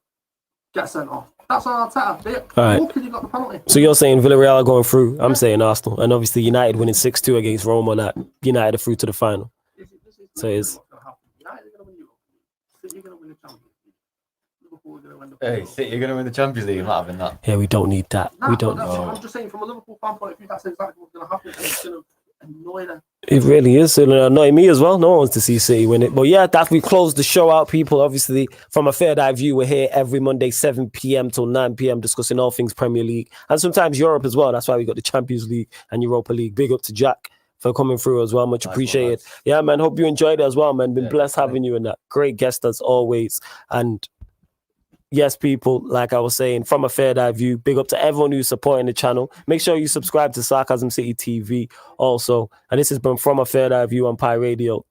gets sent off. That's on Arteta. All because he got the penalty. So you're saying Villarreal are going through? I'm saying Arsenal, and obviously United winning 6-2 against Roma. That United are through to the final. So it's. United are going to win Europe. City are going to win the Champions League. Liverpool are going to win the. Hey, City, you're going to win the Champions League. I'm not having that. Yeah, we don't need that. We don't. I'm just saying, from a Liverpool fan point of view, that's exactly what's going to happen. And it's going to annoy them. It really is. It'll annoy me as well. No one wants to see City win it. But yeah, that we closed the show out, people. Obviously, from a Third Eye View, we're here every Monday, 7 p.m. till 9 p.m. discussing all things Premier League and sometimes Europe as well. That's why we got the Champions League and Europa League. Big up to Jack for coming through as well. Much appreciated. Yeah, man. Hope you enjoyed it as well, man. Been blessed having you in that. Great guest as always. And yes, people, like I was saying, from a Third Eye View, big up to everyone who's supporting the channel. Make sure you subscribe to Sarcasm City TV also. And this has been From a Third Eye View on Pi Radio.